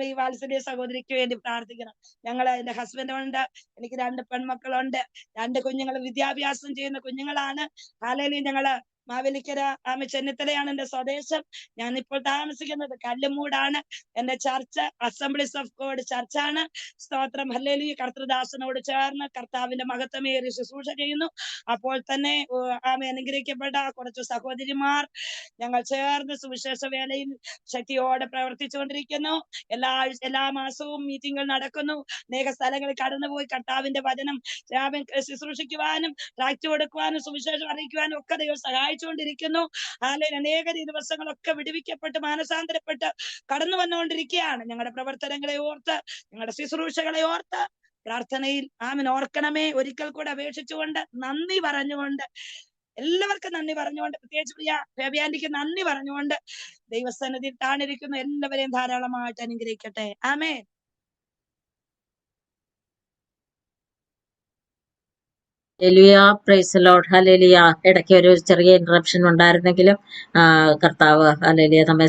ഈ വാത്സല്യ സഹോദരിക്ക് വേണ്ടി പ്രാർത്ഥിക്കണം. എന്റെ ഹസ്ബൻഡുണ്ട്, എനിക്ക് 2 പെൺമക്കളുണ്ട്, 2 കുഞ്ഞുങ്ങൾ വിദ്യാഭ്യാസം ചെയ്യുന്ന കുഞ്ഞുങ്ങളാണ്. ഹല്ലേലൂയ. ഞങ്ങള് മാവേലിക്കര ചെന്നിത്തലയാണ് എന്റെ സ്വദേശം. ഞാൻ ഇപ്പോൾ താമസിക്കുന്നത് കല്ലുമൂടാണ്. എന്റെ ചർച്ച് അസംബ്ലീസ് ഓഫ് ഗോഡ് ചർച്ചാണ്. സ്തോത്രം, ഹല്ലേലൂയ. കർത്തൃദാസനോട് ചേർന്ന് കർത്താവിന്റെ മഹത്വമേറിയ ശുശ്രൂഷ ചെയ്യുന്നു. അപ്പോൾ തന്നെ അനുഗ്രഹിക്കപ്പെട്ട കുറച്ച് സഹോദരിമാർ ഞങ്ങൾ ചേർന്ന് സുവിശേഷ വേലയിൽ ശക്തിയോടെ പ്രവർത്തിച്ചുകൊണ്ടിരിക്കുന്നു. എല്ലാ മാസവും മീറ്റിംഗുകൾ നടക്കുന്നു. അനേക സ്ഥലങ്ങളിൽ കടന്നുപോയി കർത്താവിന്റെ വചനം ശുശ്രൂഷിക്കുവാനും ട്രാക്ട് കൊടുക്കുവാനും സുവിശേഷം അറിയിക്കുവാനും ഒക്കെ ദൈവം സഹായിച്ചുകൊണ്ടിരിക്കുന്നു. അല്ലെങ്കിൽ അനേക ദിവസങ്ങളൊക്കെ വിടുവിക്കപ്പെട്ട് മാനസാന്തരപ്പെട്ട് കടന്നു വന്നുകൊണ്ടിരിക്കുകയാണ്. ഞങ്ങളുടെ പ്രവർത്തനങ്ങളെ ഓർത്ത്, ഞങ്ങളുടെ ശുശ്രൂഷകളെ ഓർത്ത് പ്രാർത്ഥനയിൽ ഓർക്കണമേ. ഒരിക്കൽ കൂടെ അപേക്ഷിച്ചുകൊണ്ട് നന്ദി പറഞ്ഞുകൊണ്ട്, എല്ലാവർക്കും നന്ദി പറഞ്ഞുകൊണ്ട്, പ്രത്യേകിച്ച് പ്രിയ ഫേബിയാന്റിക്ക് നന്ദി പറഞ്ഞുകൊണ്ട് ദൈവസന്നിധിയിൽ താണിരിക്കുന്ന എല്ലാവരെയും ധാരാളമായിട്ട് അനുഗ്രഹിക്കട്ടെ. Amen. Hallelujah, praise Lord. Hallelujah. ഇടയ്ക്ക് ഒരു ചെറിയ ഇന്ററപ്ഷൻ ഉണ്ടായിരുന്നെങ്കിലും കർത്താവ് ഹല്ലേലൂയ നമ്മെ